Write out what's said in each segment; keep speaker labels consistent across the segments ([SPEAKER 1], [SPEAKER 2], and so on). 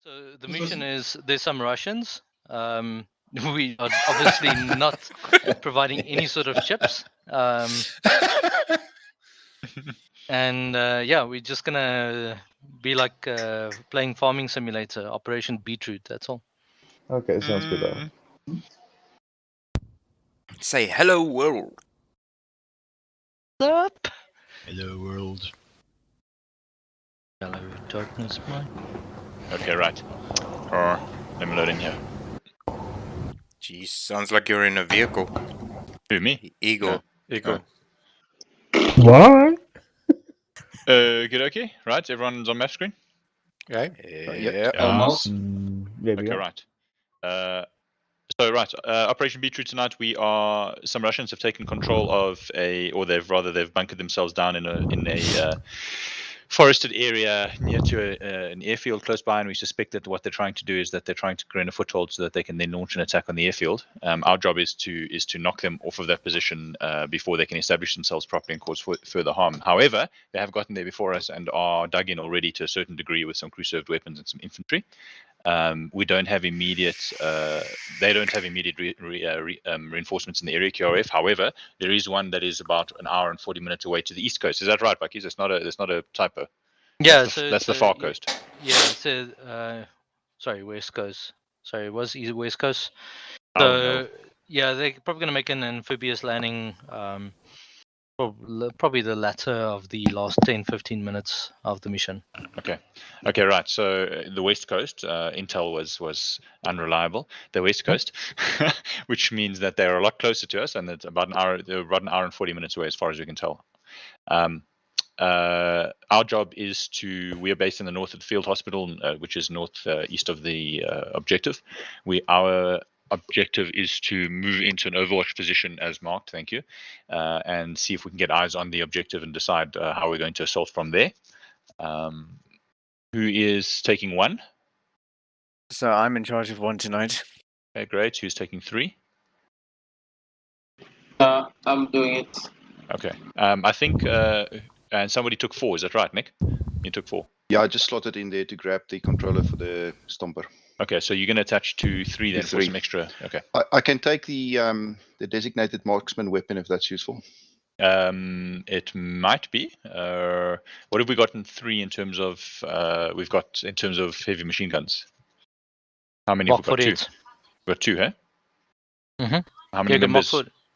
[SPEAKER 1] So the mission is there's some Russians. We are obviously not providing any sort of chips. And yeah, we're just gonna be like playing farming simulator, Operation Beetroot. That's all.
[SPEAKER 2] Okay, sounds good though.
[SPEAKER 3] Say hello world.
[SPEAKER 1] What's up?
[SPEAKER 4] Hello world.
[SPEAKER 1] Hello, darkness, mine.
[SPEAKER 5] Okay, right. Let me load in here.
[SPEAKER 3] Jeez, sounds like you're in a vehicle.
[SPEAKER 5] Who, me?
[SPEAKER 3] Eagle.
[SPEAKER 5] Eagle.
[SPEAKER 2] What?
[SPEAKER 5] Good, okay. Right, everyone's on map screen?
[SPEAKER 3] Yeah.
[SPEAKER 4] Almost.
[SPEAKER 2] Yeah, we
[SPEAKER 5] Okay,
[SPEAKER 2] are.
[SPEAKER 5] right. Operation Beetroot tonight. Some Russians have taken control of they've bunkered themselves down in a forested area near to an airfield close by, and we suspect that what they're trying to do is that they're trying to gain a foothold so that they can then launch an attack on the airfield. Our job is to knock them off of that position before they can establish themselves properly and cause further harm. However, they have gotten there before us and are dug in already to a certain degree with some crew-served weapons and some infantry. We don't have immediate. They don't have immediate reinforcements in the area QRF. However, there is one that is about an hour and 40 minutes away to the east coast. Is that right, Buckies? It's not a typo.
[SPEAKER 1] Yeah,
[SPEAKER 5] That's the far coast.
[SPEAKER 1] Yeah, it's sorry, west coast. Sorry, it was west coast. So yeah, they're probably gonna make an amphibious landing. Probably the latter of the last 10-15 minutes of the mission.
[SPEAKER 5] Okay, right. So the west coast, intel was unreliable. The west coast, which means that they're a lot closer to us, and it's about an hour. They're about an hour and 40 minutes away, as far as we can tell. Our job is we are based in the north at the field hospital, which is northeast of the objective. Our objective is to move into an overwatch position as marked, thank you, and see if we can get eyes on the objective and decide how we're going to assault from there. Who is taking 1?
[SPEAKER 6] So I'm in charge of 1 tonight.
[SPEAKER 5] Okay, great. Who's taking 3?
[SPEAKER 7] I'm doing it.
[SPEAKER 5] Okay. I think and somebody took 4. Is that right, Nick? You took 4.
[SPEAKER 8] Yeah, I just slotted in there to grab the controller for the Stomper.
[SPEAKER 5] Okay, so you're going to attach to 3 then for some extra. Okay.
[SPEAKER 8] I can take the designated marksman weapon if that's useful.
[SPEAKER 5] It might be. What have we got in 3 in terms of? We've got in terms of heavy machine guns. How many?
[SPEAKER 1] Mark
[SPEAKER 5] We've got 2.
[SPEAKER 1] 48.
[SPEAKER 5] We've got 2, huh?
[SPEAKER 1] Mm-hmm.
[SPEAKER 5] How many members?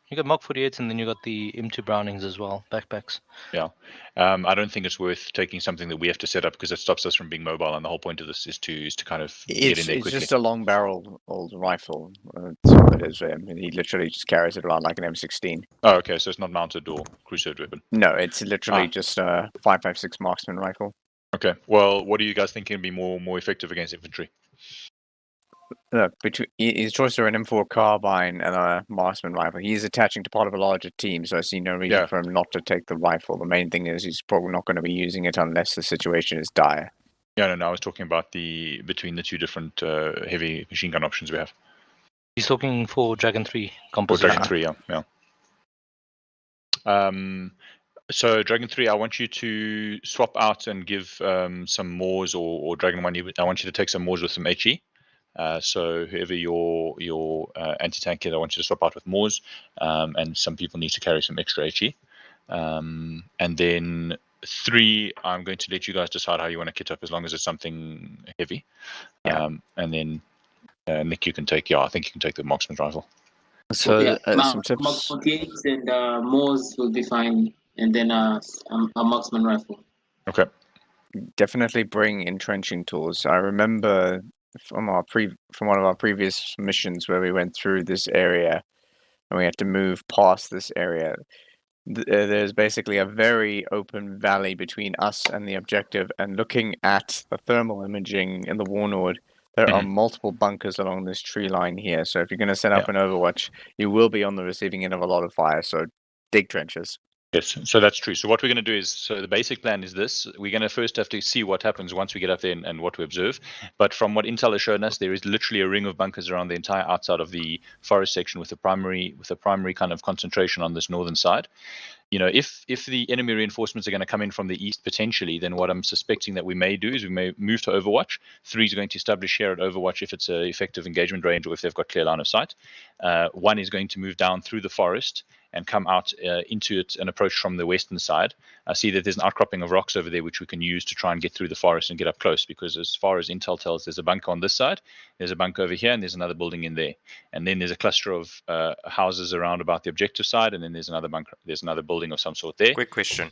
[SPEAKER 1] You got Mark 48, and then you got the M2 Brownings as well, backpacks.
[SPEAKER 5] Yeah. I don't think it's worth taking something that we have to set up because it stops us from being mobile. And the whole point of this is to kind of get in there quickly.
[SPEAKER 6] It's just a long barrel old rifle. That's all it is. He literally just carries it around like an M16.
[SPEAKER 5] Oh, okay. So it's not mounted or crew-served weapon.
[SPEAKER 6] No, it's literally just a 5.56 marksman rifle.
[SPEAKER 5] Okay. Well, what do you guys think can be more effective against infantry?
[SPEAKER 6] His choice are an M4 carbine and a marksman rifle. He is attaching to part of a larger team, so I see no reason for him not to take the rifle. The main thing is he's probably not going to be using it unless the situation is dire.
[SPEAKER 5] Yeah, no, I was talking about between the 2 different heavy machine gun options we have.
[SPEAKER 1] He's talking for Dragon 3 composition.
[SPEAKER 5] For Dragon 3, yeah. So Dragon 3, I want you to swap out and give some Moors or Dragon 1. I want you to take some Moors with some HE. So whoever your anti-tank kit, I want you to swap out with Moors, and some people need to carry some extra HE. And then 3, I'm going to let you guys decide how you want to kit up as long as it's something heavy.
[SPEAKER 6] Yeah.
[SPEAKER 5] And then Nick, you can take. Yeah, I think you can take the marksman rifle.
[SPEAKER 6] So
[SPEAKER 7] some tips. Mark 48 and Moors will be fine, and then a marksman rifle.
[SPEAKER 5] Okay.
[SPEAKER 6] Definitely bring entrenching tools. I remember from one of our previous missions where we went through this area and we had to move past this area. There's basically a very open valley between us and the objective, and looking at the thermal imaging in the Warnord, there are multiple bunkers along this tree line here. So if you're going to set up an Overwatch, you will be on the receiving end of a lot of fire, so dig trenches.
[SPEAKER 5] Yes, so that's true. So what we're going to do is, so the basic plan is this. We're going to first have to see what happens once we get up there and what we observe. But from what Intel has shown us, there is literally a ring of bunkers around the entire outside of the forest section with a primary kind of concentration on this northern side. if the enemy reinforcements are going to come in from the east potentially, then what I'm suspecting that we may do is we may move to Overwatch. 3 is going to establish here at Overwatch if it's an effective engagement range or if they've got clear line of sight. 1 is going to move down through the forest and come out into it and approach from the western side. I see that there's an outcropping of rocks over there which we can use to try and get through the forest and get up close, because as far as intel tells, there's a bunker on this side, there's a bunker over here, and there's another building in there. And then there's a cluster of houses around about the objective side, and then there's another bunker, there's another building of some sort there.
[SPEAKER 3] Quick question.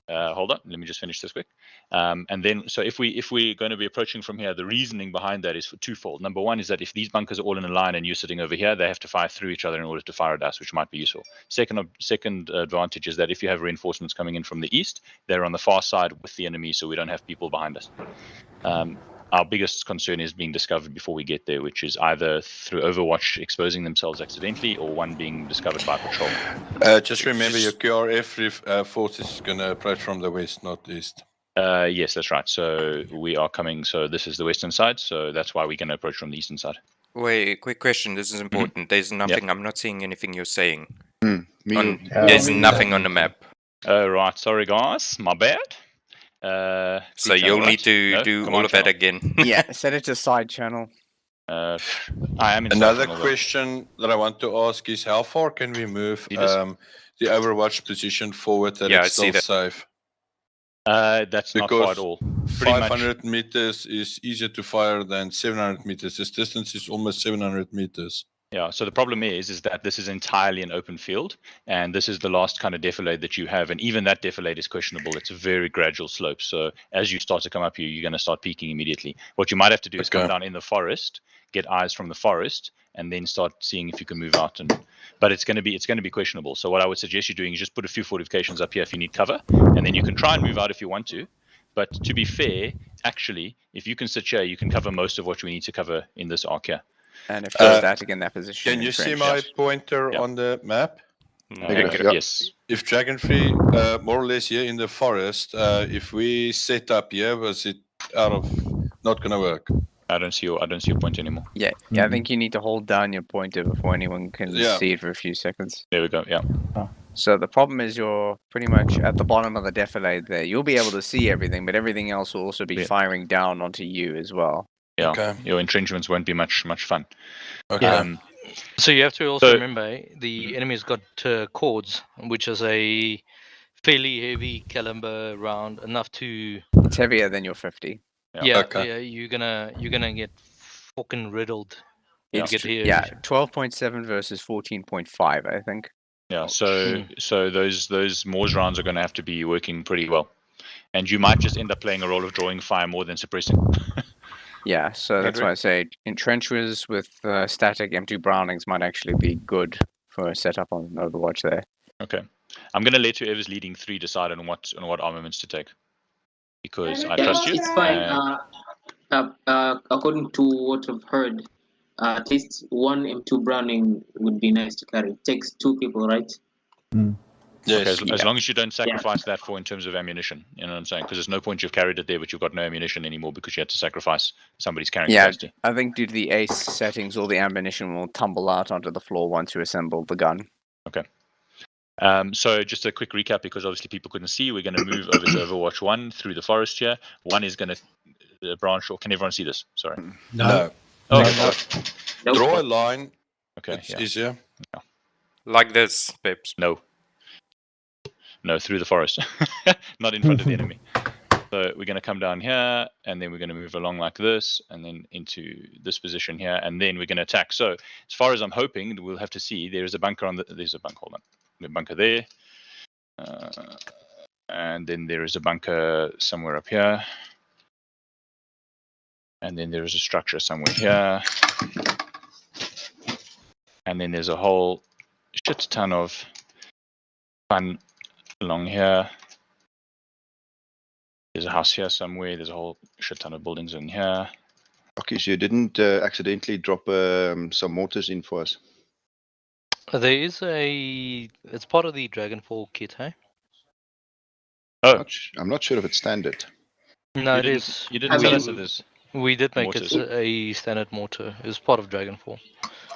[SPEAKER 5] Hold on, let me just finish this quick. And then, so if we're going to be approaching from here, the reasoning behind that is for twofold. Number one is that if these bunkers are all in a line and you're sitting over here, they have to fire through each other in order to fire at us, which might be useful. Second advantage is that if you have reinforcements coming in from the east, they're on the far side with the enemy, so we don't have people behind us. Our biggest concern is being discovered before we get there, which is either through Overwatch exposing themselves accidentally or 1 being discovered by patrol.
[SPEAKER 4] Just remember your QRF force is going to approach from the west, not east.
[SPEAKER 5] Yes, that's right. So we are coming, so this is the western side, so that's why we're going to approach from the eastern side.
[SPEAKER 3] Wait, quick question. This is important. There's nothing. I'm not seeing anything you're saying.
[SPEAKER 8] There's
[SPEAKER 3] nothing on the map.
[SPEAKER 5] Right, sorry guys, my bad.
[SPEAKER 3] So you'll need to do all of that again.
[SPEAKER 6] Yeah, set it to side channel.
[SPEAKER 5] I am in
[SPEAKER 4] Another
[SPEAKER 5] South
[SPEAKER 4] question that I want to ask is how far can we move the Overwatch position forward that it's still safe?
[SPEAKER 5] That's not far at all.
[SPEAKER 4] 500 meters is easier to fire than 700 meters. This distance is almost 700 meters.
[SPEAKER 5] Yeah, so the problem is that this is entirely an open field, and this is the last kind of defilade that you have, and even that defilade is questionable. It's a very gradual slope, so as you start to come up here, you're going to start peaking immediately. What you might have to do is come down in the forest, get eyes from the forest, and then start seeing if you can move out. But it's going to be questionable. So what I would suggest you doing is just put a few fortifications up here if you need cover, and then you can try and move out if you want to. But to be fair, actually, if you can sit here, you can cover most of what we need to cover in this arc here.
[SPEAKER 6] And if they're static in that position.
[SPEAKER 4] Can you see my pointer on the map?
[SPEAKER 5] Yes.
[SPEAKER 4] If Dragonfree, more or less here in the forest, if we set up here, was it not going to work?
[SPEAKER 5] I don't see your point anymore.
[SPEAKER 6] Yeah, I think you need to hold down your pointer before anyone can see it for a few seconds.
[SPEAKER 5] There we go, yeah.
[SPEAKER 6] So the problem is you're pretty much at the bottom of the defilade there. You'll be able to see everything, but everything else will also be firing down onto you as well.
[SPEAKER 5] Yeah, your entrenchments won't be much fun.
[SPEAKER 4] Okay.
[SPEAKER 1] So you have to also remember the enemy's got cords, which is a fairly heavy caliber round, enough to.
[SPEAKER 6] It's heavier than your 50.
[SPEAKER 1] Yeah, you're gonna get fucking riddled.
[SPEAKER 6] Yeah, 12.7 versus 14.5, I think.
[SPEAKER 5] Yeah, so those Moors rounds are going to have to be working pretty well, and you might just end up playing a role of drawing fire more than suppressing.
[SPEAKER 6] Yeah, so that's why I say entrenchers with static M2 Brownings might actually be good for a setup on Overwatch there.
[SPEAKER 5] Okay, I'm going to let whoever's leading 3 decide on what armaments to take, because I trust you.
[SPEAKER 7] It's fine. According to what I've heard, at least 1 M2 Browning would be nice to carry. It takes 2 people, right?
[SPEAKER 4] Yes.
[SPEAKER 5] Okay, as long as you don't sacrifice that for in terms of ammunition, you know what I'm saying? Because there's no point you've carried it there, but you've got no ammunition anymore because you had to sacrifice somebody's carrying capacity.
[SPEAKER 6] I think due to the ace settings, all the ammunition will tumble out onto the floor once you assemble the gun.
[SPEAKER 5] Okay. So just a quick recap, because obviously people couldn't see. We're going to move over to Overwatch 1 through the forest here. 1 is going to branch off. Can everyone see this? Sorry.
[SPEAKER 4] No. Draw a line.
[SPEAKER 5] Okay.
[SPEAKER 4] It's easier.
[SPEAKER 5] No.
[SPEAKER 3] Like this, Pips.
[SPEAKER 5] No, through the forest, not in front of the enemy. So we're going to come down here, and then we're going to move along like this, and then into this position here, and then we're going to attack. So as far as I'm hoping, we'll have to see. There is a bunker there's a bunker. Hold on, a bunker there, and then there is a bunker somewhere up here, and then there is a structure somewhere here, and then there's a whole shit ton of fun along here. There's a house here somewhere. There's a whole shit ton of buildings in here.
[SPEAKER 8] Okay, so you didn't accidentally drop some mortars in for us?
[SPEAKER 1] There is it's part of the Dragonfall kit, hey?
[SPEAKER 5] Oh,
[SPEAKER 8] I'm not sure if it's standard.
[SPEAKER 1] No, it is.
[SPEAKER 5] You didn't tell us it is.
[SPEAKER 1] We did make
[SPEAKER 5] mortars.
[SPEAKER 1] it a standard mortar. It was part of Dragonfall.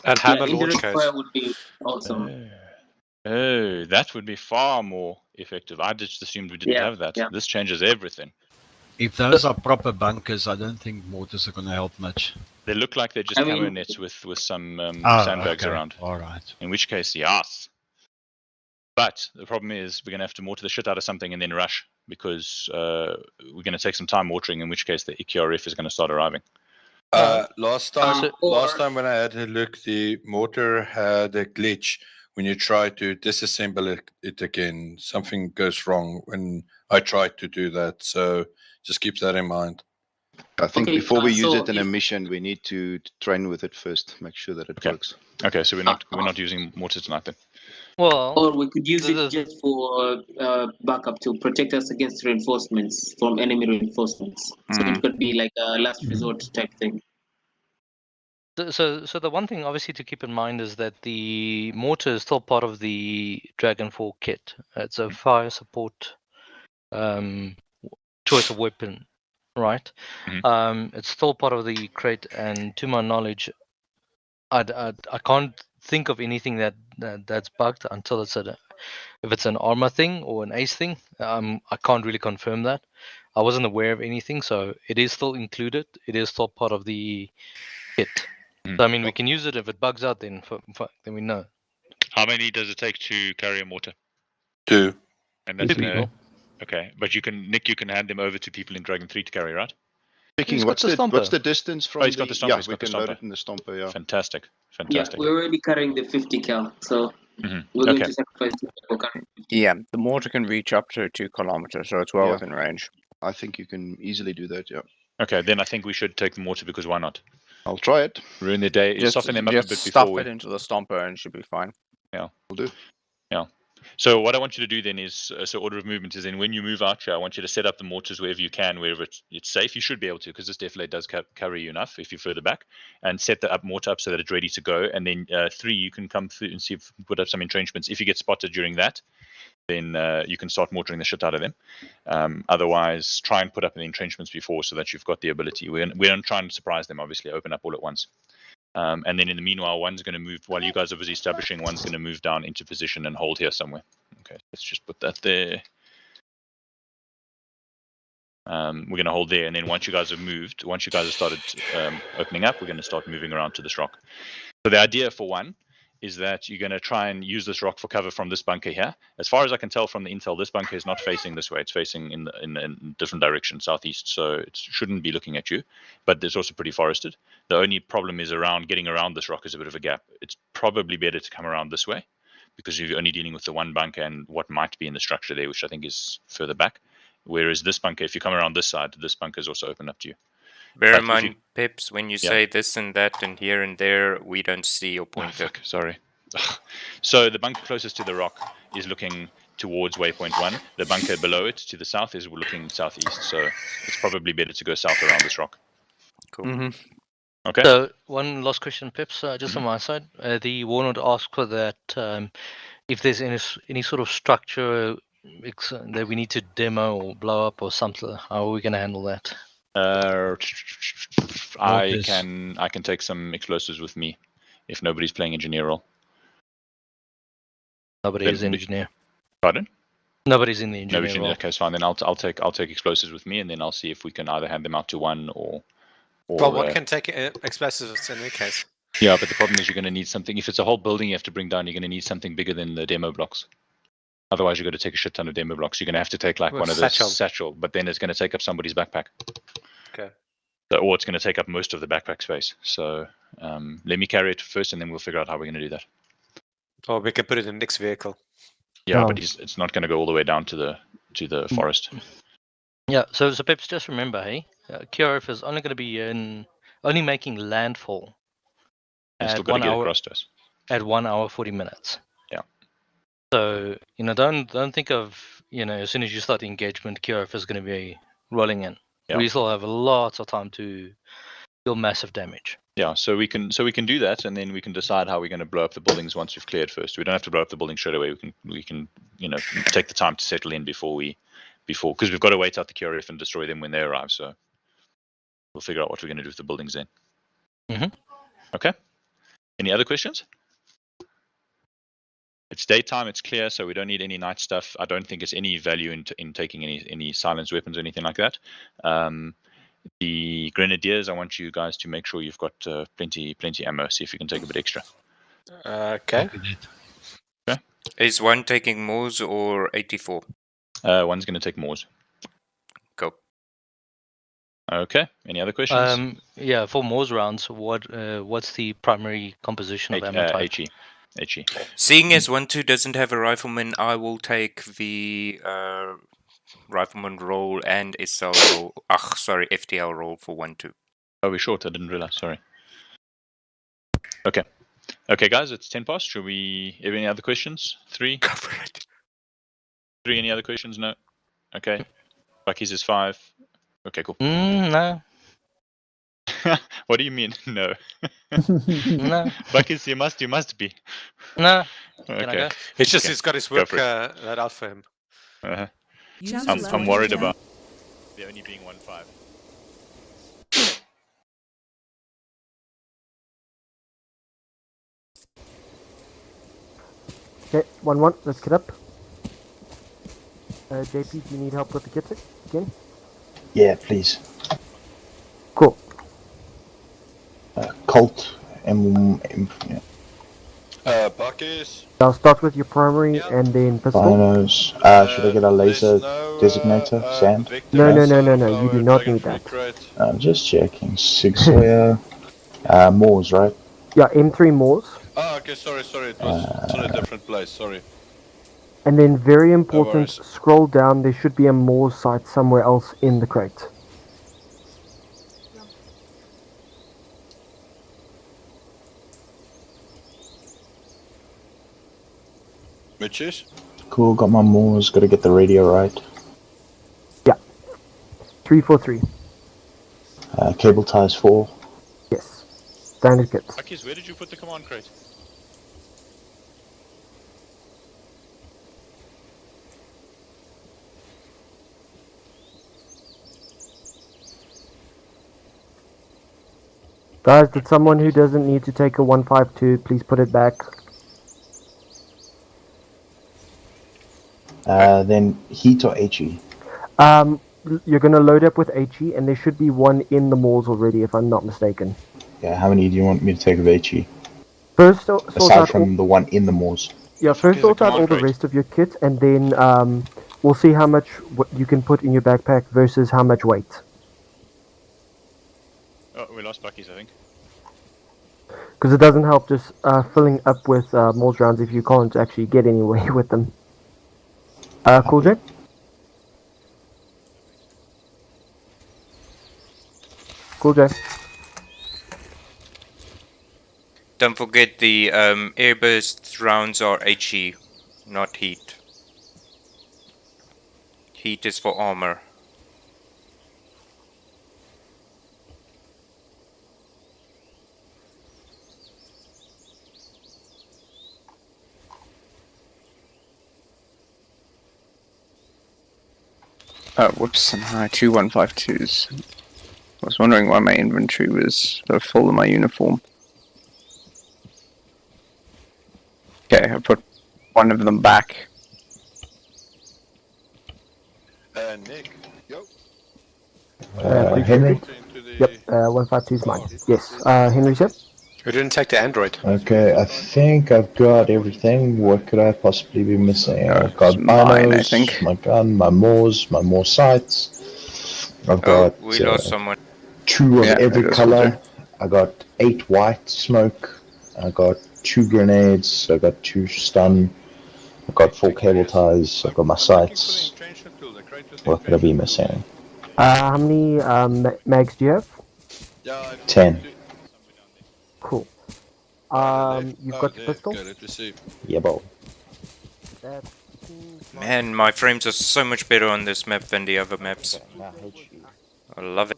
[SPEAKER 9] And hammer launch
[SPEAKER 7] indirect
[SPEAKER 9] case.
[SPEAKER 7] fire would be awesome.
[SPEAKER 5] Oh, that would be far more effective. I just assumed we didn't
[SPEAKER 7] Yeah,
[SPEAKER 5] have that.
[SPEAKER 7] yeah.
[SPEAKER 5] This changes everything.
[SPEAKER 9] If those are proper bunkers, I don't think mortars are going to help much.
[SPEAKER 5] They look like they're just
[SPEAKER 7] I
[SPEAKER 5] camo
[SPEAKER 7] mean-
[SPEAKER 5] nets with some
[SPEAKER 9] Oh,
[SPEAKER 5] sandbags
[SPEAKER 9] okay.
[SPEAKER 5] around.
[SPEAKER 9] All right.
[SPEAKER 5] In which case, yes. But the problem is we're going to have to mortar the shit out of something and then rush because we're going to take some time mortaring, in which case the EQRF is going to start arriving.
[SPEAKER 4] Last time
[SPEAKER 7] or-
[SPEAKER 4] when I had a look, the mortar had a glitch. When you try to disassemble it again, something goes wrong when I tried to do that. So just keep that in mind.
[SPEAKER 8] I think
[SPEAKER 7] Okay,
[SPEAKER 8] before we use
[SPEAKER 7] so
[SPEAKER 8] it in a
[SPEAKER 7] if-
[SPEAKER 8] mission, we need to train with it first, make sure that it
[SPEAKER 5] Okay.
[SPEAKER 8] works.
[SPEAKER 5] Okay, so we're not using mortars tonight then.
[SPEAKER 1] Well,
[SPEAKER 7] Or we could use it
[SPEAKER 1] there's-
[SPEAKER 7] just for backup to protect us against reinforcements from enemy reinforcements. So it could be like a last resort type thing.
[SPEAKER 1] So the one thing obviously to keep in mind is that the mortar is still part of the Dragon 4 kit. It's a fire support choice of weapon, right? It's still part of the crate, and to my knowledge, I can't think of anything that's bugged until it's if it's an Arma thing or an Ace thing. I can't really confirm that. I wasn't aware of anything, so it is still included. It is still part of the kit. So, I mean, we can use it if it bugs out. Then we know.
[SPEAKER 5] How many does it take to carry a mortar?
[SPEAKER 4] 2.
[SPEAKER 5] And
[SPEAKER 1] Two
[SPEAKER 5] that's
[SPEAKER 1] people.
[SPEAKER 5] okay, but you can hand them over to people in Dragon 3 to carry, right?
[SPEAKER 8] Checking
[SPEAKER 1] He's
[SPEAKER 8] what's
[SPEAKER 1] got the
[SPEAKER 8] what's
[SPEAKER 1] stomper.
[SPEAKER 8] the distance from
[SPEAKER 5] he's got the stomper,
[SPEAKER 8] yeah,
[SPEAKER 5] he's
[SPEAKER 8] we
[SPEAKER 5] got the
[SPEAKER 8] can load
[SPEAKER 5] stomper.
[SPEAKER 8] it in the stomper, yeah.
[SPEAKER 5] Fantastic.
[SPEAKER 7] Yeah,
[SPEAKER 5] Fantastic.
[SPEAKER 7] we're already carrying the 50 cal, so
[SPEAKER 5] Mhm.
[SPEAKER 7] we're going
[SPEAKER 5] Okay.
[SPEAKER 7] to sacrifice 2 people carrying 50.
[SPEAKER 6] Yeah, the mortar can reach up to 2 kilometers, so it's well
[SPEAKER 8] Yeah.
[SPEAKER 6] within range.
[SPEAKER 8] I think you can easily do that, yeah.
[SPEAKER 5] Okay, then I think we should take the mortar because why not?
[SPEAKER 8] I'll try it.
[SPEAKER 5] Ruin their day,
[SPEAKER 6] Just
[SPEAKER 5] soften them up a bit
[SPEAKER 6] stuff
[SPEAKER 5] before
[SPEAKER 6] it into the stomper and it should be fine.
[SPEAKER 8] Will do.
[SPEAKER 5] So what I want you to do then is, so order of movement is then when you move out here, I want you to set up the mortars wherever you can, wherever it's safe. You should be able to, because this defilade does carry you enough if you're further back, and set the mortar up so that it's ready to go. And then 3, you can come through and see if we can put up some entrenchments. If you get spotted during that, then you can start mortaring the shit out of them. Otherwise, try and put up the entrenchments before so that you've got the ability. We don't try and surprise them, obviously, open up all at once. And then in the meanwhile, one's going to move, while you guys are busy establishing, one's going to move down into position and hold here somewhere. Okay, let's just put that there. We're going to hold there, and then once you guys have moved, once you guys have started opening up, we're going to start moving around to this rock. So the idea for one is that you're going to try and use this rock for cover from this bunker here. As far as I can tell from the intel, this bunker is not facing this way. It's facing in a different direction, southeast, so it shouldn't be looking at you, but it's also pretty forested. The only problem is getting around this rock is a bit of a gap. It's probably better to come around this way because you're only dealing with the one bunker and what might be in the structure there, which I think is further back. Whereas this bunker, if you come around this side, this bunker is also open up to you.
[SPEAKER 3] Bear
[SPEAKER 5] But
[SPEAKER 3] in
[SPEAKER 5] if
[SPEAKER 3] mind,
[SPEAKER 5] you-
[SPEAKER 3] Pips, when you
[SPEAKER 5] Yeah.
[SPEAKER 3] say this and that and here and there, we don't see your
[SPEAKER 5] Oh,
[SPEAKER 3] pointer.
[SPEAKER 5] fuck, sorry. So the bunker closest to the rock is looking towards waypoint 1. The bunker below it to the south is looking southeast. So it's probably better to go south around this rock.
[SPEAKER 3] Cool.
[SPEAKER 5] Okay.
[SPEAKER 1] So one last question, Pips, just on my side. The Warnord asked for that if there's any sort of structure that we need to demo or blow up or something. How are we going to handle that?
[SPEAKER 5] I can take some explosives with me if nobody's playing engineer role.
[SPEAKER 1] Nobody
[SPEAKER 5] Then
[SPEAKER 1] is an engineer.
[SPEAKER 5] Pardon?
[SPEAKER 1] Nobody's in the engineer
[SPEAKER 5] Nobody's in
[SPEAKER 1] role.
[SPEAKER 5] that case. Fine. Then I'll take explosives with me, and then I'll see if we can either hand them out to one or.
[SPEAKER 10] Well, one can take explosives in any case.
[SPEAKER 5] Yeah, but the problem is you're going to need something. If it's a whole building you have to bring down, you're going to need something bigger than the demo blocks. Otherwise, you're going to take a shit ton of demo blocks. You're going to have to take like
[SPEAKER 10] Well,
[SPEAKER 5] one of those
[SPEAKER 10] satchel.
[SPEAKER 5] satchel, but then it's going to take up somebody's backpack.
[SPEAKER 10] Okay.
[SPEAKER 5] Or it's going to take up most of the backpack space. So let me carry it first, and then we'll figure out how we're going to do that.
[SPEAKER 10] Or we can put it in Nick's vehicle.
[SPEAKER 5] Yeah,
[SPEAKER 2] Oh.
[SPEAKER 5] but it's not going to go all the way down to the forest.
[SPEAKER 1] Yeah, so Pips, just remember, hey, QRF is only going to be only making landfall
[SPEAKER 5] And still
[SPEAKER 1] at
[SPEAKER 5] got to
[SPEAKER 1] 1
[SPEAKER 5] get
[SPEAKER 1] hour
[SPEAKER 5] across to us.
[SPEAKER 1] at 1 hour 40 minutes.
[SPEAKER 5] Yeah.
[SPEAKER 1] So don't think of as soon as you start the engagement, QRF is going to be rolling in.
[SPEAKER 5] Yeah.
[SPEAKER 1] We still have lots of time to deal massive damage.
[SPEAKER 5] Yeah, so we can do that, and then we can decide how we're going to blow up the buildings once we've cleared first. We don't have to blow up the building straight away. We can take the time to settle in before because we've got to wait out the QRF and destroy them when they arrive. So we'll figure out what we're going to do with the buildings then. Okay. Any other questions? It's daytime. It's clear, so we don't need any night stuff. I don't think it's any value in taking any silenced weapons or anything like that. The grenadiers, I want you guys to make sure you've got plenty ammo. See if you can take a bit extra.
[SPEAKER 10] Okay.
[SPEAKER 5] Okay.
[SPEAKER 3] Is one taking Moors or 84?
[SPEAKER 5] One's going to take Moors.
[SPEAKER 3] Go.
[SPEAKER 5] Okay. Any other questions?
[SPEAKER 1] Yeah, for Moore's rounds, what's the primary composition of ammo type?
[SPEAKER 5] HE.
[SPEAKER 3] Seeing as 1-2 doesn't have a rifleman, I will take the rifleman roll and SL roll. FTL roll for 1-2.
[SPEAKER 5] Oh, we're short. I didn't realize. Sorry. Okay. Okay, guys, it's 10 past. Should we have any other questions? 3?
[SPEAKER 3] Cover it.
[SPEAKER 5] 3, any other questions? No? Okay. Bucky's is 5. Okay, cool.
[SPEAKER 1] No.
[SPEAKER 5] What do you mean? No.
[SPEAKER 1] No.
[SPEAKER 5] Bucky's, you must be.
[SPEAKER 1] No.
[SPEAKER 5] Okay.
[SPEAKER 1] Can I go?
[SPEAKER 10] It's just
[SPEAKER 5] Okay.
[SPEAKER 10] he's got his
[SPEAKER 5] Go
[SPEAKER 10] work
[SPEAKER 5] for it.
[SPEAKER 10] that out for him.
[SPEAKER 5] Uh-huh.
[SPEAKER 11] User
[SPEAKER 5] I'm
[SPEAKER 11] left
[SPEAKER 5] worried
[SPEAKER 11] your
[SPEAKER 5] about there only being 1-5.
[SPEAKER 12] Okay, 1-1, let's get up. JP, do you need help with the kit again?
[SPEAKER 2] Yeah, please.
[SPEAKER 12] Cool.
[SPEAKER 2] Colt
[SPEAKER 4] Buckies.
[SPEAKER 12] I'll start with your primary and then pistol.
[SPEAKER 2] binos. Should I get a laser designator? Sand?
[SPEAKER 12] No, you do not need that.
[SPEAKER 2] I'm just checking. Sig Sauer. Moors, right?
[SPEAKER 12] Yeah, M3 Moors.
[SPEAKER 4] Oh, okay, sorry. It was in a different place, sorry.
[SPEAKER 12] And then very important,
[SPEAKER 4] worries.
[SPEAKER 12] scroll down, there should be a Moors site somewhere else in the crate.
[SPEAKER 4] Mitches?
[SPEAKER 2] Cool, got my Moors. Gotta get the radio right.
[SPEAKER 12] Yeah. 343.
[SPEAKER 2] Cable ties 4.
[SPEAKER 12] Yes. Standard kits.
[SPEAKER 5] Bucky's, where did you put the command crate?
[SPEAKER 12] Guys, did someone who doesn't need to take a 152 please put it back?
[SPEAKER 2] Then heat or HE?
[SPEAKER 12] You're gonna load up with HE, and there should be one in the malls already, if I'm not mistaken.
[SPEAKER 2] Yeah, how many do you want me to take of HE?
[SPEAKER 12] First, sort
[SPEAKER 2] Aside
[SPEAKER 12] out
[SPEAKER 2] from the one in the malls.
[SPEAKER 12] yeah, first
[SPEAKER 5] Here's a
[SPEAKER 12] sort out
[SPEAKER 5] command
[SPEAKER 12] all the
[SPEAKER 5] crate.
[SPEAKER 12] rest of your kit, and then we'll see how much you can put in your backpack versus how much weight.
[SPEAKER 5] Oh, we lost Bucky's, I think.
[SPEAKER 12] Because it doesn't help just filling up with malls rounds if you can't actually get anywhere with them. Cool, Jay? Cool, Jay.
[SPEAKER 3] Don't forget the airburst rounds are HE, not heat. Heat is for armor.
[SPEAKER 6] Oh, whoops, and I 2 152s. I was wondering why my inventory was so full of my uniform. Okay, I put one of them back.
[SPEAKER 4] Nick. Yo.
[SPEAKER 2] Henry?
[SPEAKER 12] Yep, 152 is mine. Yes. Henry said?
[SPEAKER 10] Who didn't take the android?
[SPEAKER 2] Okay, I think I've got everything. What could I possibly be missing? I've got
[SPEAKER 6] It's mine, I
[SPEAKER 2] binos,
[SPEAKER 6] think.
[SPEAKER 2] my gun, my Moors sights. I've
[SPEAKER 3] Oh,
[SPEAKER 2] got
[SPEAKER 3] we lost someone.
[SPEAKER 2] 2 of
[SPEAKER 6] Yeah,
[SPEAKER 2] every
[SPEAKER 6] that goes all
[SPEAKER 2] color.
[SPEAKER 6] day.
[SPEAKER 2] I got 8 white smoke. I got 2 grenades. I got 2 stun. I got 4 cable ties. I got my sights. What could I be missing?
[SPEAKER 12] How many mags do you have?
[SPEAKER 2] 10.
[SPEAKER 12] Cool. You've got the pistol?
[SPEAKER 4] Okay, let me see.
[SPEAKER 2] Yeah, bo.
[SPEAKER 12] That seems like-
[SPEAKER 3] Man, my frames are so much better on this map than the other maps. I love it.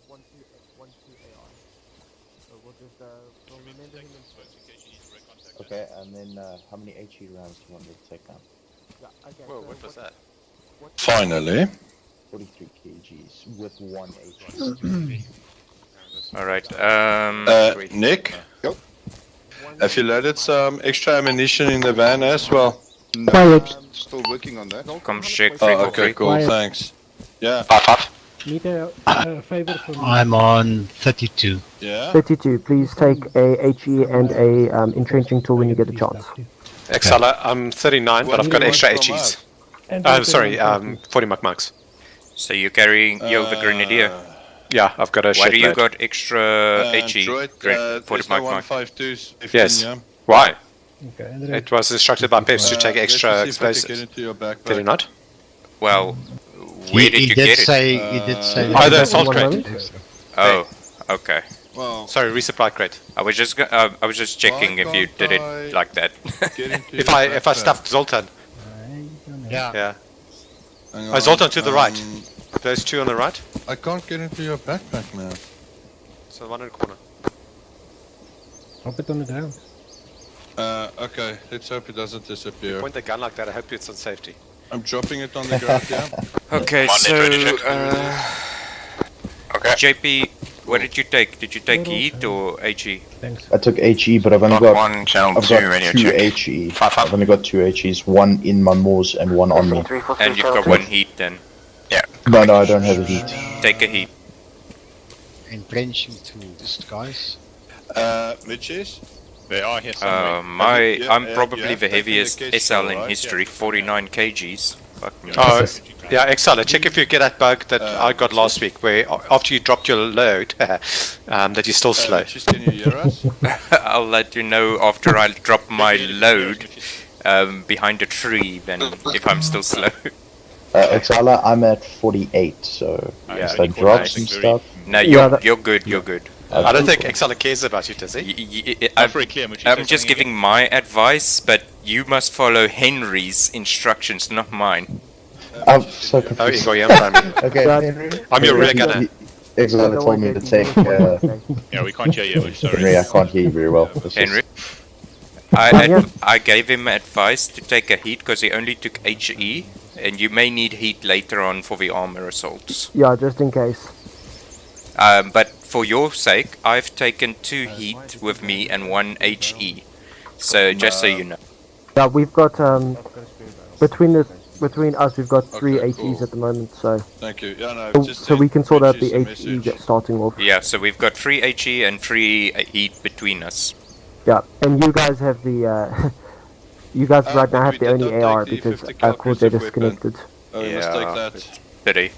[SPEAKER 2] Okay, and then how many HE rounds do you want me to take down?
[SPEAKER 10] Whoa, what was that?
[SPEAKER 4] Finally.
[SPEAKER 2] 43 kgs with 1 HE.
[SPEAKER 3] Alright,
[SPEAKER 4] Nick? Have you loaded some extra ammunition in the van as well?
[SPEAKER 8] No,
[SPEAKER 11] Quiet.
[SPEAKER 8] I'm still working on that.
[SPEAKER 3] Come check
[SPEAKER 4] Oh,
[SPEAKER 3] 343.
[SPEAKER 4] okay, cool.
[SPEAKER 11] Quiet.
[SPEAKER 4] Thanks. Yeah.
[SPEAKER 11] Need a favor from me.
[SPEAKER 9] I'm on 32.
[SPEAKER 4] Yeah.
[SPEAKER 12] 32. Please take a HE and a entrenching tool when you get a chance.
[SPEAKER 10] Exala, I'm 39, but I've got extra HEs. Sorry, 40 McMugs.
[SPEAKER 3] So you're carrying you're the grenadier.
[SPEAKER 10] Yeah, I've got a
[SPEAKER 3] Why do you
[SPEAKER 10] shipload.
[SPEAKER 3] got extra HE?
[SPEAKER 4] Droid,
[SPEAKER 3] 40
[SPEAKER 4] there's no
[SPEAKER 3] Mark.
[SPEAKER 4] 152s.
[SPEAKER 10] Yes.
[SPEAKER 4] Yeah.
[SPEAKER 10] Why?
[SPEAKER 11] Okay, and then
[SPEAKER 10] It was instructed by Peps to take
[SPEAKER 4] let's
[SPEAKER 10] extra
[SPEAKER 4] see if I can get
[SPEAKER 10] explosives.
[SPEAKER 4] into your backpack.
[SPEAKER 10] Did he not?
[SPEAKER 3] Well, where did you get it?
[SPEAKER 9] He did say.
[SPEAKER 10] Oh, the assault
[SPEAKER 12] One
[SPEAKER 10] crate.
[SPEAKER 12] moment.
[SPEAKER 3] Oh, okay.
[SPEAKER 4] Well,
[SPEAKER 10] Sorry, resupply crate.
[SPEAKER 3] I was just checking if you did it like that.
[SPEAKER 4] get into
[SPEAKER 10] If
[SPEAKER 4] your
[SPEAKER 10] I
[SPEAKER 4] backpack.
[SPEAKER 10] stuffed Zoltan,
[SPEAKER 9] Yeah.
[SPEAKER 10] yeah.
[SPEAKER 4] Hang
[SPEAKER 10] Oh, Zoltan
[SPEAKER 4] on,
[SPEAKER 10] to the right. Those two on the right.
[SPEAKER 4] I can't get into your backpack now.
[SPEAKER 10] So one in the corner.
[SPEAKER 11] drop it on the ground.
[SPEAKER 4] Okay, let's hope it doesn't disappear.
[SPEAKER 10] Point the gun like that. I hope it's on safety.
[SPEAKER 4] I'm dropping it on the ground, yeah?
[SPEAKER 3] Okay, so JP, what did you take? Did you take heat or HE?
[SPEAKER 11] Thanks.
[SPEAKER 2] I took HE, but I've only got I've got two HE. I've only got two HEs, one in my Moors and one on me.
[SPEAKER 3] And you've got one heat then.
[SPEAKER 2] No, I don't have a heat.
[SPEAKER 3] Take a heat.
[SPEAKER 9] Entrenching tools, guys.
[SPEAKER 4] Mitches?
[SPEAKER 5] They are here somewhere.
[SPEAKER 3] I'm probably the heaviest SL in history, 49 kgs. Fuck me.
[SPEAKER 10] Oh, yeah, Exala, check if you get that bug that I got last week, where after you dropped your load, that you're still slow.
[SPEAKER 4] Mitches, can you hear us?
[SPEAKER 3] I'll let you know after I drop my load behind a tree, then if I'm still slow.
[SPEAKER 2] Exala, I'm at 48, so
[SPEAKER 3] Yeah.
[SPEAKER 2] if I drop some stuff.
[SPEAKER 3] No,
[SPEAKER 12] Yeah,
[SPEAKER 3] you're good, you're good.
[SPEAKER 10] I don't think Exala cares about you, does he?
[SPEAKER 3] I'm
[SPEAKER 5] Very clear, would you
[SPEAKER 3] I'm
[SPEAKER 5] say
[SPEAKER 3] just
[SPEAKER 5] something
[SPEAKER 3] giving my advice, but you must follow Henry's instructions, not mine.
[SPEAKER 2] I'm so
[SPEAKER 10] Oh,
[SPEAKER 2] confused.
[SPEAKER 10] Igor, yeah,
[SPEAKER 2] Okay,
[SPEAKER 12] Yeah.
[SPEAKER 2] Henry.
[SPEAKER 10] I'm your rear
[SPEAKER 2] Henry,
[SPEAKER 10] gunner.
[SPEAKER 2] Exala told me to take.
[SPEAKER 5] Yeah, we can't hear you. We're sorry.
[SPEAKER 2] Henry, I can't hear you very well. It's
[SPEAKER 3] Henry,
[SPEAKER 2] just-
[SPEAKER 3] I gave him advice to take a heat because he only took HE, and you may need heat later on for the armor assaults.
[SPEAKER 12] Yeah, just in case.
[SPEAKER 3] But for your sake, I've taken 2 heat with me and 1 HE. So just so you know.
[SPEAKER 12] Yeah, we've got between us, we've got 3
[SPEAKER 4] Okay,
[SPEAKER 12] HEs
[SPEAKER 4] cool.
[SPEAKER 12] at the moment, so
[SPEAKER 4] Thank you. Yeah, no,
[SPEAKER 12] so,
[SPEAKER 4] just
[SPEAKER 12] so we can sort out the
[SPEAKER 4] Mitches a
[SPEAKER 12] HE
[SPEAKER 4] message.
[SPEAKER 12] starting off.
[SPEAKER 3] Yeah, so we've got 3 HE and 3 heat between us.
[SPEAKER 12] Yeah, and you guys have the you guys right now
[SPEAKER 4] but
[SPEAKER 12] have
[SPEAKER 4] we
[SPEAKER 12] the
[SPEAKER 4] did
[SPEAKER 12] only
[SPEAKER 4] not
[SPEAKER 12] AR
[SPEAKER 4] take the
[SPEAKER 12] because
[SPEAKER 4] 50 cal
[SPEAKER 12] Corsair
[SPEAKER 4] cruiser
[SPEAKER 12] disconnected.
[SPEAKER 4] Oh, we must take that.
[SPEAKER 3] It's pity.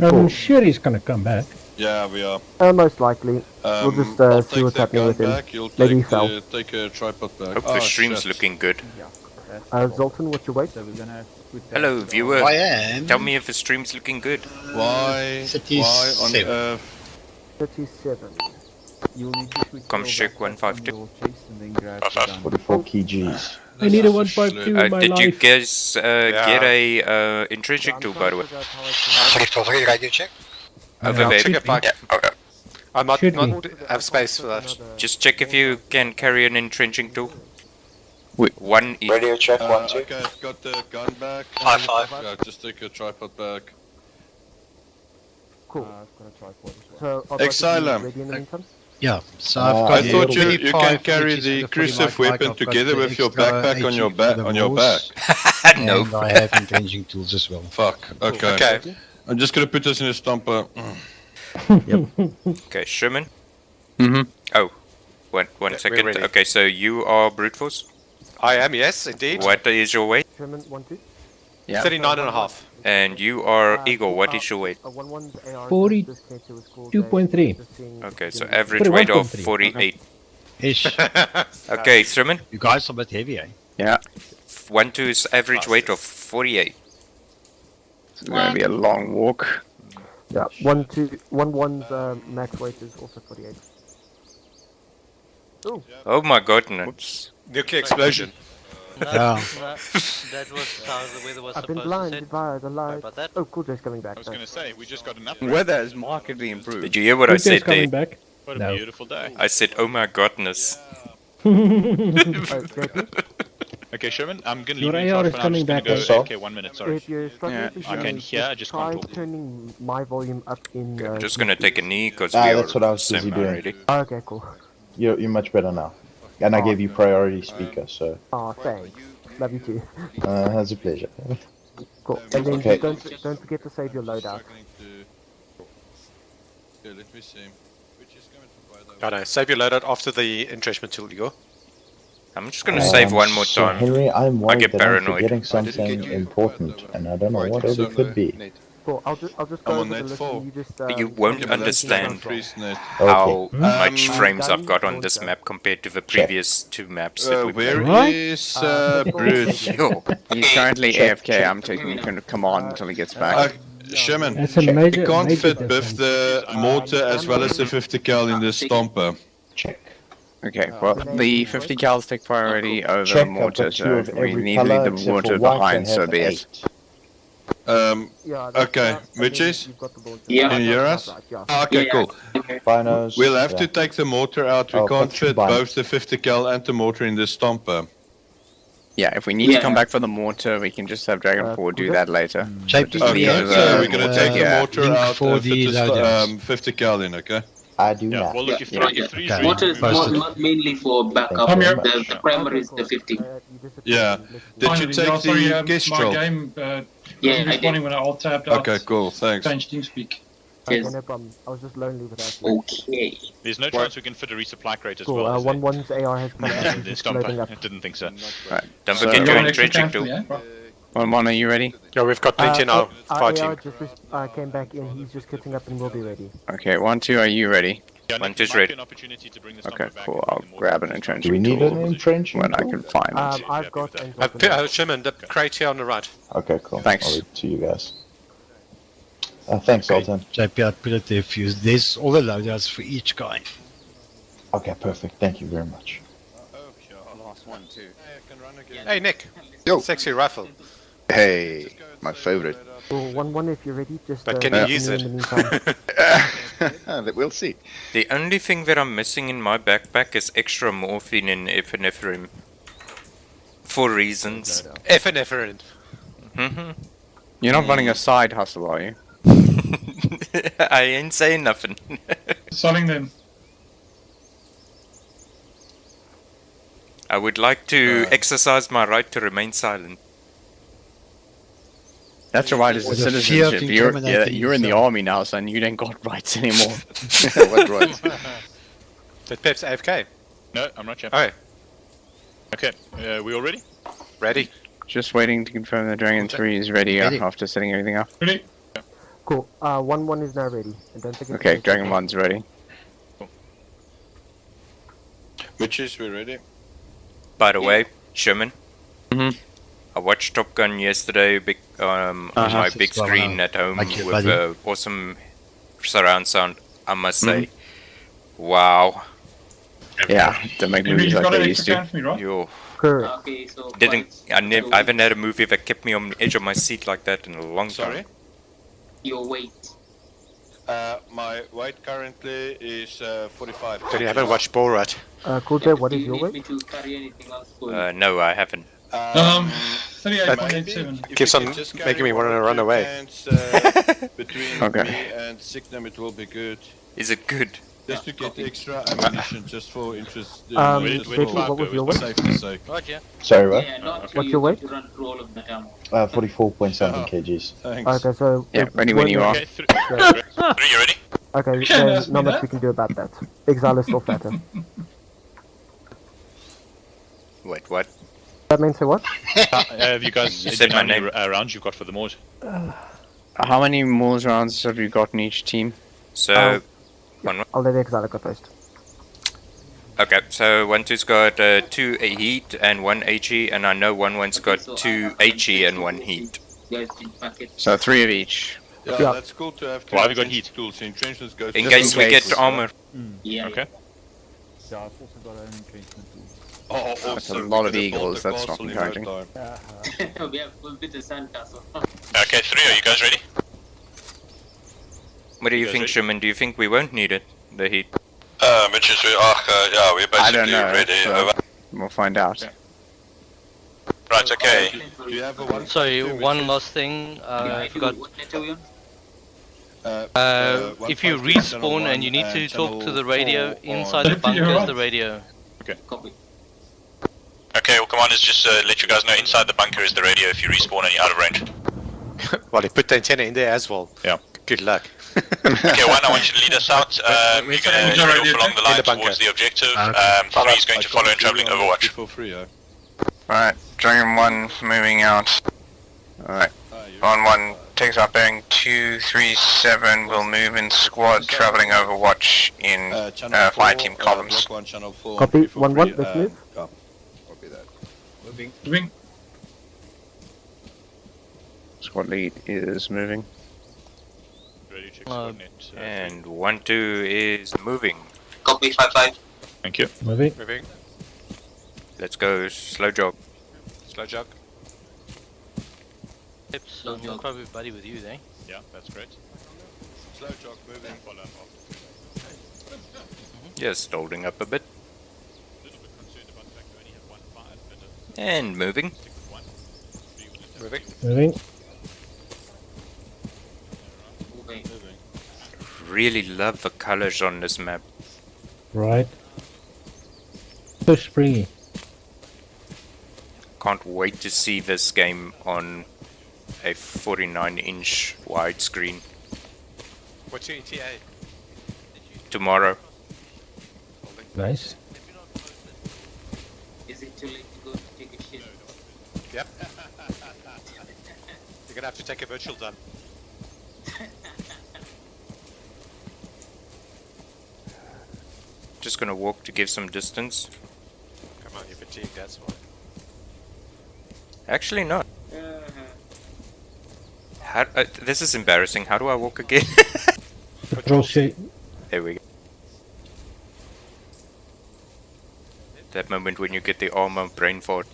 [SPEAKER 11] I'm sure he's gonna come back.
[SPEAKER 4] Yeah, we are.
[SPEAKER 12] Most likely. We'll just
[SPEAKER 4] I'll
[SPEAKER 12] see
[SPEAKER 4] take
[SPEAKER 12] what's
[SPEAKER 4] that
[SPEAKER 12] happening
[SPEAKER 4] gun
[SPEAKER 12] with him.
[SPEAKER 4] back, you'll
[SPEAKER 12] Maybe he
[SPEAKER 4] take
[SPEAKER 12] fell.
[SPEAKER 4] take a tripod back.
[SPEAKER 3] Hope
[SPEAKER 4] Oh,
[SPEAKER 3] the stream's
[SPEAKER 4] shit.
[SPEAKER 3] looking good.
[SPEAKER 12] Zoltan, what's your weight?
[SPEAKER 3] Hello, viewer.
[SPEAKER 9] I am.
[SPEAKER 3] Tell me if the stream's looking good.
[SPEAKER 4] Why on
[SPEAKER 9] 37.
[SPEAKER 4] earth?
[SPEAKER 12] 37.
[SPEAKER 3] Come check 152.
[SPEAKER 2] 44 kgs.
[SPEAKER 11] I need a
[SPEAKER 4] This is
[SPEAKER 11] 152 in my
[SPEAKER 3] Did you
[SPEAKER 11] life.
[SPEAKER 3] guys get a intrinsic tool, by the way?
[SPEAKER 12] 343
[SPEAKER 13] radio check.
[SPEAKER 3] Over
[SPEAKER 10] I'll
[SPEAKER 3] there.
[SPEAKER 10] check if I,
[SPEAKER 3] Okay.
[SPEAKER 10] I might
[SPEAKER 11] Should
[SPEAKER 10] not have space for that.
[SPEAKER 3] Just check if you can carry an entrenching tool. One each.
[SPEAKER 13] Radio check, 1, 2.
[SPEAKER 4] Okay, got the gun back.
[SPEAKER 13] High five.
[SPEAKER 4] Yeah, just take a tripod back.
[SPEAKER 12] Cool. So, are
[SPEAKER 4] Exilum.
[SPEAKER 12] ready in the meantime?
[SPEAKER 9] Yeah, so I've got
[SPEAKER 4] I thought you
[SPEAKER 9] 25,
[SPEAKER 4] can carry
[SPEAKER 9] which is
[SPEAKER 4] the
[SPEAKER 9] for
[SPEAKER 4] crucive
[SPEAKER 9] mic,
[SPEAKER 4] weapon
[SPEAKER 9] I've got
[SPEAKER 4] together
[SPEAKER 9] the
[SPEAKER 4] with your
[SPEAKER 9] extra
[SPEAKER 4] backpack on your
[SPEAKER 9] HE
[SPEAKER 4] back
[SPEAKER 9] for the
[SPEAKER 4] on your
[SPEAKER 9] walls,
[SPEAKER 4] back.
[SPEAKER 3] No.
[SPEAKER 9] And I have entrenching tools as well.
[SPEAKER 4] Fuck. Okay.
[SPEAKER 10] Okay.
[SPEAKER 4] I'm just gonna put this in a stomper.
[SPEAKER 3] Okay, Sherman.
[SPEAKER 10] Mm-hmm.
[SPEAKER 3] Oh, one
[SPEAKER 10] Yeah, we're
[SPEAKER 3] second.
[SPEAKER 10] ready.
[SPEAKER 3] Okay, so you are brute force.
[SPEAKER 10] I am, yes, indeed.
[SPEAKER 3] What is your weight?
[SPEAKER 12] Sherman, 1, 2.
[SPEAKER 10] 39 and a half.
[SPEAKER 3] And you are Eagle. What is your weight?
[SPEAKER 11] 42.3.
[SPEAKER 3] Okay, so average weight of
[SPEAKER 11] 41.3.
[SPEAKER 3] 48.
[SPEAKER 9] Ish.
[SPEAKER 3] Okay, Sherman.
[SPEAKER 9] You guys are a bit heavy, eh?
[SPEAKER 6] Yeah,
[SPEAKER 3] 1-2 is average weight of 48.
[SPEAKER 6] it's going to be a long walk.
[SPEAKER 12] Yeah, 1, 2, 1, 1's max weight is also 48. Oh,
[SPEAKER 3] Oh my goodness.
[SPEAKER 10] Nuclear explosion.
[SPEAKER 9] Yeah.
[SPEAKER 1] That was how the weather was
[SPEAKER 12] I've been
[SPEAKER 1] supposed to
[SPEAKER 12] blinded
[SPEAKER 1] set.
[SPEAKER 12] by the
[SPEAKER 1] Sorry
[SPEAKER 12] light.
[SPEAKER 1] about that.
[SPEAKER 12] Oh, Cool J's coming back.
[SPEAKER 5] I was
[SPEAKER 12] though.
[SPEAKER 5] going to say, we just got an
[SPEAKER 6] The
[SPEAKER 5] upgrade.
[SPEAKER 6] weather has markedly improved.
[SPEAKER 3] Did you hear what I
[SPEAKER 11] Who's
[SPEAKER 3] said
[SPEAKER 11] coming
[SPEAKER 3] there?
[SPEAKER 11] back?
[SPEAKER 5] What a
[SPEAKER 11] No.
[SPEAKER 5] beautiful day.
[SPEAKER 3] I said, oh my goodness.
[SPEAKER 12] Oh, JP,
[SPEAKER 5] Okay, Sherman, I'm going to
[SPEAKER 11] Your
[SPEAKER 5] leave you in
[SPEAKER 11] AR
[SPEAKER 5] charge
[SPEAKER 11] is
[SPEAKER 5] for now. I'm
[SPEAKER 11] coming
[SPEAKER 5] just going
[SPEAKER 11] back,
[SPEAKER 5] to
[SPEAKER 2] so?
[SPEAKER 5] go. Okay, 1 minute, sorry.
[SPEAKER 12] if you're struggling
[SPEAKER 6] Yeah,
[SPEAKER 12] to
[SPEAKER 5] I
[SPEAKER 12] hear
[SPEAKER 5] can
[SPEAKER 12] me,
[SPEAKER 5] hear, I
[SPEAKER 12] just
[SPEAKER 5] just
[SPEAKER 12] try
[SPEAKER 5] can't talk.
[SPEAKER 12] turning my volume up in.
[SPEAKER 3] I'm just gonna take a knee because
[SPEAKER 2] Ah,
[SPEAKER 3] we
[SPEAKER 2] that's what I
[SPEAKER 3] are
[SPEAKER 2] was busy
[SPEAKER 3] semi
[SPEAKER 2] doing.
[SPEAKER 3] already.
[SPEAKER 12] Okay, cool.
[SPEAKER 2] You're much better now. And I gave you priority speaker, so.
[SPEAKER 12] Oh, thanks. Love you too.
[SPEAKER 2] It's a pleasure.
[SPEAKER 12] Cool. And then
[SPEAKER 2] Okay.
[SPEAKER 12] don't forget to save your loadout.
[SPEAKER 4] Yeah, let me see. Which is going to provide
[SPEAKER 10] Gotta save your loadout after the entrenchment tool, Igor.
[SPEAKER 3] I'm just gonna save one more
[SPEAKER 2] So
[SPEAKER 3] time.
[SPEAKER 2] Henry, I'm
[SPEAKER 3] I
[SPEAKER 2] worried
[SPEAKER 3] get
[SPEAKER 2] that I'm
[SPEAKER 3] paranoid.
[SPEAKER 2] forgetting something important, and I don't know what it could be.
[SPEAKER 12] Cool. I'll just
[SPEAKER 4] I'm
[SPEAKER 12] go
[SPEAKER 4] on
[SPEAKER 12] over the
[SPEAKER 4] net
[SPEAKER 12] list
[SPEAKER 4] 4.
[SPEAKER 12] and you just
[SPEAKER 3] You
[SPEAKER 12] tell
[SPEAKER 3] won't
[SPEAKER 12] me what
[SPEAKER 3] understand
[SPEAKER 12] things are
[SPEAKER 3] how
[SPEAKER 2] Okay.
[SPEAKER 3] much frames
[SPEAKER 12] Gun,
[SPEAKER 3] I've got on this
[SPEAKER 12] launcher.
[SPEAKER 3] map compared to the previous two maps that we
[SPEAKER 4] Where
[SPEAKER 3] played.
[SPEAKER 4] is
[SPEAKER 12] Pistol,
[SPEAKER 4] Bruce?
[SPEAKER 3] Yo.
[SPEAKER 6] He's currently
[SPEAKER 2] Check,
[SPEAKER 6] AFK.
[SPEAKER 2] check.
[SPEAKER 6] I'm taking command until he gets back.
[SPEAKER 4] Sherman,
[SPEAKER 11] That's a
[SPEAKER 4] we
[SPEAKER 11] major,
[SPEAKER 4] can't
[SPEAKER 11] major
[SPEAKER 4] fit both
[SPEAKER 11] difference.
[SPEAKER 4] the mortar as well as the 50 cal in the stomper.
[SPEAKER 2] Check.
[SPEAKER 6] Okay, well, the 50 cals take priority over the
[SPEAKER 2] Check. I've
[SPEAKER 6] mortar,
[SPEAKER 2] got 2
[SPEAKER 6] so
[SPEAKER 2] of
[SPEAKER 6] we
[SPEAKER 2] every
[SPEAKER 6] need
[SPEAKER 2] color
[SPEAKER 6] the
[SPEAKER 2] except for
[SPEAKER 6] mortar
[SPEAKER 2] white.
[SPEAKER 6] behind,
[SPEAKER 2] I
[SPEAKER 6] so
[SPEAKER 2] have
[SPEAKER 6] be it.
[SPEAKER 2] 8.
[SPEAKER 12] Yeah,
[SPEAKER 6] Okay,
[SPEAKER 4] Mitches?
[SPEAKER 7] Yeah.
[SPEAKER 4] Can you hear us? Okay, cool.
[SPEAKER 2] Binos.
[SPEAKER 4] We'll have to take the mortar out. We
[SPEAKER 2] Oh,
[SPEAKER 4] can't
[SPEAKER 2] got 2
[SPEAKER 4] fit
[SPEAKER 2] binos.
[SPEAKER 4] both the 50 cal and the mortar in the stomper.
[SPEAKER 6] Yeah, if we need to come back for the mortar, we can just have Dragon 4 do that later.
[SPEAKER 9] JP,
[SPEAKER 6] Just leave
[SPEAKER 4] Okay,
[SPEAKER 6] the
[SPEAKER 4] so we're gonna take the
[SPEAKER 6] yeah.
[SPEAKER 4] mortar
[SPEAKER 9] link
[SPEAKER 4] out
[SPEAKER 9] for
[SPEAKER 4] and
[SPEAKER 9] the
[SPEAKER 4] fit the
[SPEAKER 9] loadouts.
[SPEAKER 4] 50 cal in, okay?
[SPEAKER 2] I do
[SPEAKER 5] Yeah,
[SPEAKER 2] not.
[SPEAKER 5] well, look, if
[SPEAKER 7] Yeah.
[SPEAKER 5] three
[SPEAKER 9] Okay.
[SPEAKER 7] Mortar is
[SPEAKER 9] Posted.
[SPEAKER 7] mainly for backup.
[SPEAKER 2] Thank you very
[SPEAKER 7] The
[SPEAKER 2] much.
[SPEAKER 7] primary is the 50.
[SPEAKER 4] Yeah. Did you take the Kestrel?
[SPEAKER 7] Yeah, I did.
[SPEAKER 13] when I alt tabbed out.
[SPEAKER 4] Okay, cool, thanks.
[SPEAKER 13] Change TeamSpeak.
[SPEAKER 12] Okay,
[SPEAKER 7] Yes.
[SPEAKER 12] no problem. I was just lonely with that.
[SPEAKER 7] Okay.
[SPEAKER 5] There's no chance we can fit a resupply crate as
[SPEAKER 12] Cool.
[SPEAKER 5] well. is there?
[SPEAKER 12] 1-1's AR has come out.
[SPEAKER 5] The
[SPEAKER 12] It's loading
[SPEAKER 5] stomper.
[SPEAKER 12] up.
[SPEAKER 5] I didn't think so.
[SPEAKER 6] Right.
[SPEAKER 3] Don't
[SPEAKER 6] So-
[SPEAKER 3] forget
[SPEAKER 6] You
[SPEAKER 3] your
[SPEAKER 6] got an
[SPEAKER 3] entrenching tool.
[SPEAKER 6] One, are you ready?
[SPEAKER 10] Yeah, we've got plenty now.
[SPEAKER 12] Our
[SPEAKER 10] Fighting.
[SPEAKER 12] AR just came back in. He's just kitting up and we'll be ready.
[SPEAKER 6] Okay, 1, 2, are you ready?
[SPEAKER 3] One, two's ready.
[SPEAKER 6] Okay, cool. I'll grab an entrenching
[SPEAKER 2] Do we need
[SPEAKER 6] tool
[SPEAKER 2] an entrenching
[SPEAKER 6] when I
[SPEAKER 2] tool?
[SPEAKER 6] can find it.
[SPEAKER 12] I've got
[SPEAKER 10] Sherman, the crate here on the right.
[SPEAKER 2] Okay, cool.
[SPEAKER 6] Thanks.
[SPEAKER 2] I'll leave it to you guys. Thanks, Alton.
[SPEAKER 9] JP, I put it there for you. There's all the loadouts for each guy.
[SPEAKER 2] Okay, perfect. Thank you very much.
[SPEAKER 6] Last one, too.
[SPEAKER 10] Hey, Nick.
[SPEAKER 8] Yo.
[SPEAKER 10] Sexy rifle.
[SPEAKER 8] Hey, my favorite.
[SPEAKER 12] Cool. 1-1 if you're ready. Just
[SPEAKER 10] But can you
[SPEAKER 12] let me
[SPEAKER 10] use
[SPEAKER 12] know
[SPEAKER 10] it?
[SPEAKER 12] in the meantime.
[SPEAKER 8] We'll see.
[SPEAKER 3] The only thing that I'm missing in my backpack is extra morphine and epinephrine. For reasons.
[SPEAKER 10] Epinephrine.
[SPEAKER 6] You're not running a side hustle, are you?
[SPEAKER 3] I ain't saying nothing.
[SPEAKER 13] Selling them.
[SPEAKER 3] I would like to exercise my right to remain silent.
[SPEAKER 6] That's your right as a
[SPEAKER 9] With the fear of
[SPEAKER 6] citizenship. You're
[SPEAKER 9] incriminating
[SPEAKER 6] in the
[SPEAKER 9] yourself.
[SPEAKER 6] army now, son. You ain't got rights anymore.
[SPEAKER 8] What right?
[SPEAKER 10] That Pep's AFK.
[SPEAKER 5] No, I'm not sure.
[SPEAKER 10] Alright,
[SPEAKER 5] Okay, we all ready?
[SPEAKER 10] ready.
[SPEAKER 6] Just waiting to confirm that Dragon 3 is ready
[SPEAKER 9] Ready.
[SPEAKER 6] after setting everything up.
[SPEAKER 13] Ready?
[SPEAKER 12] Cool. 1-1 is now ready. And don't forget.
[SPEAKER 6] Okay, Dragon 1's ready.
[SPEAKER 4] Which is we ready?
[SPEAKER 3] By the way, Sherman.
[SPEAKER 6] Mhm.
[SPEAKER 3] I watched Top Gun yesterday on my big
[SPEAKER 9] Well,
[SPEAKER 3] screen at home
[SPEAKER 9] thank you,
[SPEAKER 3] with
[SPEAKER 9] buddy.
[SPEAKER 3] awesome surround sound. I must say, wow.
[SPEAKER 6] Yeah, don't make
[SPEAKER 13] Maybe
[SPEAKER 6] movies
[SPEAKER 13] you've
[SPEAKER 6] like
[SPEAKER 13] got an
[SPEAKER 6] they used
[SPEAKER 13] extra
[SPEAKER 6] to.
[SPEAKER 13] can for me, right?
[SPEAKER 3] Yo,
[SPEAKER 12] Correct.
[SPEAKER 7] Okay, so
[SPEAKER 3] I haven't had a movie that kept me on the edge of my seat like that in a long
[SPEAKER 4] Sorry?
[SPEAKER 3] time.
[SPEAKER 7] your weight.
[SPEAKER 4] My weight currently is 45.
[SPEAKER 10] But you haven't watched Borat.
[SPEAKER 12] Cool J, what
[SPEAKER 7] Do
[SPEAKER 12] is
[SPEAKER 7] you
[SPEAKER 12] your
[SPEAKER 7] need me
[SPEAKER 12] weight?
[SPEAKER 7] to carry anything else for you?
[SPEAKER 3] No, I haven't.
[SPEAKER 13] 38.87.
[SPEAKER 10] Keeps on making me want to run away.
[SPEAKER 4] Between
[SPEAKER 6] Okay.
[SPEAKER 4] me and Signum, it will be good.
[SPEAKER 3] Is it good?
[SPEAKER 4] Just to get extra ammunition, just for interest.
[SPEAKER 12] JP, what was your weight?
[SPEAKER 4] Safety sake.
[SPEAKER 2] Sorry, what?
[SPEAKER 7] Yeah, not
[SPEAKER 12] What's
[SPEAKER 7] you
[SPEAKER 12] your weight?
[SPEAKER 7] to run through all of that ammo.
[SPEAKER 2] 44.7 kgs.
[SPEAKER 4] Thanks.
[SPEAKER 12] Okay, so.
[SPEAKER 6] Yeah, ready when you are.
[SPEAKER 5] Okay, three, you ready?
[SPEAKER 12] Okay,
[SPEAKER 13] Yeah,
[SPEAKER 12] there's
[SPEAKER 13] that's
[SPEAKER 12] not
[SPEAKER 13] me
[SPEAKER 12] much
[SPEAKER 13] there.
[SPEAKER 12] we can do about that. Exile is still fatter.
[SPEAKER 3] Wait, what?
[SPEAKER 12] That means say what?
[SPEAKER 5] Have you guys
[SPEAKER 3] You said
[SPEAKER 5] how
[SPEAKER 3] my
[SPEAKER 5] many
[SPEAKER 3] name.
[SPEAKER 5] rounds you've got for the mod?
[SPEAKER 6] How many Moors rounds have you got in each team?
[SPEAKER 3] So,
[SPEAKER 12] I'll let Exile go first.
[SPEAKER 3] okay, so 1-2's got 2 heat and 1 HE, and I know 1-1's got 2 HE and 1 heat.
[SPEAKER 7] Guys, did packet.
[SPEAKER 6] So 3 of each.
[SPEAKER 4] Yeah,
[SPEAKER 12] Yeah.
[SPEAKER 4] that's cool to have.
[SPEAKER 5] Why have you got
[SPEAKER 4] heat tools? Entrenchments go.
[SPEAKER 3] In
[SPEAKER 6] Just
[SPEAKER 3] case
[SPEAKER 6] in
[SPEAKER 3] we
[SPEAKER 6] case.
[SPEAKER 3] get armor.
[SPEAKER 7] Yeah.
[SPEAKER 5] Okay.
[SPEAKER 14] Yeah, I've also got an entrenchment tool.
[SPEAKER 6] That's a lot of eagles, that's not encouraging.
[SPEAKER 7] We have full bit of sandcastle.
[SPEAKER 5] Okay, 3, are you guys ready?
[SPEAKER 3] What do you
[SPEAKER 5] guys
[SPEAKER 3] think,
[SPEAKER 5] ready?
[SPEAKER 3] Sherman? Do you think we won't need it? The heat?
[SPEAKER 4] Mitches, yeah, we're
[SPEAKER 6] I don't know. So we'll find out.
[SPEAKER 5] Right, okay.
[SPEAKER 4] Do you have a one?
[SPEAKER 1] Sorry, one last thing. I forgot.
[SPEAKER 7] What letter we on?
[SPEAKER 1] If you respawn and you need to talk to the radio inside the bunker is the radio.
[SPEAKER 7] Copy.
[SPEAKER 5] Okay, we'll commanders, just let you guys know inside the bunker is the radio if you respawn and you're out of range.
[SPEAKER 10] Well, he put the antenna in there as well.
[SPEAKER 5] Yeah.
[SPEAKER 10] Good luck.
[SPEAKER 5] Okay, 1, I want you to lead us out. You're going to head off along the line towards the objective. 3 is going to follow and traveling overwatch.
[SPEAKER 6] Alright, Dragon 1 moving out. Alright, on 1 takes out bearing 237, will move in squad, traveling overwatch in fire team columns.
[SPEAKER 12] Copy, 1-1, let's move.
[SPEAKER 4] Copy that.
[SPEAKER 13] Moving.
[SPEAKER 6] Squad lead is moving.
[SPEAKER 3] And 1-2 is moving.
[SPEAKER 7] Copy 5-5.
[SPEAKER 5] Thank you.
[SPEAKER 11] Moving.
[SPEAKER 10] Moving.
[SPEAKER 3] Let's go, slow jog.
[SPEAKER 10] Slow jog.
[SPEAKER 1] So we'll probably buddy with you then.
[SPEAKER 5] Yeah, that's great.
[SPEAKER 4] Slow jog, moving.
[SPEAKER 3] Just holding up a bit. And moving.
[SPEAKER 10] Moving.
[SPEAKER 11] Moving.
[SPEAKER 3] Really love the colors on this map.
[SPEAKER 11] Right. So springy.
[SPEAKER 3] Can't wait to see this game on a 49-inch widescreen
[SPEAKER 10] What's your ETA?
[SPEAKER 3] tomorrow.
[SPEAKER 11] Nice.
[SPEAKER 7] Is it too late to go to take a shit?
[SPEAKER 10] Yep. You're gonna have to take a virtual dump.
[SPEAKER 3] Just gonna walk to give some distance.
[SPEAKER 10] Come on, you're fatigued, that's why.
[SPEAKER 3] Actually not. How, this is embarrassing. How do I walk again?
[SPEAKER 11] Control shape.
[SPEAKER 3] There we go. That moment when you get the Arma brain fart.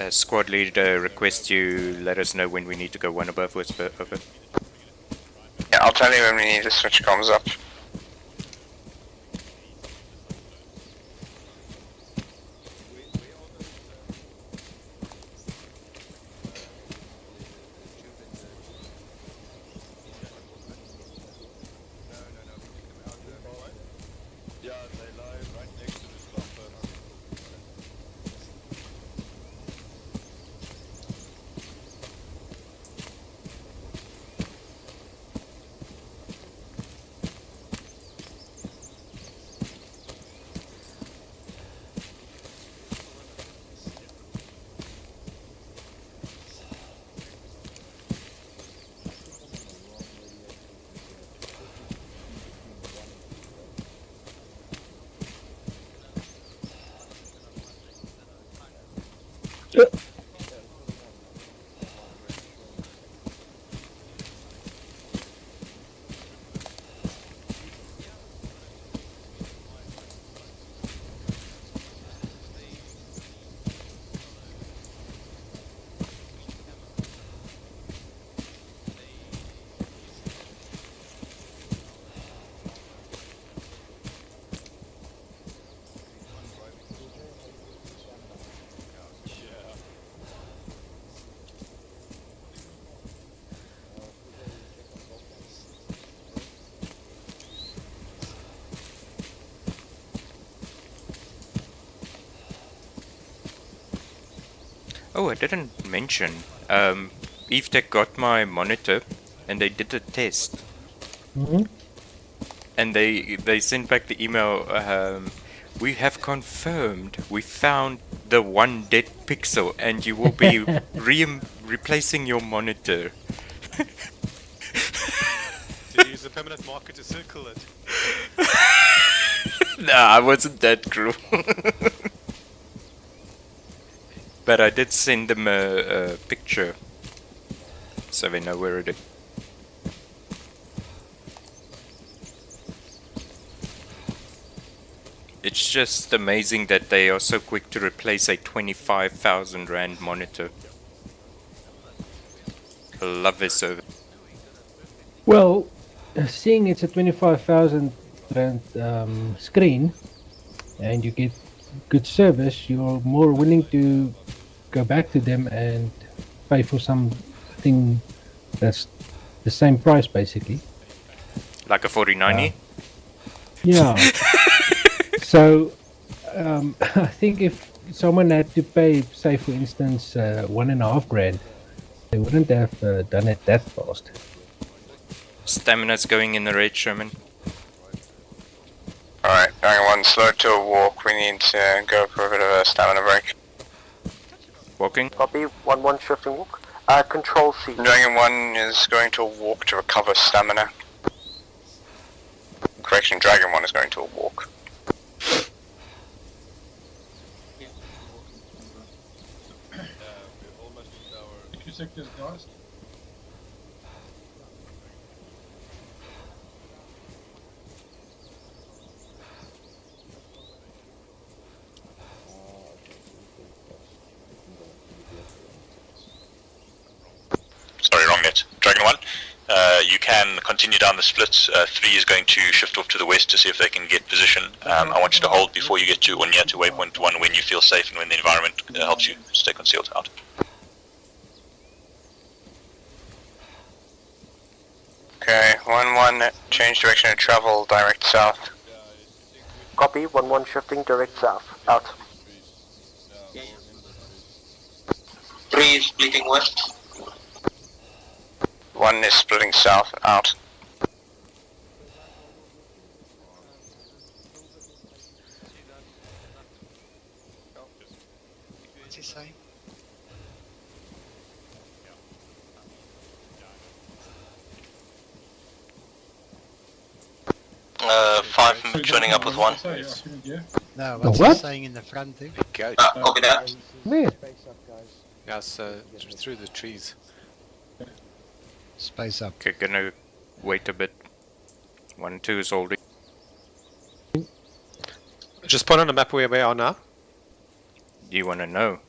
[SPEAKER 3] Squad leader requests you let us know when we need to go 1 above whisper. Over.
[SPEAKER 6] Yeah, I'll tell you when we need to switch comms up.
[SPEAKER 4] Yeah, they lie right next to this bumper.
[SPEAKER 3] Oh, I didn't mention. EveTech got my monitor, and they did a test. And they sent back the email. We have confirmed we found the 1 dead pixel, and you will be replacing your monitor.
[SPEAKER 10] Did you use a permanent marker to circle it?
[SPEAKER 3] Nah, I wasn't that cruel. But I did send them a picture, so they know where it is. It's just amazing that they are so quick to replace a 25,000 Rand monitor. I love this service.
[SPEAKER 11] Well, seeing it's a 25,000 Rand screen and you get good service, you're more willing to go back to them and pay for something that's the same price basically.
[SPEAKER 3] Like a 4090?
[SPEAKER 11] Yeah. So, I think if someone had to pay, say for instance, $1.5 grand, they wouldn't have done it that fast.
[SPEAKER 3] Stamina's going in the red, Sherman.
[SPEAKER 6] Alright, Dragon 1, slow to a walk. We need to go for a bit of a stamina break.
[SPEAKER 3] Walking.
[SPEAKER 12] Copy, 1-1 shifting walk. Control C.
[SPEAKER 6] Dragon 1 is going to a walk to recover stamina. Correction, Dragon 1 is going to a walk.
[SPEAKER 13] guys.
[SPEAKER 5] Sorry, wrong net. Dragon 1, you can continue down the split. 3 is going to shift off to the west to see if they can get position. I want you to hold before you get to or near to waypoint 1 when you feel safe and when the environment helps you stay concealed out.
[SPEAKER 6] Okay, 1-1, change direction and travel direct south.
[SPEAKER 12] Copy, 1-1 shifting direct south. Out.
[SPEAKER 7] 3 is splitting west.
[SPEAKER 6] 1 is splitting south, out.
[SPEAKER 10] What's he saying?
[SPEAKER 1] Five joining up with 1.
[SPEAKER 10] No, what's
[SPEAKER 11] what?
[SPEAKER 10] he saying in the front there?
[SPEAKER 5] Go.
[SPEAKER 7] Copy that.
[SPEAKER 11] Where?
[SPEAKER 10] Yeah, so through the trees. Space up.
[SPEAKER 3] Okay, gonna wait a bit. 1-2 is holding.
[SPEAKER 10] Just put on the map where we are now.
[SPEAKER 3] Do you wanna know?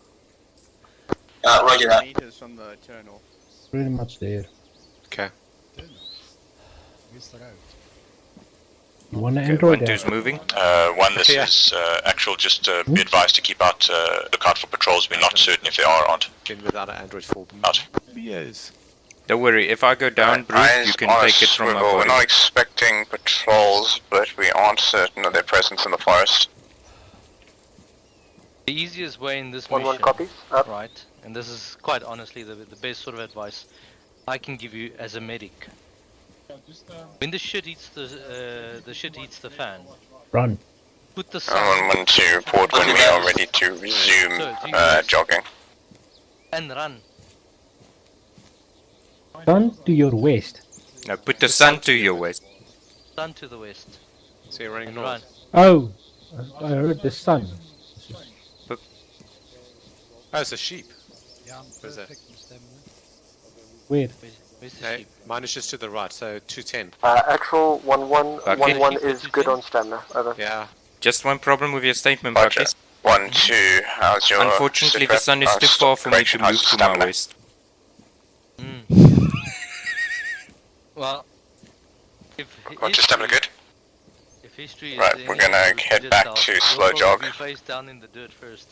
[SPEAKER 7] Roger that.
[SPEAKER 6] Meters from the turn off.
[SPEAKER 11] Pretty much there.
[SPEAKER 10] Okay.
[SPEAKER 14] Where's the road?
[SPEAKER 11] You want to
[SPEAKER 3] Okay,
[SPEAKER 11] Android
[SPEAKER 3] 1-2's
[SPEAKER 11] app?
[SPEAKER 3] moving.
[SPEAKER 5] 1, this
[SPEAKER 10] Okay,
[SPEAKER 5] is actual, just be advised to keep out, look out for patrols. We're not certain if they are or aren't.
[SPEAKER 10] Been without an Android 4.
[SPEAKER 5] Out.
[SPEAKER 10] Yes.
[SPEAKER 3] Don't worry, if I go down, Bruce, you can take it from my
[SPEAKER 6] We're
[SPEAKER 3] body.
[SPEAKER 6] not expecting patrols, but we aren't certain of their presence in the forest.
[SPEAKER 1] The easiest way in this
[SPEAKER 12] 1-1
[SPEAKER 1] mission,
[SPEAKER 12] copies. Up.
[SPEAKER 1] right, and this is quite honestly the best sort of advice I can give you as a medic. When the shit hits the fan,
[SPEAKER 11] Run.
[SPEAKER 1] put the sun
[SPEAKER 6] 1-1 to report when we are ready to resume jogging.
[SPEAKER 1] and run.
[SPEAKER 11] Sun to your west.
[SPEAKER 3] Now put the sun to your west.
[SPEAKER 1] Sun to the west.
[SPEAKER 10] So you're running
[SPEAKER 1] And
[SPEAKER 10] north.
[SPEAKER 1] run.
[SPEAKER 11] Oh, I heard the sun.
[SPEAKER 10] Oh, it's a sheep.
[SPEAKER 14] Yeah, I'm
[SPEAKER 10] Where's that?
[SPEAKER 14] perfect, Mr. Emily.
[SPEAKER 11] Where?
[SPEAKER 1] Where's the
[SPEAKER 10] Okay,
[SPEAKER 1] sheep?
[SPEAKER 10] mine is just to the right, so 210.
[SPEAKER 12] Actual 1-1.
[SPEAKER 3] Okay.
[SPEAKER 12] 1-1 is good on stamina. Over.
[SPEAKER 10] Yeah.
[SPEAKER 3] Just one problem with your statement,
[SPEAKER 6] Roger.
[SPEAKER 3] Buckies.
[SPEAKER 6] 1-2, how's your...
[SPEAKER 3] Unfortunately, the sun is too far for me to move to my west.
[SPEAKER 1] Well, if
[SPEAKER 6] What's your stamina good?
[SPEAKER 1] If history is
[SPEAKER 6] Right,
[SPEAKER 1] any
[SPEAKER 6] we're gonna
[SPEAKER 1] indicator,
[SPEAKER 6] head
[SPEAKER 1] just
[SPEAKER 6] back
[SPEAKER 1] out,
[SPEAKER 6] to
[SPEAKER 1] you'll
[SPEAKER 6] slow
[SPEAKER 1] probably
[SPEAKER 6] jog.
[SPEAKER 1] be face down in the dirt first.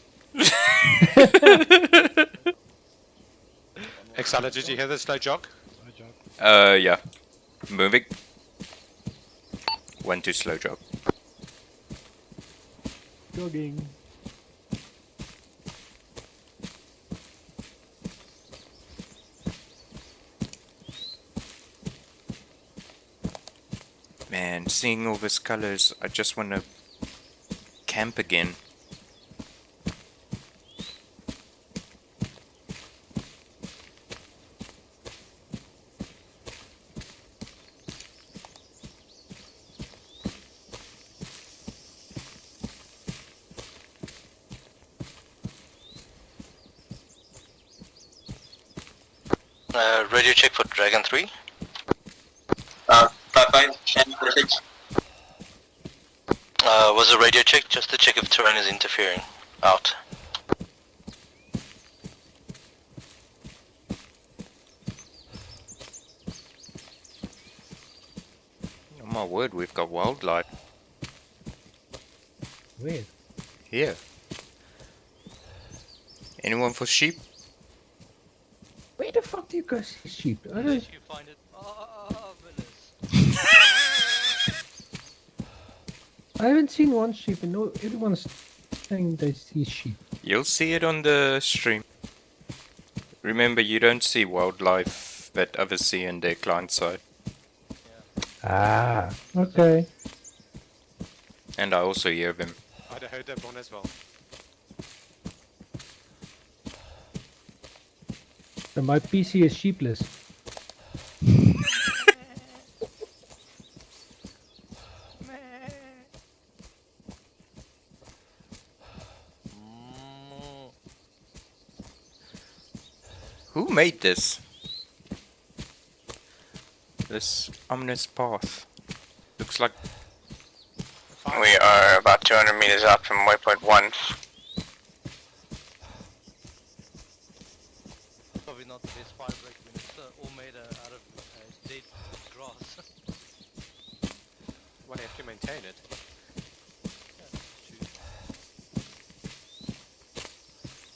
[SPEAKER 10] Exala, did you hear the slow jog?
[SPEAKER 3] Yeah. Moving. 1-2 slow jog.
[SPEAKER 11] Jogging.
[SPEAKER 3] Man, seeing all these colors, I just want to camp again.
[SPEAKER 1] Radio check for Dragon 3.
[SPEAKER 7] 5-5, 10-6.
[SPEAKER 1] Was a radio check just to check if terrain is interfering. Out.
[SPEAKER 3] Oh my word, we've got wildlife.
[SPEAKER 11] Where?
[SPEAKER 3] Here. Anyone for sheep?
[SPEAKER 11] Where the fuck do you guys see sheep? I don't...
[SPEAKER 1] You find it marvelous.
[SPEAKER 11] I haven't seen one sheep, and no, everyone's saying they see sheep.
[SPEAKER 3] You'll see it on the stream. Remember, you don't see wildlife that others see in their client side.
[SPEAKER 11] Ah, okay.
[SPEAKER 3] And I also hear them.
[SPEAKER 10] I'd heard that one as well.
[SPEAKER 11] So my PC is sheepless.
[SPEAKER 3] Who made this? This ominous path. Looks like...
[SPEAKER 6] We are about 200 meters up from waypoint 1.
[SPEAKER 1] Probably not the best fire break when it's all made out of dead grass.
[SPEAKER 10] Well, you have to maintain it.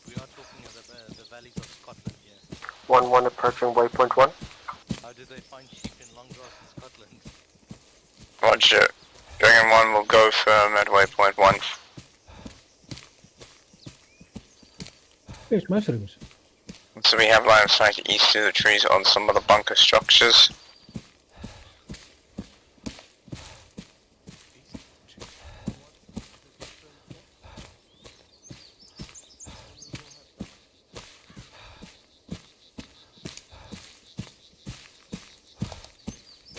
[SPEAKER 1] We are talking of the valleys of Scotland here.
[SPEAKER 12] 1-1 approaching waypoint 1.
[SPEAKER 1] How do they find sheep in long grass in Scotland?
[SPEAKER 6] Roger. Dragon 1 will go firm at waypoint 1.
[SPEAKER 11] There's mushrooms.
[SPEAKER 6] So we have line of sight east through the trees on some of the bunker structures.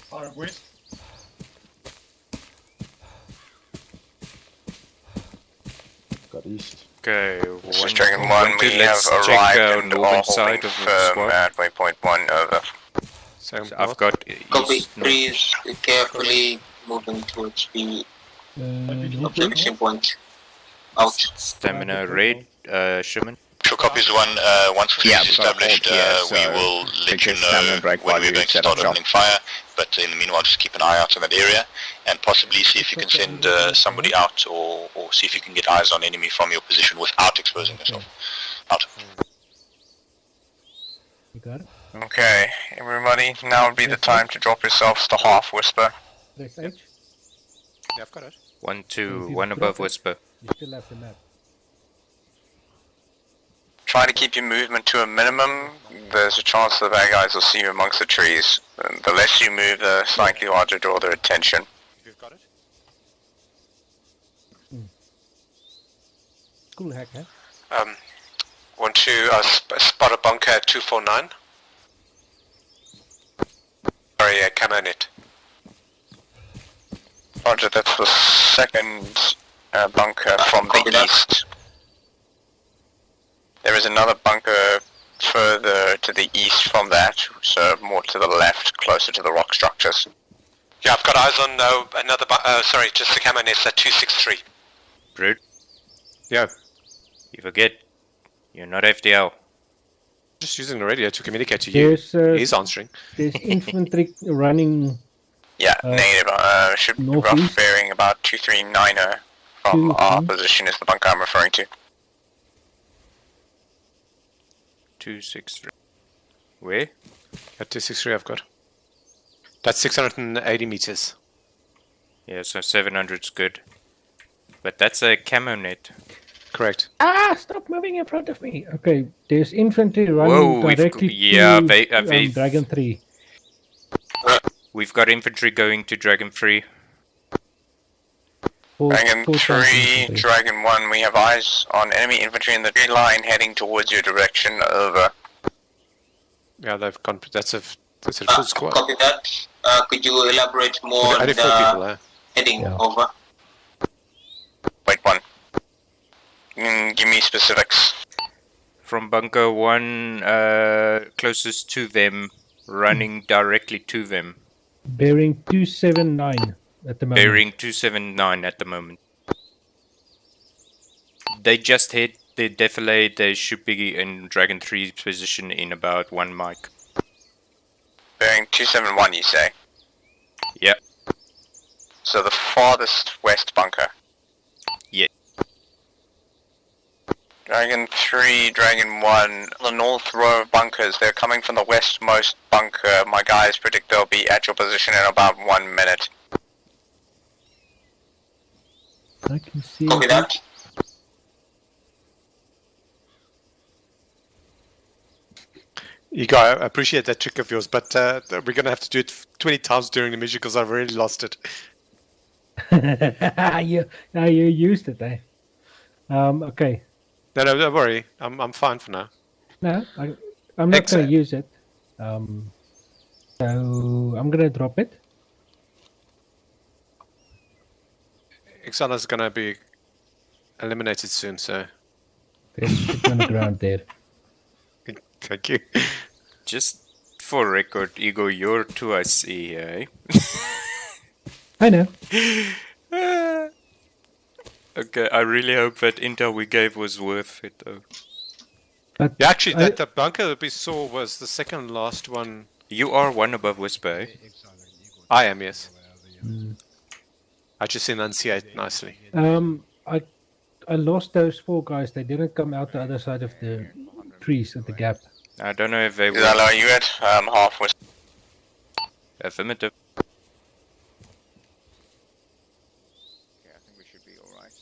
[SPEAKER 13] Far west.
[SPEAKER 2] Got east.
[SPEAKER 3] Okay,
[SPEAKER 6] This is Dragon 1, we have arrived and are holding firm at waypoint 1, over.
[SPEAKER 3] So I've got
[SPEAKER 7] Copy,
[SPEAKER 3] east, north.
[SPEAKER 7] trees carefully moving towards the observation point. Out.
[SPEAKER 3] Stamina red, Sherman.
[SPEAKER 15] Sure, copies 1. Once trees is established, we will let you know when we're going to start opening fire. But in the meanwhile, just keep an eye out on that area and possibly see if you can send somebody out or see if you can get eyes on enemy from your position without exposing yourself. Out.
[SPEAKER 11] You got it?
[SPEAKER 6] Okay, everybody, now would be the time to drop yourselves to half whisper.
[SPEAKER 11] Press H.
[SPEAKER 10] Yeah, I've got it.
[SPEAKER 3] 1, 2,
[SPEAKER 11] If you
[SPEAKER 3] 1
[SPEAKER 11] drop
[SPEAKER 3] above
[SPEAKER 11] it,
[SPEAKER 3] whisper.
[SPEAKER 11] You still have the map.
[SPEAKER 6] Try to keep your movement to a minimum. There's a chance the bad guys will see you amongst the trees. The less you move, the slightly harder to draw their attention.
[SPEAKER 10] If you've got it.
[SPEAKER 11] Cool hack, huh?
[SPEAKER 10] Want to spot a bunker at 249. Sorry, camo net.
[SPEAKER 6] Roger, that's the second bunker from the east. There is another bunker further to the east from that, so more to the left, closer to the rock structures.
[SPEAKER 10] Yeah, I've got eyes on another sorry, just the camo nest at 263.
[SPEAKER 3] Brute.
[SPEAKER 10] Yeah.
[SPEAKER 3] You forget, you're not FDL.
[SPEAKER 10] Just using the radio to communicate to you. He's answering.
[SPEAKER 11] There's infantry running.
[SPEAKER 6] Yeah, native. Should be rough
[SPEAKER 11] northeast.
[SPEAKER 6] bearing about 239er from our position is the bunker I'm referring to.
[SPEAKER 3] 263. Where?
[SPEAKER 10] At 263 I've got. That's 680 meters.
[SPEAKER 3] Yeah, so 700's good. But that's a camo net.
[SPEAKER 10] Correct.
[SPEAKER 11] Ah! Stop moving in front of me. Okay, there's infantry running
[SPEAKER 3] Whoa,
[SPEAKER 11] directly
[SPEAKER 3] yeah,
[SPEAKER 11] to Dragon 3.
[SPEAKER 3] We've got infantry going to Dragon 3.
[SPEAKER 6] Dragon 3, Dragon 1, we have eyes on enemy infantry in the tree line heading towards your direction, over.
[SPEAKER 10] Yeah, they've gone. That's a full squad.
[SPEAKER 7] Copy that. Could you elaborate more on
[SPEAKER 10] Only 4 people,
[SPEAKER 7] heading, over?
[SPEAKER 6] Wait, 1. Give me specifics.
[SPEAKER 3] From bunker 1, closest to them, running directly to them.
[SPEAKER 11] Bearing 279 at the moment.
[SPEAKER 3] Bearing 279 at the moment. They just hit the defilade. They should be in Dragon 3's position in about 1 mic.
[SPEAKER 6] Bearing 271, you say?
[SPEAKER 3] Yeah.
[SPEAKER 6] So the farthest west bunker.
[SPEAKER 3] Yeah.
[SPEAKER 6] Dragon 3, Dragon 1, the north row of bunkers, they're coming from the westmost bunker. My guys predict they'll be at your position in about 1 minute.
[SPEAKER 11] I can see.
[SPEAKER 15] Copy that.
[SPEAKER 10] Igor, I appreciate that trick of yours, but we're going to have to do it 20 times during the mission because I've already lost it.
[SPEAKER 11] you used it, eh? Okay.
[SPEAKER 10] No, don't worry. I'm fine for now.
[SPEAKER 11] No, I'm not going to use it. So I'm going to drop it.
[SPEAKER 10] Ixana's going to be eliminated soon, so...
[SPEAKER 11] It's on the ground there.
[SPEAKER 10] Thank you.
[SPEAKER 3] Just for record, Igor, you're 2IC, eh?
[SPEAKER 11] I know.
[SPEAKER 3] Okay, I really hope that intel we gave was worth it, though.
[SPEAKER 11] But
[SPEAKER 10] yeah, actually, the bunker that we saw was the second last one.
[SPEAKER 3] You are one above Whisper, eh?
[SPEAKER 10] I am, yes. I just enunciate nicely.
[SPEAKER 11] I lost those 4 guys. They didn't come out the other side of the trees at the gap.
[SPEAKER 3] I don't know if they were...
[SPEAKER 15] Hello, are you at half west?
[SPEAKER 3] Affirmative.
[SPEAKER 6] Yeah, I think we should be alright.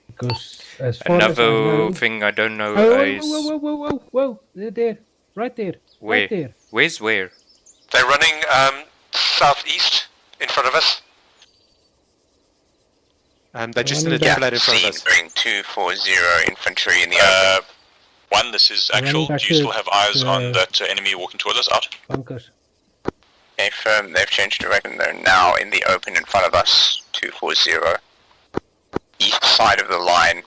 [SPEAKER 11] Because as far
[SPEAKER 3] Another
[SPEAKER 11] as I know...
[SPEAKER 3] thing I don't know is...
[SPEAKER 11] Whoa. They're there. Right there.
[SPEAKER 3] Where?
[SPEAKER 11] Right there.
[SPEAKER 3] Where's where?
[SPEAKER 10] They're running southeast in front of us. They're just in a defilade in front of us.
[SPEAKER 15] Bearing 240 infantry in the open. 1, this is actual. Do you still have eyes on that enemy walking towards us? Out.
[SPEAKER 11] Bunkers.
[SPEAKER 15] Okay, firm. They've changed direction. They're now in the open in front of us. 240. East side of the line.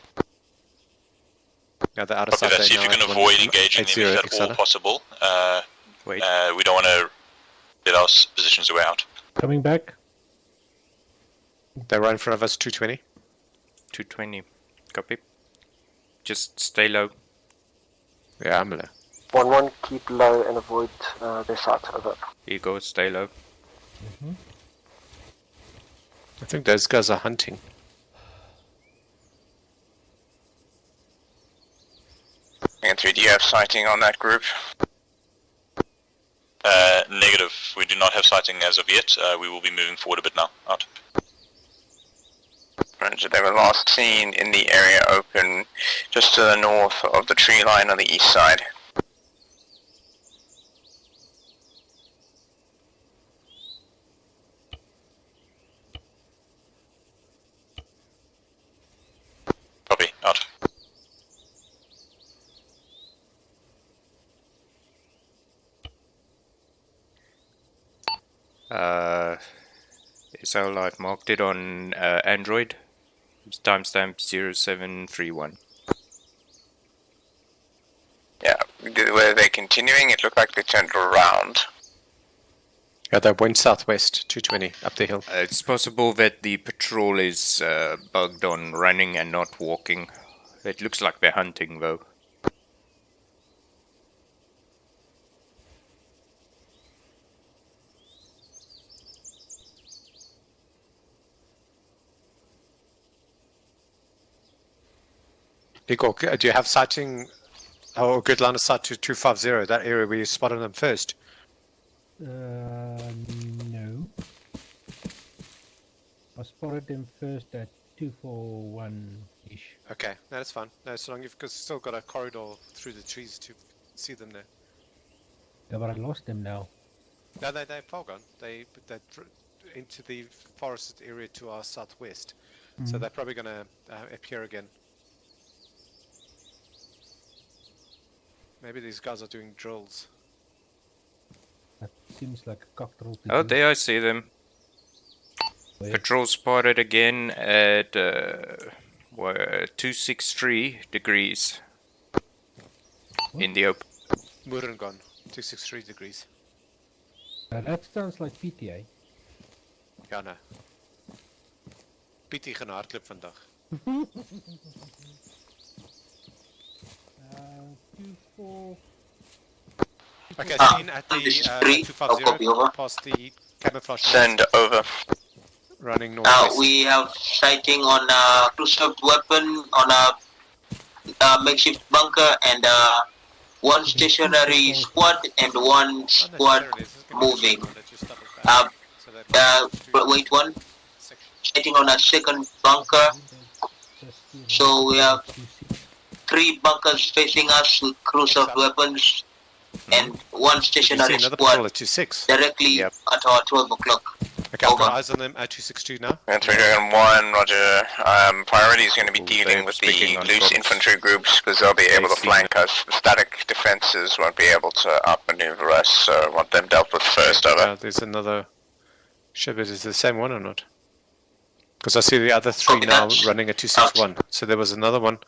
[SPEAKER 10] Yeah, the outer side.
[SPEAKER 15] See if you can avoid engaging them if at all possible.
[SPEAKER 3] Wait.
[SPEAKER 15] We don't want to get our positions away out.
[SPEAKER 11] Coming back.
[SPEAKER 10] They're right in front of us, 220.
[SPEAKER 3] 220. Copy. Just stay low.
[SPEAKER 10] Yeah, I'm low.
[SPEAKER 12] 1-1, keep low and avoid their shots. Over.
[SPEAKER 3] Ego, stay low.
[SPEAKER 10] I think those guys are hunting.
[SPEAKER 15] And 3, do you have sighting on that group? Negative. We do not have sighting as of yet. We will be moving forward a bit now. Out. Roger, they were last seen in the area open just to the north of the tree line on the east side. Copy. Out.
[SPEAKER 3] So I've marked it on Android. It's timestamp 0731.
[SPEAKER 15] Yeah, were they continuing? It looked like they turned around.
[SPEAKER 10] Yeah, they went southwest, 220, up the hill.
[SPEAKER 3] It's possible that the patrol is bugged on running and not walking. It looks like they're hunting, though.
[SPEAKER 10] Igor, do you have sighting or good line of sight to 250, that area where you spotted them first?
[SPEAKER 11] No. I spotted them first at 241-ish.
[SPEAKER 10] Okay, no, that's fine. No, so long you've still got a corridor through the trees to see them there.
[SPEAKER 11] Yeah, but I lost them now.
[SPEAKER 10] No, they're far gone. They're into the forested area to our southwest. So they're probably going to appear again. Maybe these guys are doing drills.
[SPEAKER 11] That seems like a cocktail.
[SPEAKER 3] Oh, there I see them.
[SPEAKER 11] Where?
[SPEAKER 3] Patrol spotted again at 263 degrees.
[SPEAKER 11] What?
[SPEAKER 3] In the open.
[SPEAKER 10] Murengon, 263 degrees.
[SPEAKER 11] That sounds like PTA.
[SPEAKER 10] Ja, nee. Pietie gaan hardloop vandag.
[SPEAKER 11] 24.
[SPEAKER 10] Okay, seen at the 250 past the camouflage.
[SPEAKER 15] Send over.
[SPEAKER 10] Running northwest.
[SPEAKER 15] We have sighting on a crucial weapon on a makeshift bunker and one stationary squad and one squad moving. Wait, one. sitting on a second bunker. So we have 3 bunkers facing us with crews of weapons and 1 stationary squad directly at our 12 o'clock.
[SPEAKER 10] Okay, I've got eyes on them at 262 now.
[SPEAKER 15] And 3 Dragon 1, roger. Priority is going to be dealing with the loose infantry groups because they'll be able to flank us. The static defenses won't be able to outmaneuver us, so I want them dealt with first, over.
[SPEAKER 10] There's another ship. Is it the same one or not? Because I see the other 3 now running at 261. So there was another one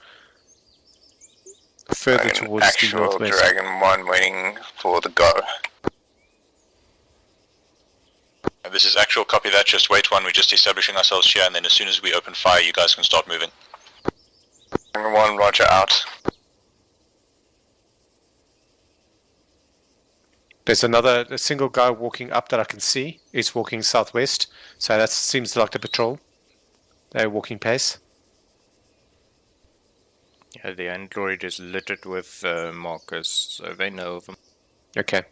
[SPEAKER 10] further towards the northwest.
[SPEAKER 15] Dragon 1 waiting for the go. This is actual, copy that, just wait 1, we're just establishing ourselves here, and then as soon as we open fire, you guys can start moving. Dragon 1, roger, out.
[SPEAKER 10] There's a single guy walking up that I can see. He's walking southwest, so that seems like the patrol. They're walking pace.
[SPEAKER 3] Yeah, the android is littered with markers, so they know of them.
[SPEAKER 10] Okay.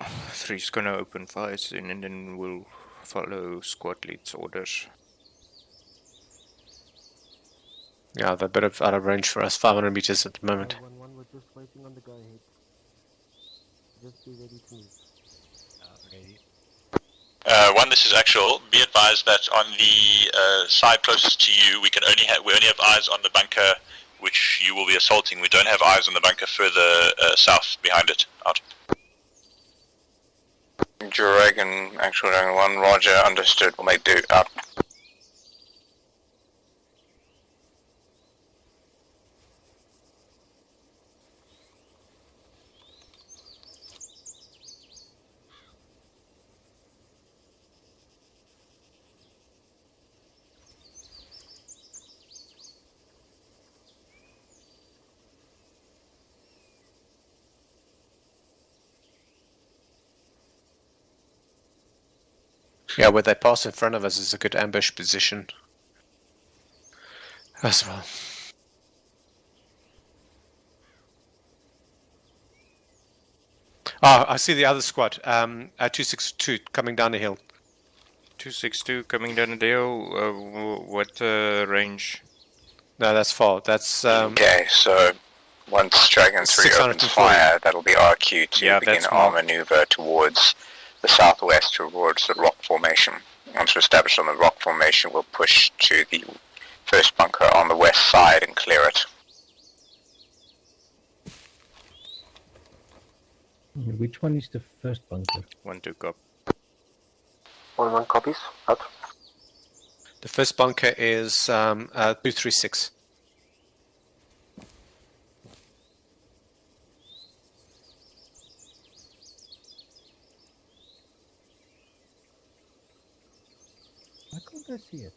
[SPEAKER 3] 3's gonna open fire soon, and then we'll follow squad lead's orders.
[SPEAKER 10] Yeah, they're a bit out of range for us, 500 meters at the moment.
[SPEAKER 12] We're just waiting on the go ahead. Just be ready to move.
[SPEAKER 14] Ready.
[SPEAKER 15] 1, this is actual. Be advised that on the side closest to you, we only have eyes on the bunker which you will be assaulting. We don't have eyes on the bunker further south behind it. Out. Dragon, actual Dragon 1, roger, understood. We'll make do. Out.
[SPEAKER 10] Yeah, where they pass in front of us is a good ambush position as well. Ah, I see the other squad at 262 coming down the hill.
[SPEAKER 3] 262 coming down the hill, what range?
[SPEAKER 10] No, that's far. That's
[SPEAKER 15] okay, so once Dragon 3 opens fire, that'll be our cue to begin our maneuver towards the southwest, towards the rock formation. Once we're established on the rock formation, we'll push to the first bunker on the west side and clear it.
[SPEAKER 11] Which one is the first bunker?
[SPEAKER 3] 1-2 cop.
[SPEAKER 15] 1-1 copies. Out.
[SPEAKER 10] The first bunker is 236.
[SPEAKER 11] Why can't I see it?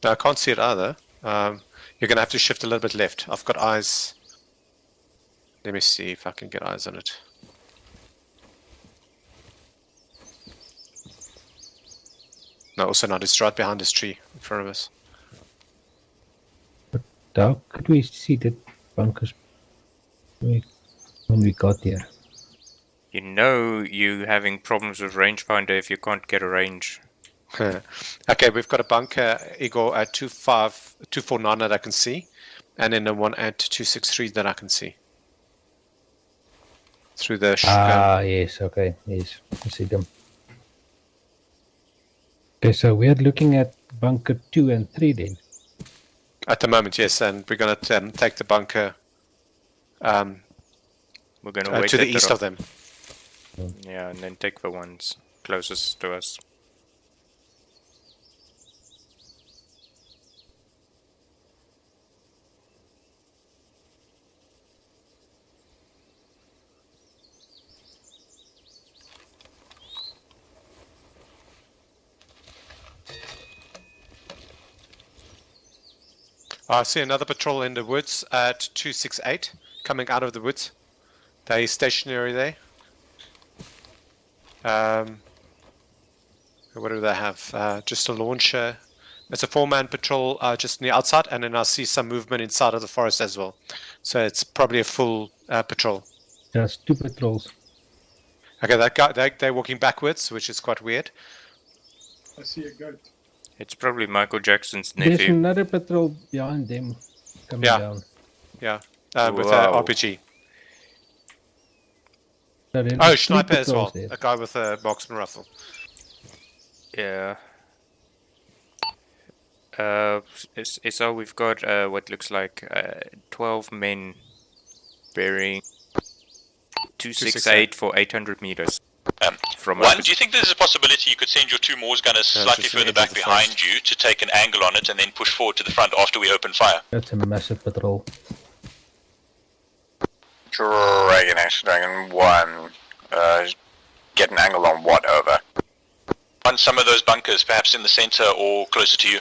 [SPEAKER 10] No, I can't see it either. You're going to have to shift a little bit left. I've got eyes. Let me see if I can get eyes on it. No, also not. It's right behind this tree in front of us.
[SPEAKER 11] But how could we see the bunkers when we got there?
[SPEAKER 3] You know you having problems with rangefinder if you can't get a range.
[SPEAKER 10] Okay, we've got a bunker, Igor, at 249 that I can see, and then the one at 263 that I can see. Through the
[SPEAKER 11] yes, okay, yes, I see them. Okay, so we are looking at bunker 2 and 3 then?
[SPEAKER 10] At the moment, yes, and we're going to take the bunker
[SPEAKER 3] we're going to wait
[SPEAKER 10] to the east of them.
[SPEAKER 3] Yeah, and then take the ones closest to us.
[SPEAKER 10] I see another patrol in the woods at 268, coming out of the woods. They're stationary there. What do they have? Just a launcher. It's a 4-man patrol just on the outside, and then I see some movement inside of the forest as well. So it's probably a full patrol.
[SPEAKER 11] There's 2 patrols.
[SPEAKER 10] Okay, that guy, they're walking backwards, which is quite weird.
[SPEAKER 13] I see a goat.
[SPEAKER 3] It's probably Michael Jackson's
[SPEAKER 11] There's
[SPEAKER 3] nephew.
[SPEAKER 11] another patrol behind them coming down.
[SPEAKER 10] Yeah. With
[SPEAKER 3] Wow.
[SPEAKER 10] an RPG.
[SPEAKER 11] So there
[SPEAKER 10] Oh,
[SPEAKER 11] are 3
[SPEAKER 10] sniper as well.
[SPEAKER 11] patrols there.
[SPEAKER 10] A guy with a marksman rifle.
[SPEAKER 3] Yeah. So we've got what looks like 12 men bearing 268 for 800 meters. From
[SPEAKER 15] One,
[SPEAKER 3] us.
[SPEAKER 15] do you think there's a possibility you could send your 2 Moors gunners slightly
[SPEAKER 10] just
[SPEAKER 15] further
[SPEAKER 10] into
[SPEAKER 15] back
[SPEAKER 10] the
[SPEAKER 15] behind
[SPEAKER 10] forest.
[SPEAKER 15] you to take an angle on it and then push forward to the front after we open fire?
[SPEAKER 11] That's a massive patrol.
[SPEAKER 16] Dragon X, Dragon 1, get an angle on what, over?
[SPEAKER 15] On some of those bunkers, perhaps in the center or closer to you.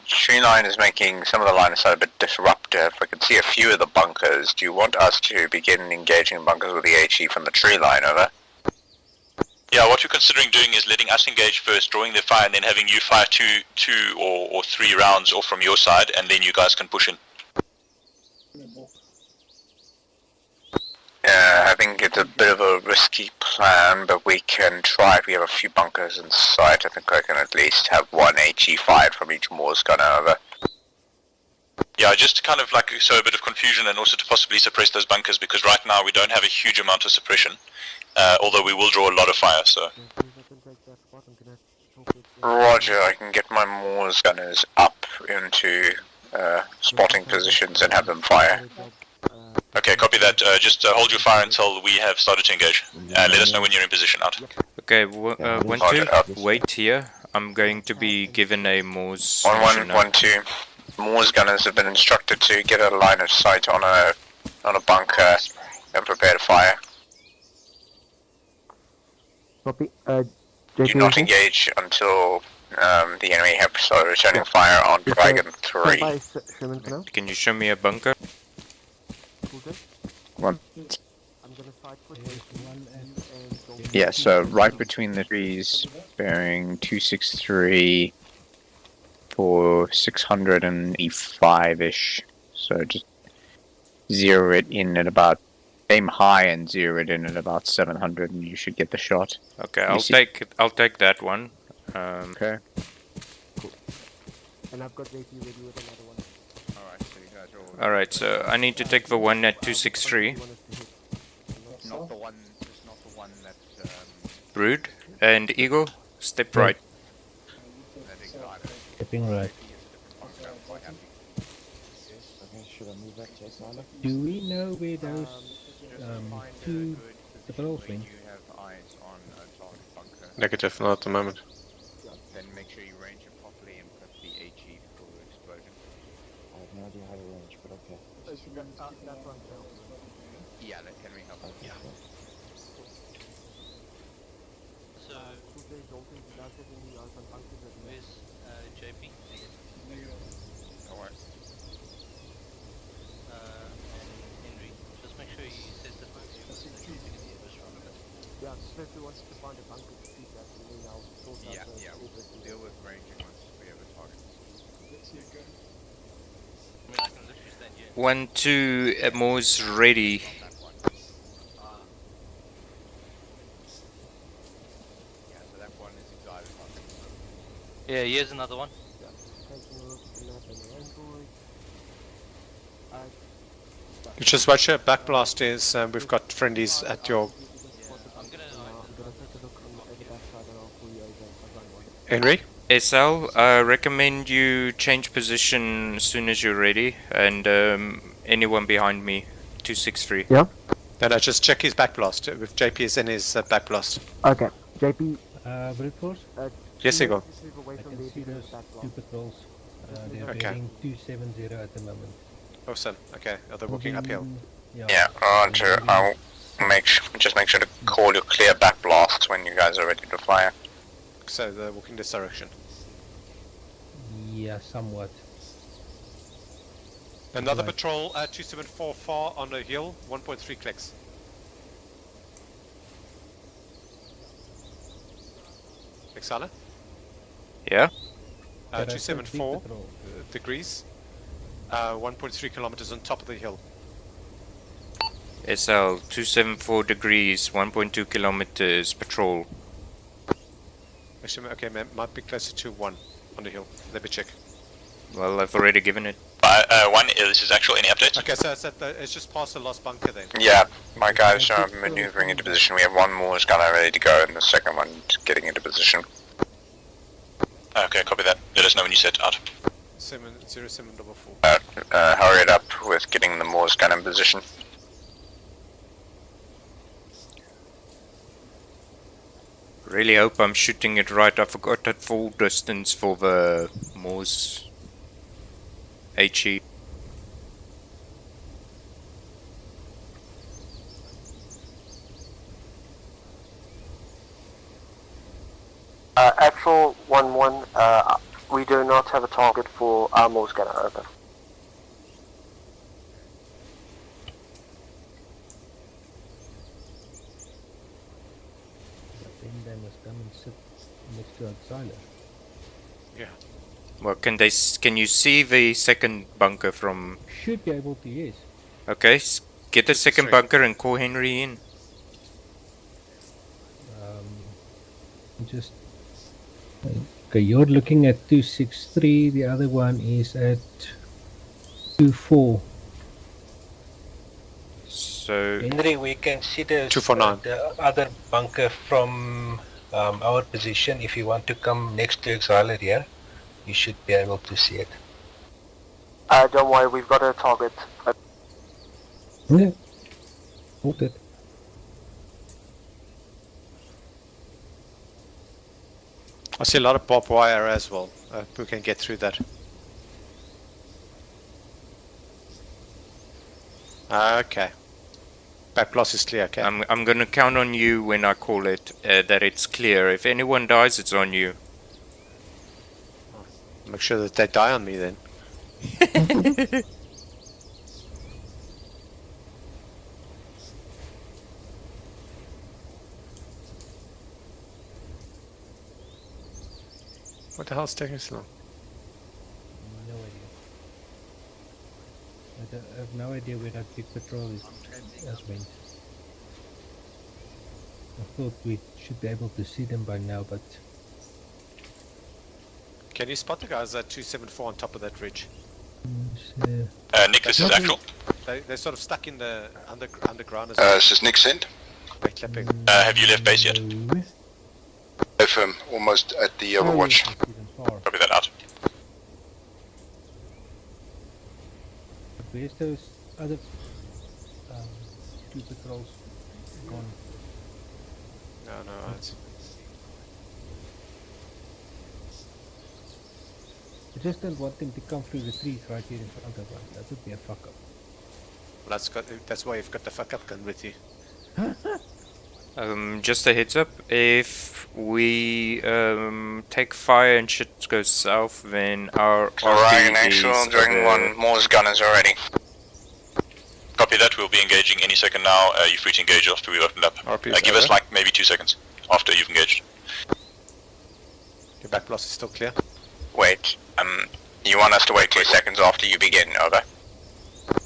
[SPEAKER 16] Tree line is making some of the line of sight a bit disruptive. I can see a few of the bunkers. Do you want us to begin engaging bunkers with the HE from the tree line, over?
[SPEAKER 15] Yeah, what we're considering doing is letting us engage first, drawing their fire, and then having you fire two or 3 rounds off from your side, and then you guys can push in.
[SPEAKER 16] I think it's a bit of a risky plan, but we can try. If we have a few bunkers in sight, I think I can at least have 1 HE fired from each Moors gunner, over.
[SPEAKER 15] Yeah, just to kind of like sow a bit of confusion and also to possibly suppress those bunkers, because right now we don't have a huge amount of suppression, although we will draw a lot of fire, so...
[SPEAKER 16] Roger, I can get my Moors gunners up into spotting positions and have them fire.
[SPEAKER 15] Okay, copy that. Just hold your fire until we have started to engage. Let us know when you're in position, out.
[SPEAKER 3] Okay, 1-2, wait here. I'm going to be given a Moors.
[SPEAKER 16] 1-1-1-2. Moors gunners have been instructed to get a line of sight on a bunker and prepare to fire.
[SPEAKER 12] Copy.
[SPEAKER 16] Do not engage until the enemy have started returning fire on Dragon 3.
[SPEAKER 3] Can you show me a bunker?
[SPEAKER 6] One. Yeah, so right between the trees, bearing 263 for 685-ish. So just zero it in at about, aim high and zero it in at about 700, and you should get the shot.
[SPEAKER 3] Okay, I'll take that one.
[SPEAKER 6] Okay.
[SPEAKER 12] Cool. And I've got JP ready with another one.
[SPEAKER 16] Alright, so you guys are all...
[SPEAKER 3] Alright, so I need to take the one at 263.
[SPEAKER 16] Not the one, just not the one that...
[SPEAKER 3] Brood and Eagle, step right.
[SPEAKER 11] Stepping right. Do we know where those 2 patrols went?
[SPEAKER 10] Negative, not at the moment.
[SPEAKER 16] Then make sure you range it properly and prep the HE for explosion.
[SPEAKER 2] I have no idea how to range, but okay.
[SPEAKER 16] Yeah, let Henry help.
[SPEAKER 2] Yeah.
[SPEAKER 1] So, where's JP?
[SPEAKER 16] No worries.
[SPEAKER 1] And Henry, just make sure you set the fire to get the abyss round.
[SPEAKER 12] Yeah, Smith wants to find a bunker to shoot that, and then I'll sort out the
[SPEAKER 16] We'll deal with ranging once we have a target.
[SPEAKER 13] Let's see a goat.
[SPEAKER 1] I mean, I can literally stand here.
[SPEAKER 3] 1-2, Moors ready.
[SPEAKER 16] Yeah, so that one is excited about it.
[SPEAKER 1] Yeah, here's another one.
[SPEAKER 10] You just watch your backblast is, we've got friendlies at your... Henry?
[SPEAKER 3] SL, I recommend you change position as soon as you're ready, and anyone behind me, 263.
[SPEAKER 12] Yeah.
[SPEAKER 10] No, just check his backblast. If JP is in his backblast.
[SPEAKER 12] Okay, JP.
[SPEAKER 11] Brute force?
[SPEAKER 10] Yes, Eagle.
[SPEAKER 11] I can see those 2 patrols. They're
[SPEAKER 10] Okay.
[SPEAKER 11] bearing 270 at the moment.
[SPEAKER 10] Awesome. Okay, are they walking uphill?
[SPEAKER 16] Yeah, Roger. I'll just make sure to call your clear back blasts when you guys are ready to fire.
[SPEAKER 10] So they're walking this direction.
[SPEAKER 11] Yeah, somewhat.
[SPEAKER 10] Another
[SPEAKER 11] Right.
[SPEAKER 10] patrol at 274 far on the hill, 1.3 clicks. Exala?
[SPEAKER 3] Yeah?
[SPEAKER 10] 274 degrees, 1.3 kilometers on top of the hill.
[SPEAKER 3] SL 274 degrees, 1.2 kilometers patrol.
[SPEAKER 10] Actually, okay, might be closer to 1 on the hill. Let me check.
[SPEAKER 3] Well, I've already given it.
[SPEAKER 15] 1, this is actual, any updates?
[SPEAKER 10] Okay, so it's just past the last bunker then.
[SPEAKER 16] Yeah, my guys are maneuvering into position. We have one more gunner ready to go, and the second one getting into position.
[SPEAKER 15] Okay, copy that. Let us know when you set out.
[SPEAKER 10] 0744.
[SPEAKER 16] Hurry it up with getting the Morse gun in position.
[SPEAKER 3] Really hope I'm shooting it right. I forgot that full distance for the Morse HE.
[SPEAKER 12] Actual 1-1, we do not have a target for our Morse gunner, over.
[SPEAKER 11] But then they must come and sit next to Auxilia.
[SPEAKER 10] Yeah.
[SPEAKER 3] Well, can you see the second bunker from...
[SPEAKER 11] Should be able to, yes.
[SPEAKER 3] Okay, get the second bunker and call Henry in.
[SPEAKER 11] Just... Okay, you're looking at 263, the other one is at 24.
[SPEAKER 3] So...
[SPEAKER 17] Henry, we can see the
[SPEAKER 10] 249.
[SPEAKER 17] The other bunker from our position. If you want to come next to Auxilia here, you should be able to see it.
[SPEAKER 12] Don't worry, we've got a target.
[SPEAKER 11] Yeah. Hold it.
[SPEAKER 10] I see a lot of barbed wire as well. We can get through that. Okay. Back plus is clear, okay.
[SPEAKER 3] I'm gonna count on you when I call it, that it's clear. If anyone dies, it's on you.
[SPEAKER 10] Make sure that they die on me then. What the hell's taking so long?
[SPEAKER 11] No idea. I have no idea where that big patrol has went. I thought we should be able to see them by now, but...
[SPEAKER 10] Can you spot the guys at 274 on top of that ridge?
[SPEAKER 15] Nick, this is actual.
[SPEAKER 10] They're sort of stuck in the underground as well.
[SPEAKER 4] This is Nick Send.
[SPEAKER 10] They're clipping.
[SPEAKER 15] Have you left base yet?
[SPEAKER 4] FM, almost at the Overwatch.
[SPEAKER 15] Copy that out.
[SPEAKER 11] Where's those other two patrols gone?
[SPEAKER 10] No, it's...
[SPEAKER 11] I just don't want them to come through the trees right here in front of us. That would be a fuck up.
[SPEAKER 10] Well, that's why you've got the fuck up gun with you.
[SPEAKER 3] Just a heads up, if we take fire and shit goes south, then our
[SPEAKER 16] Dragon
[SPEAKER 3] RP
[SPEAKER 16] actual,
[SPEAKER 3] is
[SPEAKER 16] Dragon 1, Morse gunners are ready.
[SPEAKER 15] Copy that, we'll be engaging any second now. You're free to engage after we've opened up. Give us like maybe 2 seconds after you've engaged.
[SPEAKER 10] Your back blast is still clear?
[SPEAKER 16] Wait, you want us to wait 2 seconds after you begin, over?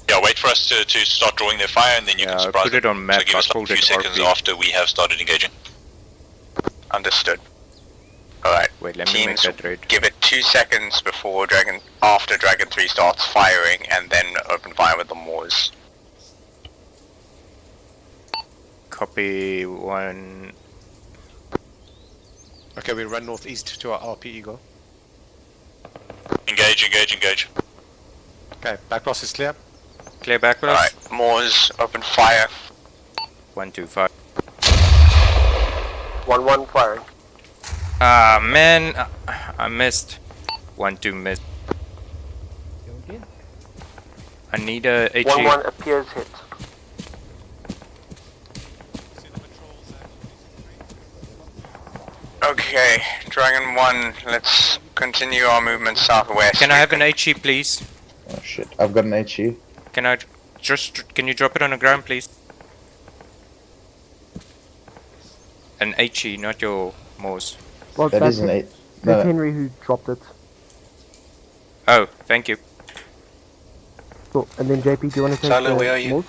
[SPEAKER 15] Yeah, wait for us to start drawing their fire and then you can surprise
[SPEAKER 3] put it on map.
[SPEAKER 15] So give us like a few seconds after we have started engaging.
[SPEAKER 16] Understood. Alright,
[SPEAKER 3] wait, let me make that red.
[SPEAKER 16] Give it 2 seconds before after Dragon 3 starts firing, and then open fire with the Moors.
[SPEAKER 3] Copy 1.
[SPEAKER 10] Okay, we run northeast to our RP Eagle.
[SPEAKER 15] Engage.
[SPEAKER 10] Okay, back blast is clear.
[SPEAKER 3] Clear back blast.
[SPEAKER 16] Alright, Moors, open fire.
[SPEAKER 3] 125.
[SPEAKER 12] 1-1 firing.
[SPEAKER 3] Ah man, I missed. 1-2 missed. I need a HE.
[SPEAKER 12] 1-1 appears hit.
[SPEAKER 16] Okay, Dragon 1, let's continue our movement southwest.
[SPEAKER 3] Can I have an HE, please?
[SPEAKER 2] Oh shit, I've got an HE.
[SPEAKER 3] Can you drop it on the ground, please? An HE, not your Morse.
[SPEAKER 12] Well,
[SPEAKER 2] That
[SPEAKER 12] that's
[SPEAKER 2] is an 8.
[SPEAKER 12] That's Henry who dropped it.
[SPEAKER 3] Oh, thank you.
[SPEAKER 12] Cool. And then JP, do you want to take
[SPEAKER 17] Tyler,
[SPEAKER 12] the
[SPEAKER 17] where are you?
[SPEAKER 12] Morse?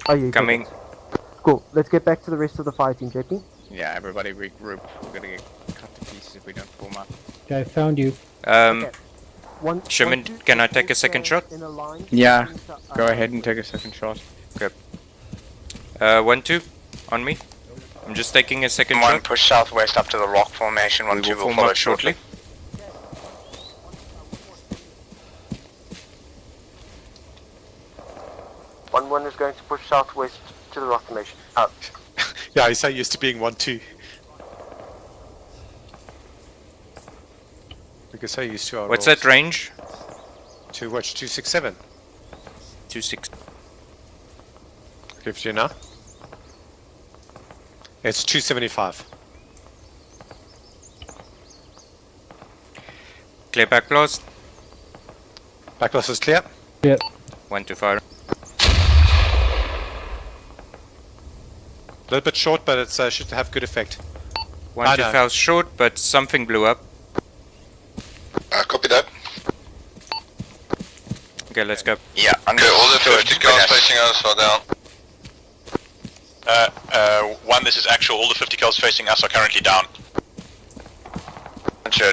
[SPEAKER 12] Oh, yeah.
[SPEAKER 3] Coming.
[SPEAKER 12] Perfect. Cool. Let's get back to the rest of the fire team, JP.
[SPEAKER 6] Yeah, everybody regroup. We're gonna get cut to pieces if we don't form up.
[SPEAKER 11] Okay, I found you.
[SPEAKER 12] Okay.
[SPEAKER 3] Sherman, can I take a second shot?
[SPEAKER 6] Yeah, go ahead and take a second shot.
[SPEAKER 3] Okay. 1-2 on me. I'm just taking a second
[SPEAKER 16] One
[SPEAKER 3] shot.
[SPEAKER 16] push southwest up to the rock formation.
[SPEAKER 3] We
[SPEAKER 16] 1-2
[SPEAKER 3] will
[SPEAKER 16] will
[SPEAKER 3] form
[SPEAKER 16] follow
[SPEAKER 3] up shortly.
[SPEAKER 16] shortly.
[SPEAKER 12] 1-1 is going to push southwest to the rock formation. Out.
[SPEAKER 10] Yeah, he's so used to being 1-2. We're so used to our
[SPEAKER 3] What's
[SPEAKER 10] rolls.
[SPEAKER 3] that range?
[SPEAKER 10] To watch 267.
[SPEAKER 3] 2-6.
[SPEAKER 10] Gives you now. It's 275.
[SPEAKER 3] Clear back blast.
[SPEAKER 10] Back blast is clear.
[SPEAKER 11] Yep.
[SPEAKER 3] 1-2 fire.
[SPEAKER 10] A little bit short, but it should have good effect.
[SPEAKER 3] 1-2 fell short, but something blew up.
[SPEAKER 4] Copy that.
[SPEAKER 3] Okay, let's go.
[SPEAKER 16] Yeah,
[SPEAKER 4] Okay, all the 50 cars facing us are down.
[SPEAKER 5] 1, this is actual. All the 50 cals facing us are currently down.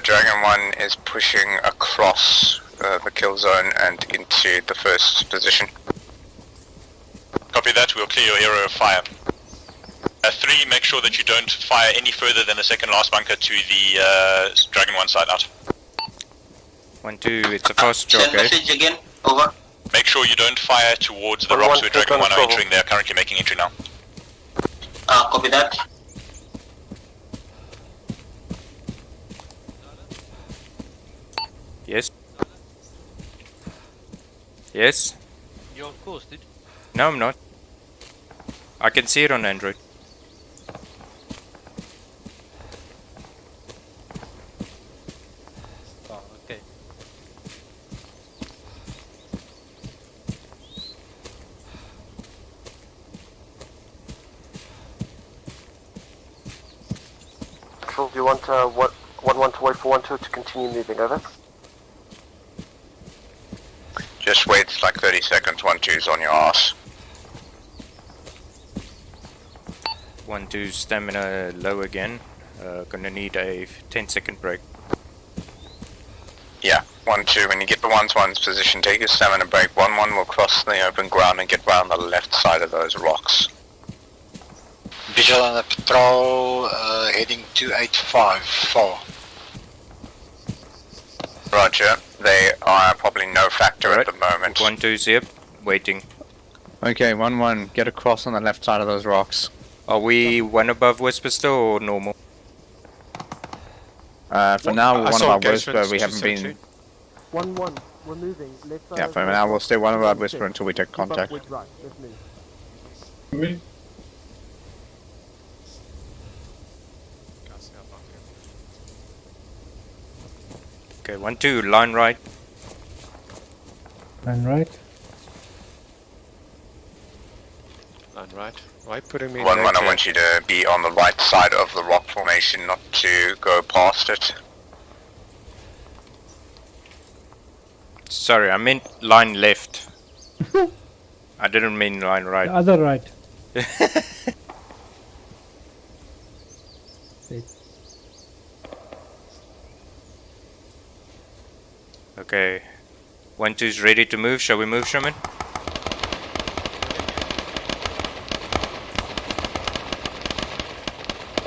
[SPEAKER 16] Dragon 1 is pushing across the kill zone and into the first position.
[SPEAKER 5] Copy that. We'll clear your area of fire. 3, make sure that you don't fire any further than the second last bunker to the Dragon 1 side out.
[SPEAKER 3] 1-2, it's a fast jog, eh?
[SPEAKER 16] Message again. Over.
[SPEAKER 5] Make sure you don't fire towards the rocks where Dragon 1 are entering. They are currently making entry now.
[SPEAKER 16] Copy that.
[SPEAKER 3] Yes. Yes.
[SPEAKER 1] You're on course, dude.
[SPEAKER 3] No, I'm not. I can see it on Android.
[SPEAKER 1] Oh, okay.
[SPEAKER 12] Control, do you want 1-1 to wait for 1-2 to continue moving, over?
[SPEAKER 16] Just wait like 30 seconds. 1-2's on your ass.
[SPEAKER 3] 1-2 stamina low again. Gonna need a 10-second break.
[SPEAKER 16] Yeah, 1-2. When you get the 1-1's position, take your stamina break. 1-1 will cross the open ground and get round the left side of those rocks.
[SPEAKER 14] Visual on the patrol, heading 285-4.
[SPEAKER 16] Roger. They are probably no factor at the moment.
[SPEAKER 3] 1-2's here, waiting.
[SPEAKER 6] Okay, 1-1, get across on the left side of those rocks.
[SPEAKER 3] Are we one above Whisper still or normal?
[SPEAKER 6] For now, we're one above Whisper, we haven't been...
[SPEAKER 12] 1-1, we're moving. Left side
[SPEAKER 6] Yeah,
[SPEAKER 12] of
[SPEAKER 6] for
[SPEAKER 12] the
[SPEAKER 6] now
[SPEAKER 12] rock.
[SPEAKER 6] we'll stay one above Whisper until we take
[SPEAKER 12] Keep up
[SPEAKER 6] contact.
[SPEAKER 12] with right, let's move.
[SPEAKER 3] Okay, 1-2, line right.
[SPEAKER 11] Line right.
[SPEAKER 10] Line right. Why putting me in
[SPEAKER 16] 1-1,
[SPEAKER 10] red
[SPEAKER 16] I
[SPEAKER 10] here?
[SPEAKER 16] want you to be on the right side of the rock formation, not to go past it.
[SPEAKER 3] Sorry, I meant line left. I didn't mean line right.
[SPEAKER 11] The other right.
[SPEAKER 3] Okay. 1-2's ready to move. Shall we move, Sherman?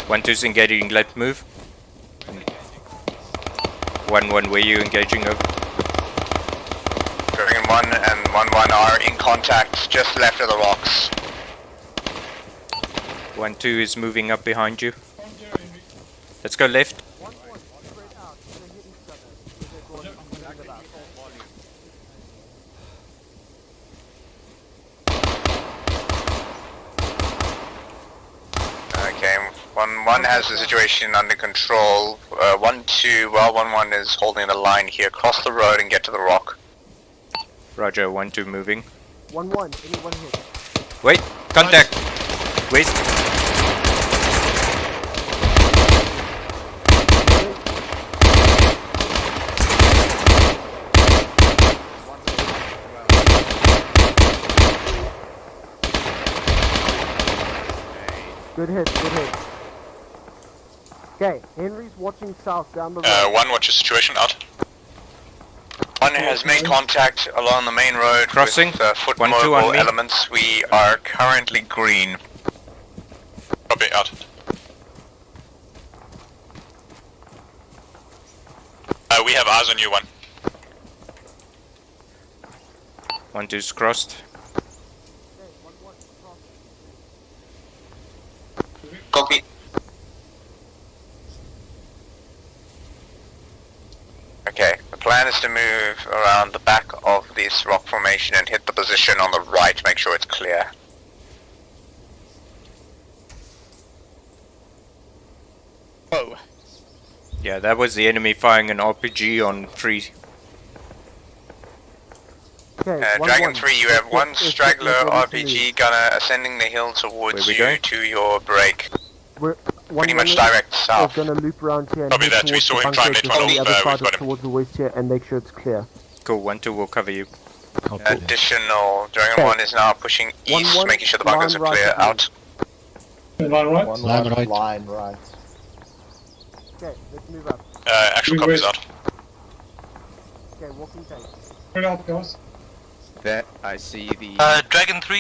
[SPEAKER 3] One, two's engaging. Let's move. 1-1, where you engaging? Over.
[SPEAKER 16] Dragon 1 and 1-1 are in contact just left of the rocks.
[SPEAKER 3] 1-2 is moving up behind you. Let's go left.
[SPEAKER 16] Okay, 1-1 has the situation under control. 1-2, while 1-1 is holding the line here, cross the road and get to the rock.
[SPEAKER 3] Roger, 1-2 moving.
[SPEAKER 12] 1-1, anyone hit?
[SPEAKER 3] Wait, contact. West.
[SPEAKER 12] Good hit, good hit. Okay, Henry's watching south down the road.
[SPEAKER 15] One, what's your situation out?
[SPEAKER 16] One has made contact along the main road
[SPEAKER 3] Crossing.
[SPEAKER 16] with foot
[SPEAKER 3] 1-2 on
[SPEAKER 16] mobile
[SPEAKER 3] me.
[SPEAKER 16] elements. We are currently green.
[SPEAKER 15] Copy, out. We have eyes on you, one.
[SPEAKER 3] 1-2's crossed.
[SPEAKER 14] Copy.
[SPEAKER 16] Okay, the plan is to move around the back of this rock formation and hit the position on the right, make sure it's clear.
[SPEAKER 6] Whoa.
[SPEAKER 3] Yeah, that was the enemy firing an RPG on 3.
[SPEAKER 12] Okay,
[SPEAKER 16] Dragon 3, you have one straggler RPG gunner ascending the hill towards
[SPEAKER 3] Where we
[SPEAKER 16] you
[SPEAKER 3] going?
[SPEAKER 16] to your break.
[SPEAKER 12] We're
[SPEAKER 16] Pretty much direct south.
[SPEAKER 12] We're gonna loop around here and
[SPEAKER 15] Copy
[SPEAKER 12] head
[SPEAKER 15] that, we
[SPEAKER 12] towards
[SPEAKER 15] saw
[SPEAKER 12] the
[SPEAKER 15] him
[SPEAKER 12] bunker
[SPEAKER 15] try and
[SPEAKER 12] just
[SPEAKER 15] hit one
[SPEAKER 12] on the
[SPEAKER 15] of,
[SPEAKER 12] other
[SPEAKER 15] we've
[SPEAKER 12] side
[SPEAKER 15] got him.
[SPEAKER 12] towards the west here and make sure it's clear.
[SPEAKER 3] Cool, 1-2 will cover you.
[SPEAKER 16] Additional, Dragon 1 is now pushing east,
[SPEAKER 12] 1-1,
[SPEAKER 16] making sure the bunkers are
[SPEAKER 12] line
[SPEAKER 16] clear
[SPEAKER 12] right.
[SPEAKER 16] out.
[SPEAKER 13] Line right.
[SPEAKER 2] Line right. Line right.
[SPEAKER 12] Okay, let's move up.
[SPEAKER 15] Actual copies out.
[SPEAKER 12] Okay, walking tank.
[SPEAKER 13] Straight out, guys.
[SPEAKER 6] There, I see the...
[SPEAKER 1] Dragon 3,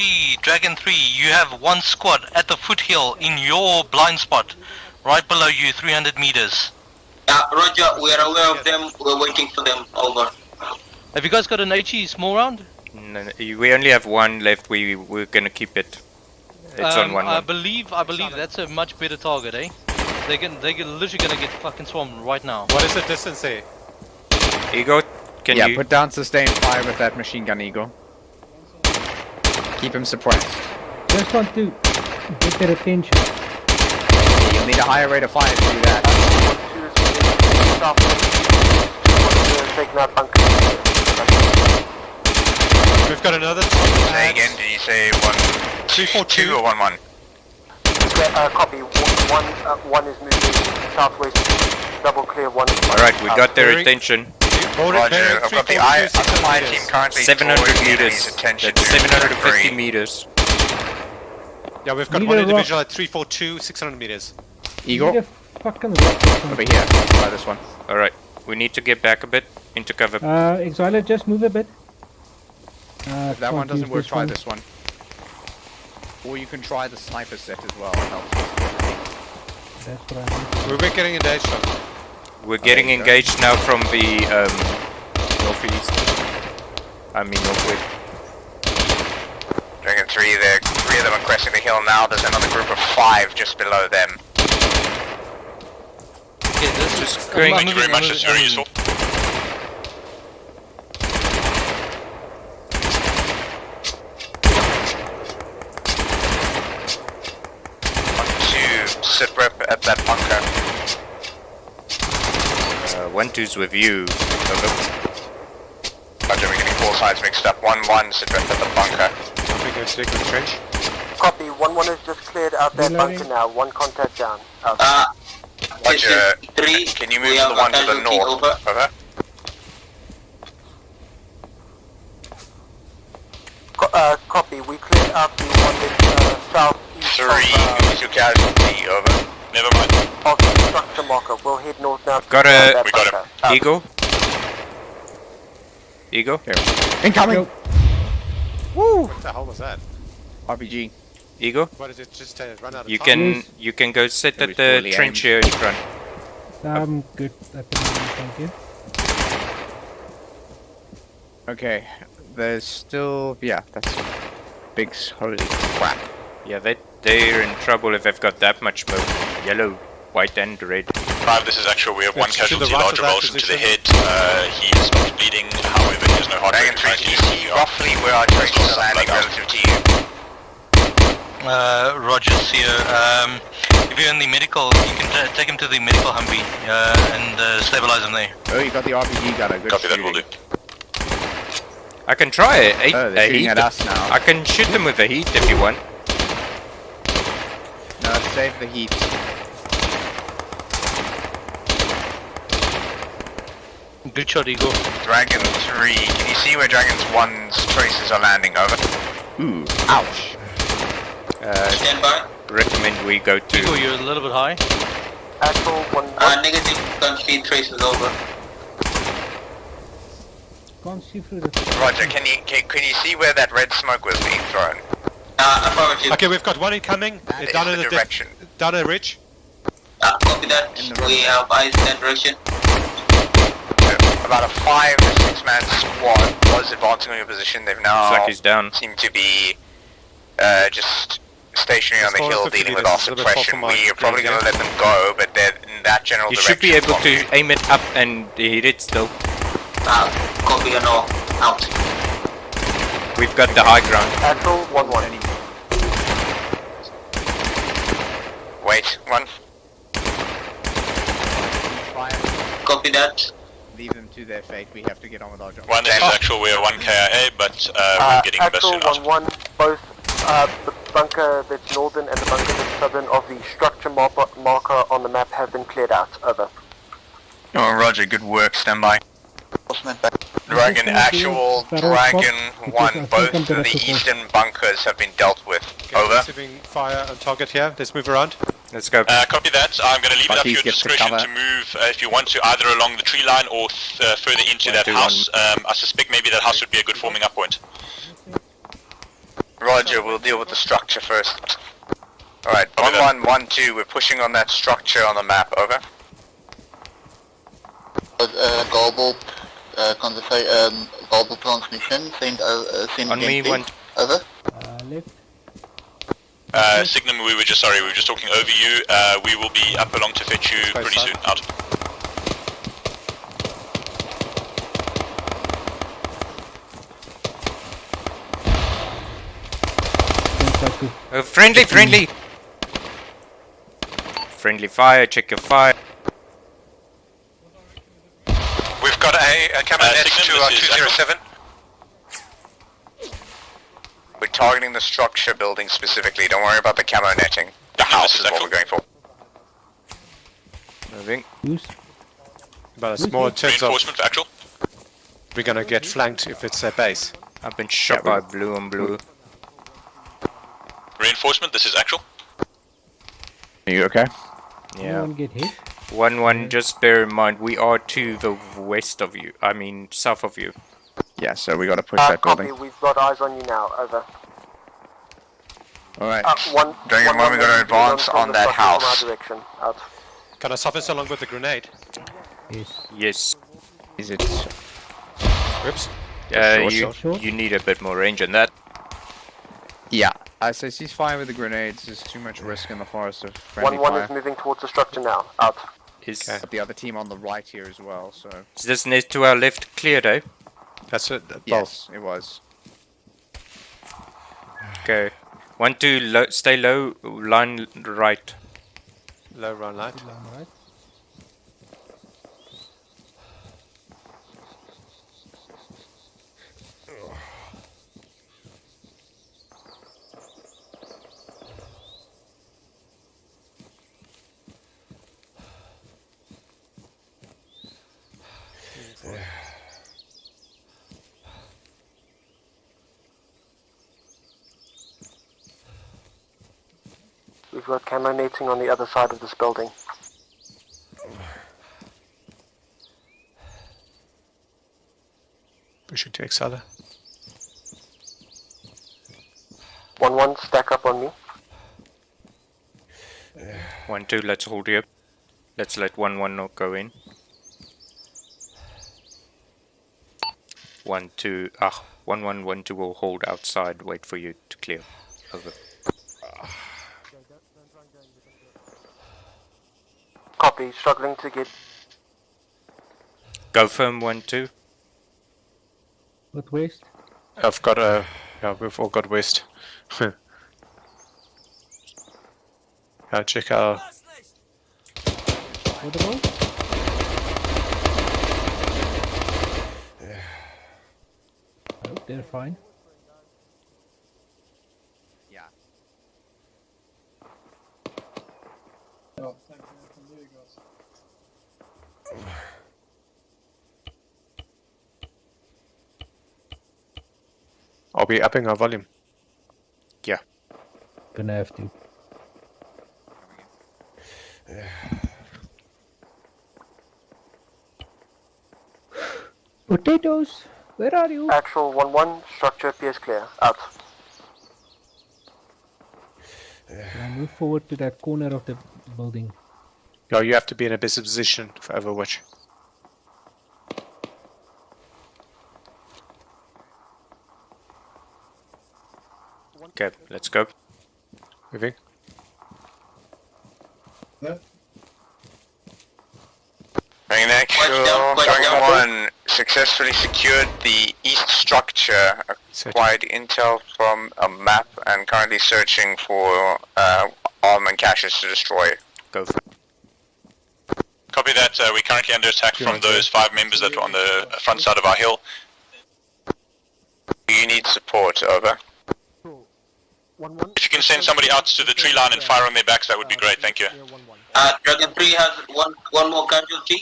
[SPEAKER 1] you have one squad at the foothill in your blind spot, right below you, 300 meters.
[SPEAKER 14] Roger, we are aware of them. We're waiting for them. Over.
[SPEAKER 1] Have you guys got an HE small round?
[SPEAKER 3] No, we only have one left. We're gonna keep it. It's on 1-1.
[SPEAKER 1] I believe that's a much better target, eh? They're literally gonna get fucking swarmed right now.
[SPEAKER 10] What is the distance there?
[SPEAKER 3] Eagle, can you...
[SPEAKER 6] put down sustained fire with that machine gun, Eagle. Keep him suppressed.
[SPEAKER 11] Just want to get their attention.
[SPEAKER 6] You'll need a higher rate of fire to do that.
[SPEAKER 10] We've got another.
[SPEAKER 16] Say again, did you say 1-2 or 1-1?
[SPEAKER 12] Copy. One is moving southwest. Double clear. One.
[SPEAKER 3] Alright, we got their attention.
[SPEAKER 16] Roger, I've got the I team currently
[SPEAKER 3] 700
[SPEAKER 16] towards the
[SPEAKER 3] meters.
[SPEAKER 16] enemy's attention.
[SPEAKER 3] That's 750 meters.
[SPEAKER 10] Yeah, we've got
[SPEAKER 11] Need
[SPEAKER 10] one
[SPEAKER 11] a rock.
[SPEAKER 10] individual at 342, 600 meters.
[SPEAKER 6] Eagle,
[SPEAKER 11] Need a fucking rock or something.
[SPEAKER 6] over here. Try this one.
[SPEAKER 3] Alright, we need to get back a bit into cover.
[SPEAKER 11] Exiler, just move a bit.
[SPEAKER 6] If that one
[SPEAKER 11] can't use
[SPEAKER 6] doesn't work, try
[SPEAKER 11] one.
[SPEAKER 6] this one. Or you can try the sniper set as well. It helps.
[SPEAKER 11] That's what I mean.
[SPEAKER 10] We're getting engaged on.
[SPEAKER 3] We're getting engaged now from the northeast. I mean northwest.
[SPEAKER 16] Dragon 3, there, 3 of them are cresting the hill now. There's another group of 5 just below them.
[SPEAKER 1] Okay, this
[SPEAKER 3] Just
[SPEAKER 1] is
[SPEAKER 3] going-
[SPEAKER 15] Thank you very much, it's very useful.
[SPEAKER 16] To sit rep at that bunker.
[SPEAKER 3] 1-2's with you. Over.
[SPEAKER 16] Roger, we're getting 4 sides mixed up. 1-1, sit rep at the bunker.
[SPEAKER 10] We're going to take the trench.
[SPEAKER 12] Copy. 1-1 is just cleared out that
[SPEAKER 11] Reloading.
[SPEAKER 12] bunker now. One contact down. Out.
[SPEAKER 16] Roger,
[SPEAKER 14] 3,
[SPEAKER 16] can you
[SPEAKER 14] we
[SPEAKER 16] move to
[SPEAKER 14] have
[SPEAKER 16] the one
[SPEAKER 14] a
[SPEAKER 16] to the
[SPEAKER 14] casualty,
[SPEAKER 16] north?
[SPEAKER 14] over.
[SPEAKER 12] Copy. We cleared out the one that's southeast
[SPEAKER 16] 3, who's your casualty? Over.
[SPEAKER 15] Never mind.
[SPEAKER 12] of the structure marker. We'll head north now.
[SPEAKER 3] Got a
[SPEAKER 15] We got him.
[SPEAKER 3] Eagle. Eagle.
[SPEAKER 6] Incoming!
[SPEAKER 10] Woo! What the hell was that?
[SPEAKER 6] RPG.
[SPEAKER 3] Eagle.
[SPEAKER 10] What is it? Just run out of
[SPEAKER 3] You
[SPEAKER 10] time?
[SPEAKER 3] can go sit
[SPEAKER 6] It
[SPEAKER 3] at
[SPEAKER 6] was
[SPEAKER 3] the
[SPEAKER 6] poorly
[SPEAKER 3] trench
[SPEAKER 6] aimed.
[SPEAKER 3] here in front.
[SPEAKER 11] I'm good at the moment, thank you.
[SPEAKER 6] Okay. There's still... Yeah, that's... Big... Holy crap.
[SPEAKER 3] Yeah, they're in trouble if they've got that much smoke. Yellow, white and red.
[SPEAKER 15] 5, this is actual. We have one
[SPEAKER 10] It's to the
[SPEAKER 15] casualty,
[SPEAKER 10] right
[SPEAKER 15] large
[SPEAKER 10] of that
[SPEAKER 15] revulsion to the
[SPEAKER 10] position.
[SPEAKER 15] head. He stopped bleeding, however, he has no heart
[SPEAKER 16] Dragon
[SPEAKER 15] rate.
[SPEAKER 16] 3, can you see roughly where our trace is landing relative to you?
[SPEAKER 1] Roger, here. If you're in the medical, you can take him to the medical Humvee and stabilize him there.
[SPEAKER 6] Oh, you got the RPG gunner. Good
[SPEAKER 15] Copy that, will do.
[SPEAKER 3] I can try it.
[SPEAKER 6] Oh, they're shooting at us now.
[SPEAKER 3] I can shoot them with the heat if you want.
[SPEAKER 6] No, save the heat.
[SPEAKER 1] Good shot, Eagle.
[SPEAKER 16] Dragon 3, can you see where Dragon's 1's traces are landing? Over.
[SPEAKER 6] Ooh, ouch.
[SPEAKER 14] Stand by.
[SPEAKER 3] recommend we go to...
[SPEAKER 1] Eagle, you're a little bit high.
[SPEAKER 14] Actual 1-1. Negative, can't see traces over.
[SPEAKER 11] Can't see through the...
[SPEAKER 16] Roger, can you see where that red smoke was being thrown?
[SPEAKER 14] Affirmative.
[SPEAKER 10] Okay, we've got one incoming. Down in the direction. Down the ridge.
[SPEAKER 14] Copy that. We have eyes in that direction.
[SPEAKER 16] About a 5 to 6 man squad was advancing on your position. They've now
[SPEAKER 3] Looks like he's down.
[SPEAKER 16] seem to be just stationary on the hill dealing with our suppression. We are probably going to let them go, but they're in that general
[SPEAKER 3] You
[SPEAKER 16] direction.
[SPEAKER 3] should be able to aim it up and hit it still.
[SPEAKER 14] Copy and all. Out.
[SPEAKER 3] We've got the high ground.
[SPEAKER 14] Actual 1-1.
[SPEAKER 16] Wait, 1.
[SPEAKER 14] Copy that.
[SPEAKER 6] Leave them to their fate. We have to get on with our job.
[SPEAKER 15] One, this is actual, we're 1 KIA, but we're getting the best
[SPEAKER 12] Actual
[SPEAKER 15] soon out.
[SPEAKER 12] 1-1, both the bunker that's northern and the bunker that's southern of the structure marker on the map have been cleared out. Over.
[SPEAKER 16] Oh, Roger, good work. Stand by. Dragon actual, Dragon 1, both of the eastern bunkers have been dealt with. Over.
[SPEAKER 10] Receiving fire on target here. Let's move around.
[SPEAKER 3] Let's go.
[SPEAKER 15] Copy that. I'm going to leave it up to your discretion to move if you want to either along the tree line or further into that house. I suspect maybe that house would be a good forming up point.
[SPEAKER 16] Roger, we'll deal with the structure first. Alright, 1112, we're pushing on that structure on the map, over.
[SPEAKER 14] Global, global transmission, send
[SPEAKER 3] On me, one.
[SPEAKER 14] Over.
[SPEAKER 11] Left.
[SPEAKER 15] Signum, we were just talking over you. We will be up along to fetch you pretty soon. Out.
[SPEAKER 3] Friendly! Friendly fire, check your fire.
[SPEAKER 16] We've got a camera net to 207. We're targeting the structure building specifically, don't worry about the camo netting. The house is what we're going for.
[SPEAKER 3] Moving.
[SPEAKER 10] About a small chance of...
[SPEAKER 15] Reinforcement for actual.
[SPEAKER 10] We're gonna get flanked if it's a base.
[SPEAKER 3] I've been shot by blue on blue.
[SPEAKER 15] Reinforcement, this is actual.
[SPEAKER 6] Are you okay?
[SPEAKER 3] Yeah.
[SPEAKER 11] Anyone get hit?
[SPEAKER 3] 1-1, just bear in mind, we are to the west of you. I mean, south of you.
[SPEAKER 6] Yeah, so we gotta push that building.
[SPEAKER 12] Copy, we've got eyes on you now. Over.
[SPEAKER 6] Alright.
[SPEAKER 16] Dragon 1, we're gonna advance on that house.
[SPEAKER 12] Direction. Out.
[SPEAKER 10] Can I suffer along with the grenade?
[SPEAKER 3] Yes.
[SPEAKER 6] Is it...
[SPEAKER 10] Oops.
[SPEAKER 3] You need a bit more range on that.
[SPEAKER 6] Yeah. I say ceasefire with the grenades. There's too much risk in the forest of friendly
[SPEAKER 12] 1-1
[SPEAKER 6] fire.
[SPEAKER 12] is moving towards the structure now. Out.
[SPEAKER 6] Got the other team on the right here as well, so...
[SPEAKER 3] Is this net to our left clear though?
[SPEAKER 10] That's it.
[SPEAKER 6] Yes, it was.
[SPEAKER 3] Okay. 1-2, stay low, line right.
[SPEAKER 10] Low run light.
[SPEAKER 12] We've got camo netting on the other side of this building.
[SPEAKER 10] Pushing to Excella.
[SPEAKER 12] 1-1, stack up on me.
[SPEAKER 3] 1-2, let's hold here. Let's let 1-1 not go in. 1-2, 1-1-1-2 will hold outside, wait for you to clear. Over.
[SPEAKER 12] Copy, struggling to get...
[SPEAKER 3] Go firm 1-2.
[SPEAKER 11] What west?
[SPEAKER 10] I've got a... Yeah, we've all got west. Check our...
[SPEAKER 11] What about? Oh, they're fine.
[SPEAKER 6] Yeah.
[SPEAKER 13] Oh, thank you. There you go.
[SPEAKER 10] I'll be upping our volume.
[SPEAKER 3] Yeah.
[SPEAKER 11] Gonna have to. Potatoes, where are you?
[SPEAKER 12] Actual 1-1, structure appears clear. Out.
[SPEAKER 11] I'll move forward to that corner of the building.
[SPEAKER 10] Yo, you have to be in a better position for Overwatch.
[SPEAKER 3] Okay, let's go.
[SPEAKER 10] Moving.
[SPEAKER 16] Next, Dragon 1 successfully secured the east structure, acquired intel from a map, and currently searching for armor and caches to destroy.
[SPEAKER 3] Go for it.
[SPEAKER 5] Copy that. We're currently under attack from those 5 members that were on the front side of our hill.
[SPEAKER 16] Do you need support? Over.
[SPEAKER 5] If you can send somebody out to the tree line and fire on their backs, that would be great. Thank you.
[SPEAKER 14] Dragon 3 has one more casualty.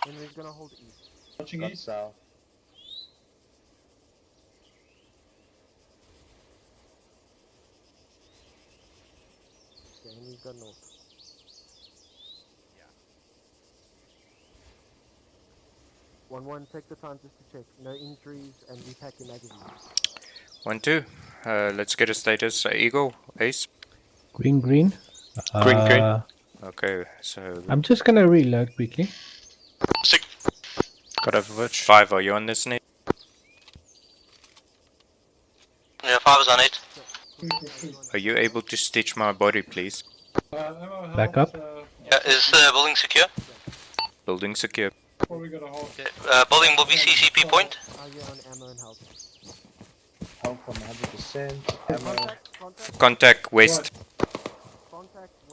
[SPEAKER 12] Henry's gonna hold east.
[SPEAKER 13] Watching east.
[SPEAKER 12] South. Okay, Henry's got north. Yeah. 1-1, take the time just to check. No injuries and repack your magazines.
[SPEAKER 3] 1-2. Let's get a status. Eagle, Ace.
[SPEAKER 11] Green.
[SPEAKER 10] Green.
[SPEAKER 3] Okay, so.
[SPEAKER 11] I'm just gonna reload quickly.
[SPEAKER 5] 6.
[SPEAKER 10] Got Overwatch.
[SPEAKER 3] 5, are you on this, Nate?
[SPEAKER 14] Yeah, 5 is on it.
[SPEAKER 3] Are you able to stitch my body, please?
[SPEAKER 11] Back up.
[SPEAKER 14] Yeah, is the building secure?
[SPEAKER 3] Building secure.
[SPEAKER 13] We got a hold.
[SPEAKER 14] Building will be CCP point.
[SPEAKER 2] Health on 100%.
[SPEAKER 3] Contact west.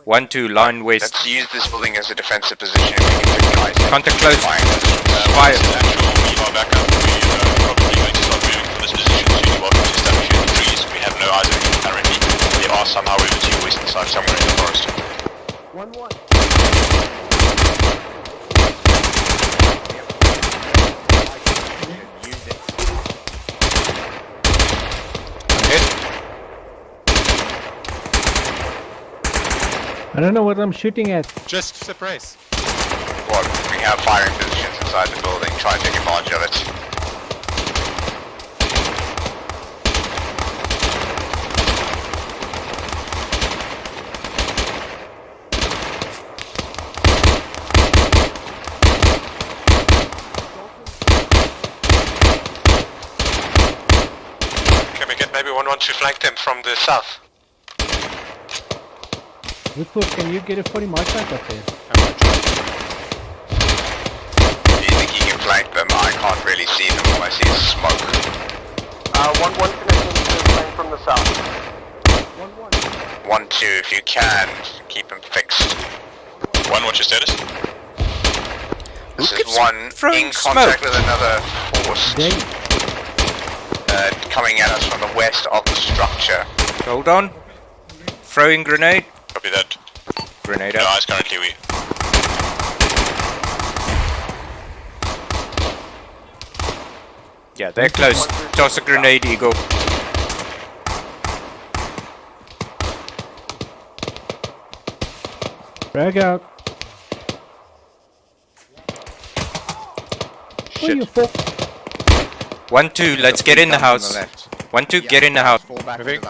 [SPEAKER 3] 1-2, line west.
[SPEAKER 16] Let's use this building as a defensive position. We can take guys.
[SPEAKER 3] Contact close.
[SPEAKER 5] Fire. We are back up. We are probably going to start moving from this position to the bottom to establish in the trees. We have no eyes on you currently. There are some, however, to your western side, somewhere in the forest.
[SPEAKER 12] 1-1.
[SPEAKER 11] I don't know what I'm shooting at.
[SPEAKER 10] Just suppress.
[SPEAKER 16] What? We have firing positions inside the building. Try and take advantage of it.
[SPEAKER 10] Can we get maybe 1-1 to flank them from the south?
[SPEAKER 11] Woodford, can you get a 40 my side up there?
[SPEAKER 16] Do you think you can flank them? I can't really see them. All I see is smoke.
[SPEAKER 12] 1-1 connecting to the plane from the south. 1-1.
[SPEAKER 16] 1-2, if you can, keep them fixed.
[SPEAKER 5] 1, what's your status?
[SPEAKER 16] This is 1 in contact with another force. Coming at us from the west of the structure.
[SPEAKER 3] Hold on. Throwing grenade.
[SPEAKER 5] Copy that.
[SPEAKER 3] Grenade
[SPEAKER 5] No
[SPEAKER 3] out.
[SPEAKER 5] eyes currently. We.
[SPEAKER 3] Yeah, they're close. Toss a grenade, Eagle.
[SPEAKER 11] Drag out.
[SPEAKER 3] Shit.
[SPEAKER 11] You fuck?
[SPEAKER 3] 1-2, let's get in the house. 1-2, get in the house.
[SPEAKER 6] Moving.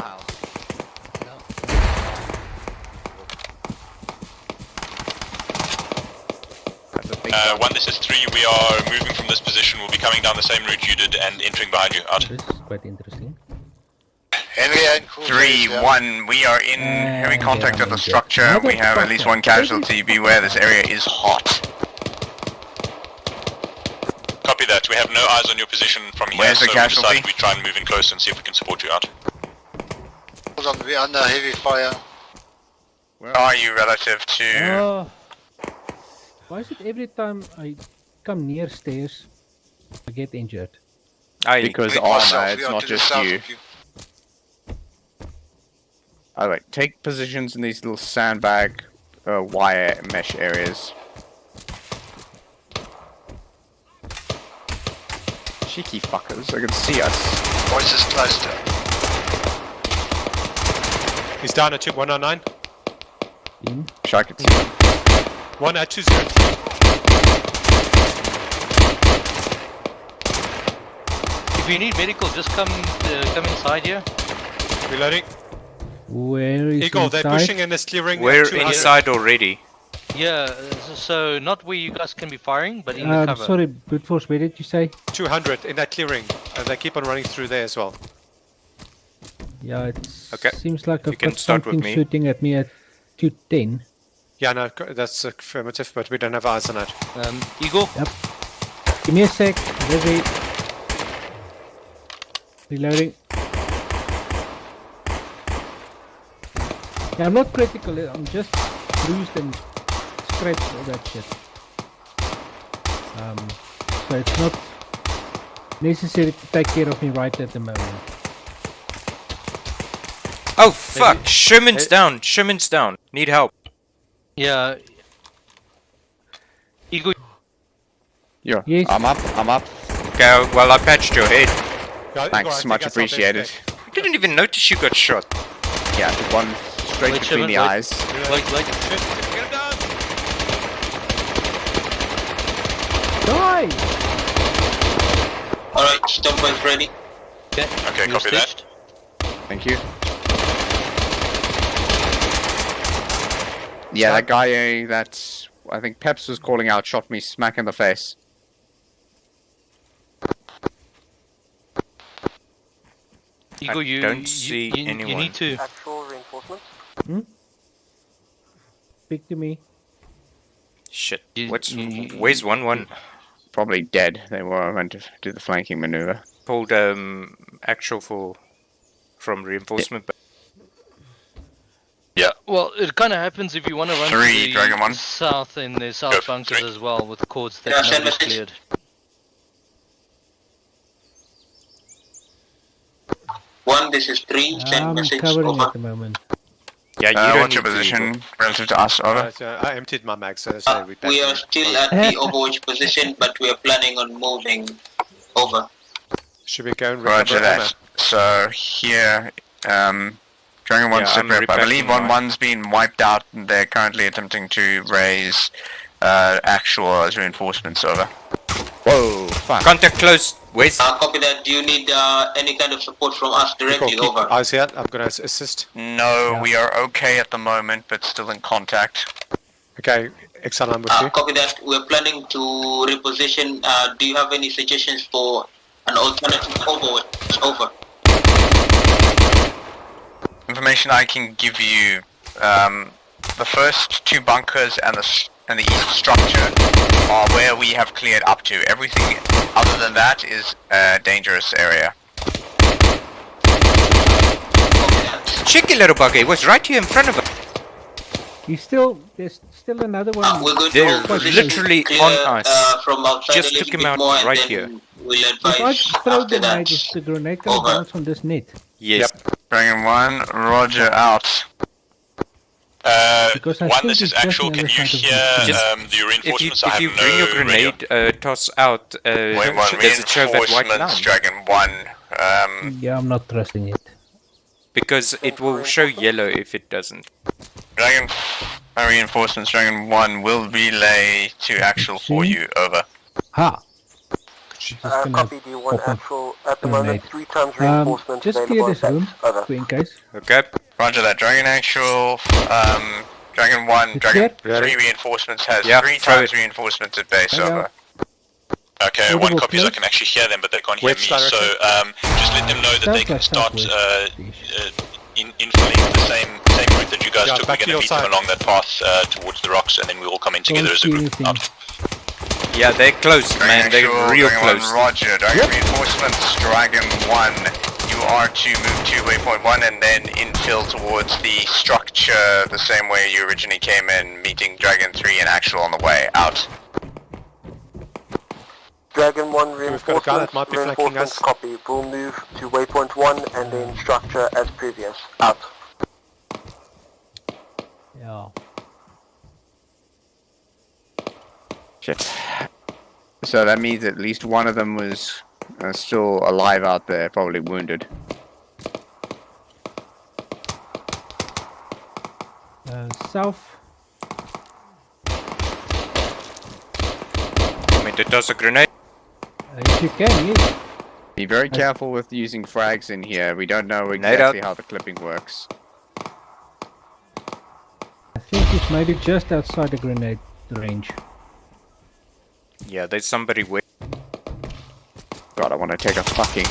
[SPEAKER 5] 1, this is 3. We are moving from this position. We'll be coming down the same route you did and entering behind you. Out.
[SPEAKER 11] This is quite interesting.
[SPEAKER 16] Henry 3-1, we are in heavy contact of the structure. We have at least 1 casualty. Beware, this area is hot.
[SPEAKER 5] Copy that. We have no eyes on your position from here.
[SPEAKER 16] Where's the casualty?
[SPEAKER 5] We decided we try and move in close and see if we can support you out.
[SPEAKER 4] Hold on, we're under heavy fire.
[SPEAKER 16] Where are you relative to...
[SPEAKER 11] Why is it every time I come near stairs, I get injured?
[SPEAKER 6] Because Arma, it's not just you. Alright, take positions in these little sandbag wire mesh areas. Cheeky fuckers, they can see us.
[SPEAKER 4] Voices close to.
[SPEAKER 10] He's down at 109.
[SPEAKER 11] In.
[SPEAKER 6] Shark it.
[SPEAKER 10] 1 at 203.
[SPEAKER 1] If you need medical, just come inside here.
[SPEAKER 10] Reloading.
[SPEAKER 11] Where is
[SPEAKER 10] Eagle,
[SPEAKER 11] inside?
[SPEAKER 10] they're pushing in this clearing.
[SPEAKER 3] We're
[SPEAKER 10] 200.
[SPEAKER 3] inside already.
[SPEAKER 1] Yeah, so not where you guys can be firing, but in the cover.
[SPEAKER 11] Sorry, Brute Force, where did you say?
[SPEAKER 10] 200 in that clearing. And they keep on running through there as well.
[SPEAKER 11] Yeah, it
[SPEAKER 3] Okay.
[SPEAKER 11] seems like I've
[SPEAKER 3] You can
[SPEAKER 11] got
[SPEAKER 3] start with
[SPEAKER 11] something
[SPEAKER 3] me.
[SPEAKER 11] shooting at me at 210.
[SPEAKER 10] Yeah, no, that's affirmative, but we don't have eyes on it.
[SPEAKER 1] Eagle?
[SPEAKER 11] Yep. Give me a sec. Ready. Reloading. Yeah, I'm not critical. I'm just bruised and scratched, all that shit. So it's not necessary to take care of me right at the moment.
[SPEAKER 3] Oh fuck! Sherman's down. Sherman's down. Need help.
[SPEAKER 1] Yeah. Eagle.
[SPEAKER 6] Yeah.
[SPEAKER 11] Yes.
[SPEAKER 6] I'm up.
[SPEAKER 3] Okay, well I patched your head.
[SPEAKER 6] Thanks, much appreciated.
[SPEAKER 3] I didn't even notice you got shot.
[SPEAKER 6] Yeah, I took one straight between the eyes.
[SPEAKER 1] Wait.
[SPEAKER 11] Die!
[SPEAKER 14] Alright, stun point ready.
[SPEAKER 15] Okay, copy that.
[SPEAKER 6] Thank you. Yeah, that guy that I think Peps was calling out shot me smack in the face.
[SPEAKER 1] Eagle,
[SPEAKER 3] I don't see anyone.
[SPEAKER 1] You need to.
[SPEAKER 18] Actual reinforcements.
[SPEAKER 11] Speak to me.
[SPEAKER 3] Shit. Where's 1-1?
[SPEAKER 6] Probably dead. They were meant to do the flanking maneuver.
[SPEAKER 3] Pulled actual from reinforcement.
[SPEAKER 15] Yeah.
[SPEAKER 1] Well, it kind of happens if you want to run to the south in the south bunkers as well with cords that nobody's cleared.
[SPEAKER 14] One, this is 3. Send
[SPEAKER 11] I'm
[SPEAKER 14] message
[SPEAKER 11] covering
[SPEAKER 14] over.
[SPEAKER 11] at the moment.
[SPEAKER 3] Yeah, you don't
[SPEAKER 6] what's your
[SPEAKER 3] need to
[SPEAKER 6] position relative to us? Over.
[SPEAKER 10] I emptied my mag, so
[SPEAKER 14] We are still at the Overwatch position, but we are planning on moving over.
[SPEAKER 10] Should we go and
[SPEAKER 6] Roger
[SPEAKER 10] recover
[SPEAKER 6] that. So here, Dragon 1's
[SPEAKER 3] I'm
[SPEAKER 6] separate. I believe
[SPEAKER 3] repacking
[SPEAKER 6] 1-1's been wiped out and they're currently attempting to raise actual as reinforcements. Over. Whoa, fuck.
[SPEAKER 3] Contact close. Where's...
[SPEAKER 14] Copy that. Do you need any kind of support from us directly? Over.
[SPEAKER 10] Eyes here. I'm going to assist.
[SPEAKER 6] No, we are okay at the moment, but still in contact.
[SPEAKER 10] Okay, Exxon, I'm with you.
[SPEAKER 14] Copy that. We're planning to reposition. Do you have any suggestions for an alternative Overwatch? Over.
[SPEAKER 6] Information I can give you, the first 2 bunkers and the east structure are where we have cleared up to. Everything other than that is a dangerous area.
[SPEAKER 3] Cheeky little bugger, it was right here in front of us.
[SPEAKER 11] There's still another one.
[SPEAKER 3] They're literally on us.
[SPEAKER 14] From outside
[SPEAKER 3] Just took him out right here.
[SPEAKER 14] We'll
[SPEAKER 11] If I
[SPEAKER 14] advise
[SPEAKER 11] throw
[SPEAKER 14] after
[SPEAKER 11] the
[SPEAKER 14] that.
[SPEAKER 11] grenade, is the grenade going to bounce on this net?
[SPEAKER 3] Yes.
[SPEAKER 6] Dragon 1, roger out.
[SPEAKER 11] Because I
[SPEAKER 15] One,
[SPEAKER 11] think
[SPEAKER 15] this is
[SPEAKER 11] it's just
[SPEAKER 15] actual.
[SPEAKER 11] on the
[SPEAKER 15] Can you
[SPEAKER 11] other side of
[SPEAKER 15] hear
[SPEAKER 11] the
[SPEAKER 15] the reinforcements?
[SPEAKER 3] If you bring your grenade, toss out,
[SPEAKER 6] Wait, 1
[SPEAKER 3] there's a show that white
[SPEAKER 6] reinforcements,
[SPEAKER 3] line.
[SPEAKER 6] Dragon 1.
[SPEAKER 11] Yeah, I'm not trusting it.
[SPEAKER 3] Because it will show yellow if it doesn't.
[SPEAKER 6] Dragon reinforcements, Dragon 1 will relay to actual for you. Over.
[SPEAKER 11] Ha!
[SPEAKER 18] Copy, do you want actual, at the moment, 3 times reinforcements
[SPEAKER 11] just clear
[SPEAKER 18] available
[SPEAKER 11] this
[SPEAKER 18] at
[SPEAKER 11] room,
[SPEAKER 18] base. Over.
[SPEAKER 11] in case.
[SPEAKER 6] Okay. Roger that. Dragon actual, Dragon 1, Dragon 3 reinforcements has 3 times reinforcements at base. Over.
[SPEAKER 15] Okay,
[SPEAKER 11] Audible
[SPEAKER 15] 1 copies. I
[SPEAKER 11] close.
[SPEAKER 15] can actually hear them, but they can't hear me.
[SPEAKER 10] Which direction?
[SPEAKER 15] So just let them know that they can start infilling the same route that you guys took. We're
[SPEAKER 10] back to
[SPEAKER 15] going to
[SPEAKER 10] your
[SPEAKER 15] meet them
[SPEAKER 10] side.
[SPEAKER 15] along that path towards the rocks, and then we all come in together
[SPEAKER 11] Don't
[SPEAKER 15] as a
[SPEAKER 11] see
[SPEAKER 15] group.
[SPEAKER 11] anything.
[SPEAKER 3] Yeah, they're close, man. They're real
[SPEAKER 6] Dragon
[SPEAKER 3] close.
[SPEAKER 6] 1, roger. Dragon reinforcements, Dragon 1. You are to move to waypoint 1 and then infill towards the structure the same way you originally came in, meeting Dragon 3 and actual on the way out.
[SPEAKER 18] Dragon 1
[SPEAKER 10] got a guy that
[SPEAKER 18] reinforcements,
[SPEAKER 10] might be flanking
[SPEAKER 18] reinforcements
[SPEAKER 10] us.
[SPEAKER 18] copy. We'll move to waypoint 1 and then structure as previous. Out.
[SPEAKER 11] Yeah.
[SPEAKER 6] Shit. So that means at least one of them was still alive out there, probably wounded.
[SPEAKER 11] south.
[SPEAKER 3] I mean, it does a grenade.
[SPEAKER 11] If you can, yes.
[SPEAKER 6] Be very careful with using frags in here. We don't know exactly how the clipping works.
[SPEAKER 11] I think it's maybe just outside the grenade range.
[SPEAKER 3] Yeah, there's somebody with.
[SPEAKER 6] God, I want to take a fucking.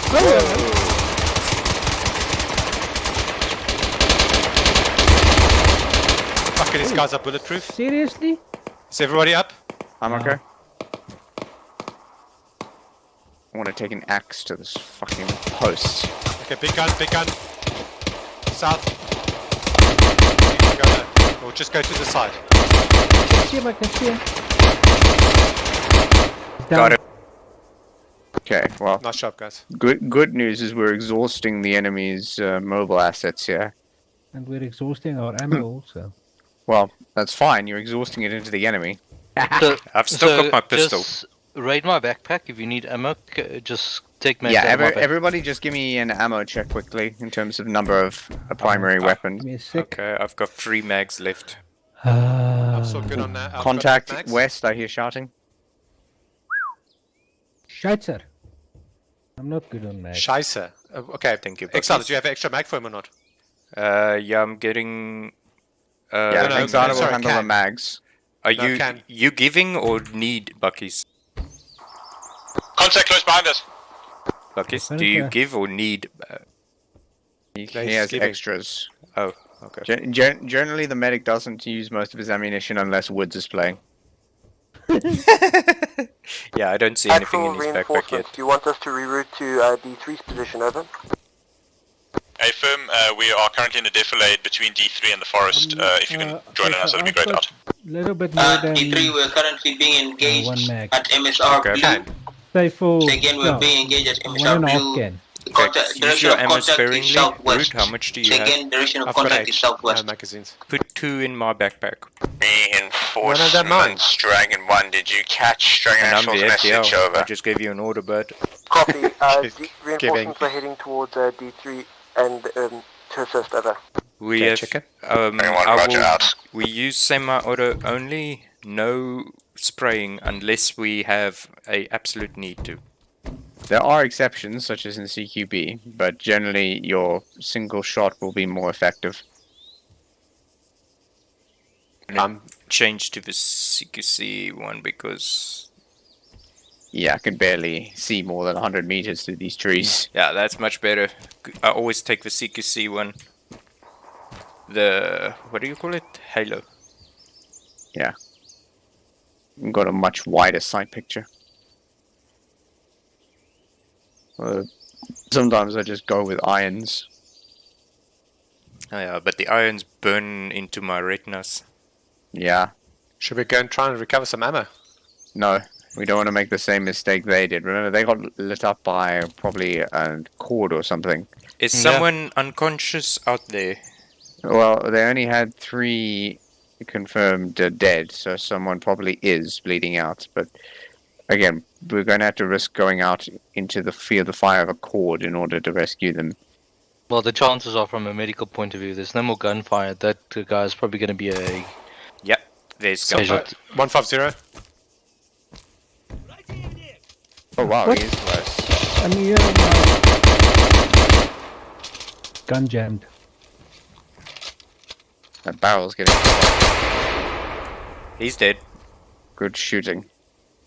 [SPEAKER 10] Fucking these guys are bulletproof.
[SPEAKER 11] Seriously?
[SPEAKER 10] Is everybody up?
[SPEAKER 6] I'm okay. I want to take an axe to this fucking post.
[SPEAKER 10] Okay, big gun, big gun. South. Or just go to the side.
[SPEAKER 11] I can see him, I can see him.
[SPEAKER 6] Got it. Okay, well.
[SPEAKER 10] Nice job, guys.
[SPEAKER 6] Good news is we're exhausting the enemy's mobile assets here.
[SPEAKER 11] And we're exhausting our ammo also.
[SPEAKER 6] Well, that's fine. You're exhausting it into the enemy.
[SPEAKER 3] I've still got my pistol.
[SPEAKER 1] Just raid my backpack if you need ammo. Just take my
[SPEAKER 6] Yeah, everybody just give me an ammo check quickly in terms of number of a primary weapon.
[SPEAKER 3] Okay, I've got 3 mags left.
[SPEAKER 10] I'm so good on that.
[SPEAKER 6] Contact west, I hear shouting.
[SPEAKER 11] Scheiße. I'm not good on that.
[SPEAKER 10] Scheiße. Okay,
[SPEAKER 3] thank you.
[SPEAKER 10] Exile, do you have extra mag for him or not?
[SPEAKER 3] Yeah, I'm getting.
[SPEAKER 6] Exile will handle the mags.
[SPEAKER 3] Are you giving or need Buckies?
[SPEAKER 15] Contact close behind us.
[SPEAKER 3] Buckies, do you give or need?
[SPEAKER 6] He has
[SPEAKER 10] giving.
[SPEAKER 6] extras.
[SPEAKER 3] Oh, okay.
[SPEAKER 6] Generally, the medic doesn't use most of his ammunition unless Woods is playing.
[SPEAKER 3] Yeah, I don't see anything in his backpack
[SPEAKER 18] reinforcements.
[SPEAKER 3] yet.
[SPEAKER 18] Do you want us to reroute to D3's position, over?
[SPEAKER 15] Hey, firm, we are currently in a defilade between D3 and the forest. If you can join us, that'd be great. Out.
[SPEAKER 11] Little bit more than
[SPEAKER 14] D3, we're currently being engaged
[SPEAKER 11] one mag.
[SPEAKER 14] at MSR
[SPEAKER 3] Okay.
[SPEAKER 14] Blue.
[SPEAKER 11] Say for
[SPEAKER 14] So again, we're being engaged at
[SPEAKER 11] one
[SPEAKER 14] MSR
[SPEAKER 11] and a half
[SPEAKER 14] Blue.
[SPEAKER 11] can.
[SPEAKER 14] Contact,
[SPEAKER 3] Use
[SPEAKER 14] direction
[SPEAKER 3] your
[SPEAKER 14] of
[SPEAKER 3] ammo
[SPEAKER 14] contact is
[SPEAKER 3] sparingly.
[SPEAKER 14] southwest.
[SPEAKER 3] Root, how much do you
[SPEAKER 14] So
[SPEAKER 3] have?
[SPEAKER 14] again, direction of
[SPEAKER 10] I've got
[SPEAKER 14] contact is southwest.
[SPEAKER 10] magazines.
[SPEAKER 3] Put 2 in my backpack.
[SPEAKER 16] Reinforcements, Dragon 1, did you catch Dragon
[SPEAKER 3] And I'm
[SPEAKER 16] Actual's
[SPEAKER 3] the
[SPEAKER 16] message,
[SPEAKER 3] FDL.
[SPEAKER 16] over?
[SPEAKER 3] I just gave you an order, bud.
[SPEAKER 18] Copy.
[SPEAKER 10] Giving.
[SPEAKER 18] Reinforcements are heading towards D3 and to assist, over.
[SPEAKER 3] We have, we use semi-auto only, no spraying unless we have a absolute need to.
[SPEAKER 6] There are exceptions, such as in CQB, but generally your single shot will be more effective.
[SPEAKER 3] Change to the CQC one because...
[SPEAKER 6] Yeah, I can barely see more than 100 meters through these trees.
[SPEAKER 3] Yeah, that's much better. I always take the CQC one. The... what do you call it? Halo.
[SPEAKER 6] Yeah. Got a much wider sight picture. Sometimes I just go with irons.
[SPEAKER 3] Oh yeah, but the irons burn into my retinas.
[SPEAKER 6] Yeah.
[SPEAKER 10] Should we go and try and recover some ammo?
[SPEAKER 6] No, we don't want to make the same mistake they did. Remember, they got lit up by probably a cord or something.
[SPEAKER 3] Is someone unconscious out there?
[SPEAKER 6] Well, they only had 3 confirmed dead, so someone probably is bleeding out. But again, we're going to have to risk going out into the field of fire of a cord in order to rescue them.
[SPEAKER 1] Well, the chances are, from a medical point of view, there's no more gunfire. That guy is probably going to be a...
[SPEAKER 3] Yep, there's gunfire.
[SPEAKER 10] 150.
[SPEAKER 6] Oh wow,
[SPEAKER 11] What?
[SPEAKER 6] he is close.
[SPEAKER 11] I mean, gun jammed.
[SPEAKER 6] That barrel's getting...
[SPEAKER 3] He's dead.
[SPEAKER 6] Good shooting.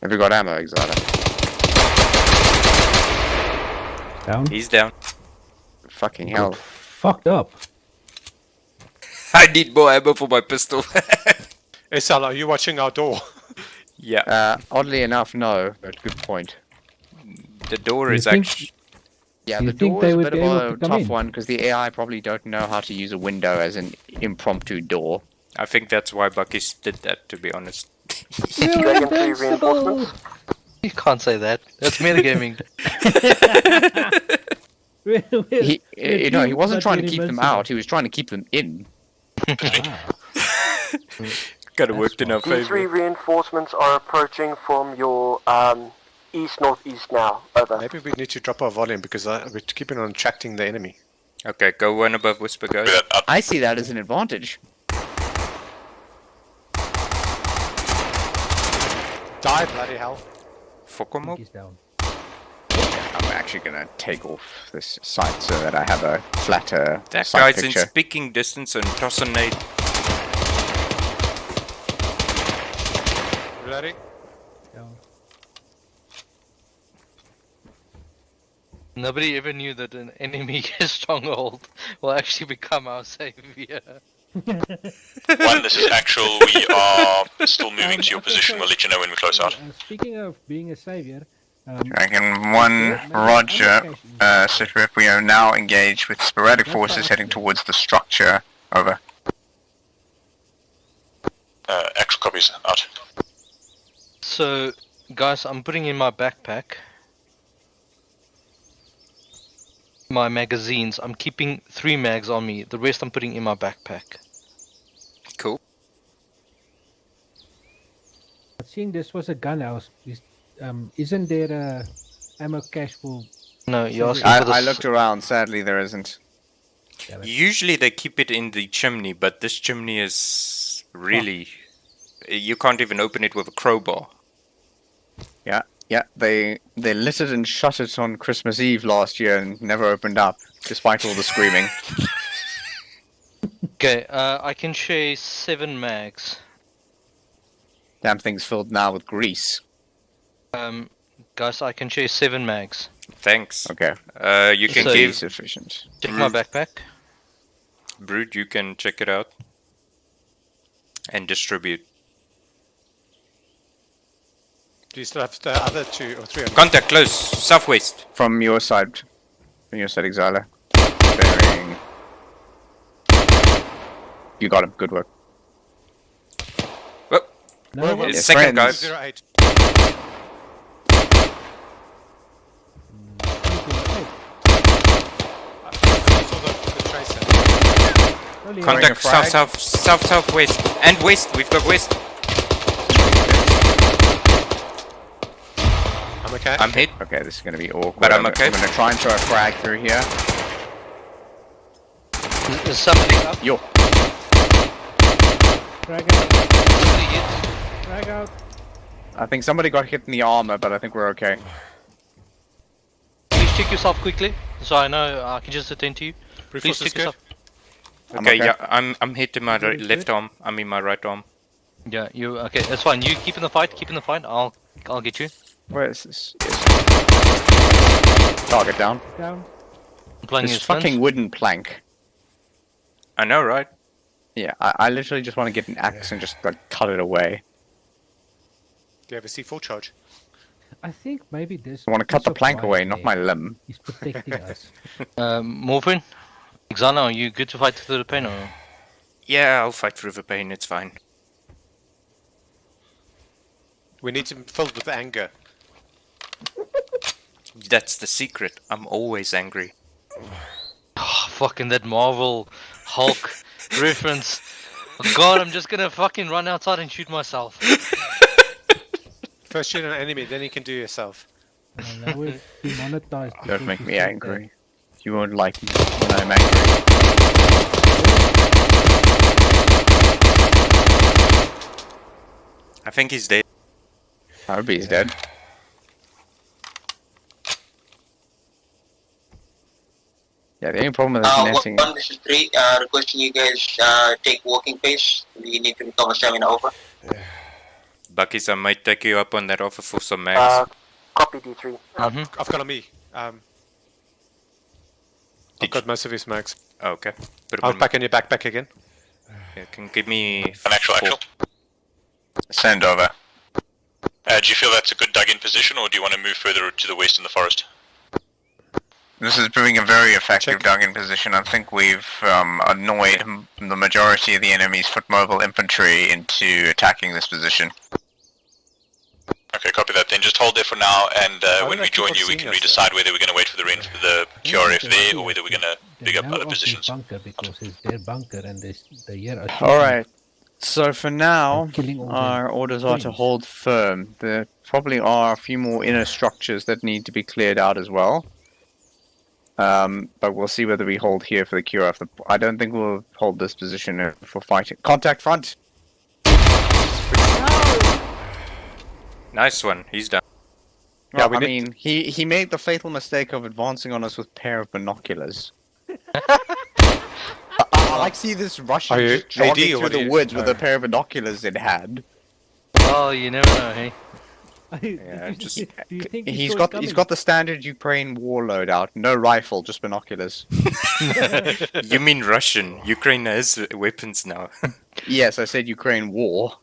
[SPEAKER 6] Have you got ammo, Exile?
[SPEAKER 11] Down.
[SPEAKER 3] He's down.
[SPEAKER 6] Fucking hell.
[SPEAKER 11] Fucked up.
[SPEAKER 3] I need more ammo for my pistol.
[SPEAKER 10] Esal, are you watching our door?
[SPEAKER 3] Yeah.
[SPEAKER 6] Oddly enough, no, but good point.
[SPEAKER 3] The door
[SPEAKER 11] You
[SPEAKER 3] is
[SPEAKER 11] think-
[SPEAKER 3] actually...
[SPEAKER 6] Yeah,
[SPEAKER 11] You
[SPEAKER 6] the
[SPEAKER 11] think
[SPEAKER 6] door
[SPEAKER 11] they
[SPEAKER 6] is a
[SPEAKER 11] would
[SPEAKER 6] bit
[SPEAKER 11] be
[SPEAKER 6] of
[SPEAKER 11] able
[SPEAKER 6] a
[SPEAKER 11] to come
[SPEAKER 6] tough
[SPEAKER 11] in?
[SPEAKER 6] one because the AI probably don't know how to use a window as an impromptu door.
[SPEAKER 3] I think that's why Bucky's did that, to be honest.
[SPEAKER 18] Dragon 3 reinforcements.
[SPEAKER 1] You can't say that. That's metagaming.
[SPEAKER 6] He wasn't trying to keep them out, he was trying to keep them in.
[SPEAKER 3] Gotta work in our
[SPEAKER 18] D3
[SPEAKER 3] favor.
[SPEAKER 18] reinforcements are approaching from your east-northeast now, over.
[SPEAKER 10] Maybe we need to drop our volume because we're keeping on attracting the enemy.
[SPEAKER 3] Okay, go one above Whisper, guys.
[SPEAKER 6] I see that as an advantage.
[SPEAKER 10] Die, bloody hell.
[SPEAKER 3] Fuck him up.
[SPEAKER 11] He's down.
[SPEAKER 6] I'm actually gonna take off this site so that I have a flatter
[SPEAKER 3] That
[SPEAKER 6] site
[SPEAKER 3] guy's
[SPEAKER 6] picture.
[SPEAKER 3] in speaking distance and toss a nade.
[SPEAKER 10] Ready?
[SPEAKER 1] Nobody ever knew that an enemy stronghold will actually become our savior.
[SPEAKER 15] One, this is actual. We are still moving to your position. We'll let you know when we close out.
[SPEAKER 11] Speaking of being a savior,
[SPEAKER 6] Dragon 1, Roger. Sitrip, we are now engaged with sporadic forces heading towards the structure. Over.
[SPEAKER 15] Actual copies out.
[SPEAKER 1] So, guys, I'm putting in my backpack my magazines. I'm keeping 3 mags on me. The rest I'm putting in my backpack.
[SPEAKER 3] Cool.
[SPEAKER 11] seeing this was a gun house, isn't there a ammo cache for?
[SPEAKER 1] No, you're asking for
[SPEAKER 6] I looked around. Sadly, there isn't.
[SPEAKER 3] Usually they keep it in the chimney, but this chimney is really... You can't even open it with a crowbar.
[SPEAKER 6] Yeah, they lit it and shut it on Christmas Eve last year and never opened up, despite all the screaming.
[SPEAKER 1] Okay, I can share 7 mags.
[SPEAKER 6] Damn thing's filled now with grease.
[SPEAKER 1] Guys, I can share 7 mags.
[SPEAKER 3] Thanks.
[SPEAKER 6] Okay.
[SPEAKER 3] You can
[SPEAKER 1] So-
[SPEAKER 3] give...
[SPEAKER 6] Sufficient.
[SPEAKER 1] Check my backpack.
[SPEAKER 3] Brood, you can check it out. And distribute.
[SPEAKER 10] Do you still have the other 2 or 3 on
[SPEAKER 3] Contact close, southwest.
[SPEAKER 6] From your side, Exiler. Bearing. You got him. Good work.
[SPEAKER 3] Whoop.
[SPEAKER 11] No,
[SPEAKER 3] Second guy.
[SPEAKER 10] 08.
[SPEAKER 3] Contact southwest. And west. We've got west.
[SPEAKER 10] I'm okay.
[SPEAKER 3] I'm hit.
[SPEAKER 6] Okay, this is going to be awkward.
[SPEAKER 3] But I'm okay.
[SPEAKER 6] I'm going to try and throw a frag through here.
[SPEAKER 1] Is somebody up?
[SPEAKER 6] Yo.
[SPEAKER 11] Drag out.
[SPEAKER 1] Somebody hit.
[SPEAKER 11] Drag out.
[SPEAKER 6] I think somebody got hit in the armor, but I think we're okay.
[SPEAKER 1] Please check yourself quickly, so I know I can just attend to you. Please check yourself.
[SPEAKER 3] Okay, yeah, I'm hit in my left arm. I'm in my right arm.
[SPEAKER 1] Yeah, you okay? That's fine. You keep in the fight. Keep in the fight. I'll get you.
[SPEAKER 6] Where is this? Target down.
[SPEAKER 11] Down.
[SPEAKER 1] I'm playing
[SPEAKER 6] This
[SPEAKER 1] his friends.
[SPEAKER 6] fucking wooden plank.
[SPEAKER 3] I know, right?
[SPEAKER 6] Yeah, I literally just want to get an axe and just like cut it away.
[SPEAKER 10] Do you have a C4 charge?
[SPEAKER 11] I think maybe this.
[SPEAKER 6] I want to cut the
[SPEAKER 11] piece of
[SPEAKER 6] plank
[SPEAKER 11] wire
[SPEAKER 6] away, not my
[SPEAKER 11] there
[SPEAKER 6] limb.
[SPEAKER 11] is protecting us.
[SPEAKER 1] Morphin, Xana, are you good to fight through the pain or?
[SPEAKER 3] Yeah, I'll fight through the pain. It's fine.
[SPEAKER 10] We need to be filled with anger.
[SPEAKER 3] That's the secret. I'm always angry.
[SPEAKER 1] Oh, fucking that Marvel Hulk reference. Oh, God, I'm just gonna fucking run outside and shoot myself.
[SPEAKER 10] First shoot an enemy, then you can do yourself.
[SPEAKER 11] Now we're demonetized.
[SPEAKER 6] Don't make
[SPEAKER 11] because
[SPEAKER 6] me
[SPEAKER 11] we said
[SPEAKER 6] angry. You won't like me when I'm angry.
[SPEAKER 3] I think he's dead.
[SPEAKER 6] I hope he's dead. Yeah, the only problem with this netting...
[SPEAKER 14] This is 3, requesting you guys take walking pace. We need to recover stamina over.
[SPEAKER 3] Buckies, I might take you up on that offer for some mags.
[SPEAKER 18] Copy D3.
[SPEAKER 10] I've got on me. I've got most of his mags.
[SPEAKER 3] Oh, okay. Put 'em
[SPEAKER 10] I'll
[SPEAKER 3] in
[SPEAKER 10] pack in your backpack again.
[SPEAKER 3] Yeah, can give me...
[SPEAKER 15] An actual.
[SPEAKER 6] Send over.
[SPEAKER 15] Do you feel that's a good dug-in position, or do you want to move further to the west in the forest?
[SPEAKER 6] This is proving a very effective dug-in position. I think we've annoyed the majority of the enemy's foot mobile infantry into attacking this position.
[SPEAKER 15] Okay, copy that. Then just hold there for now, and when we join you, we can decide whether we're going to wait for the QRF there, or whether we're going to pick up other positions.
[SPEAKER 11] Bunker because it's their bunker and they hear us.
[SPEAKER 6] Alright, so for now,
[SPEAKER 11] all
[SPEAKER 6] our
[SPEAKER 11] the
[SPEAKER 6] orders are to
[SPEAKER 11] things.
[SPEAKER 6] hold firm. There probably are a few more inner structures that need to be cleared out as well. But we'll see whether we hold here for the QRF. I don't think we'll hold this position for fighting. Contact front!
[SPEAKER 3] Nice one. He's done.
[SPEAKER 6] Well, I mean, he made the fatal mistake of advancing on us with a pair of binoculars. I like see this Russian just jogging through the woods with a pair of binoculars in hand.
[SPEAKER 1] Oh, you never know, hey?
[SPEAKER 6] Yeah, just
[SPEAKER 11] Do you think
[SPEAKER 6] he's got the standard Ukraine war loadout. No rifle, just binoculars.
[SPEAKER 3] You mean Russian? Ukraine has weapons now.
[SPEAKER 6] Yes, I said Ukraine war.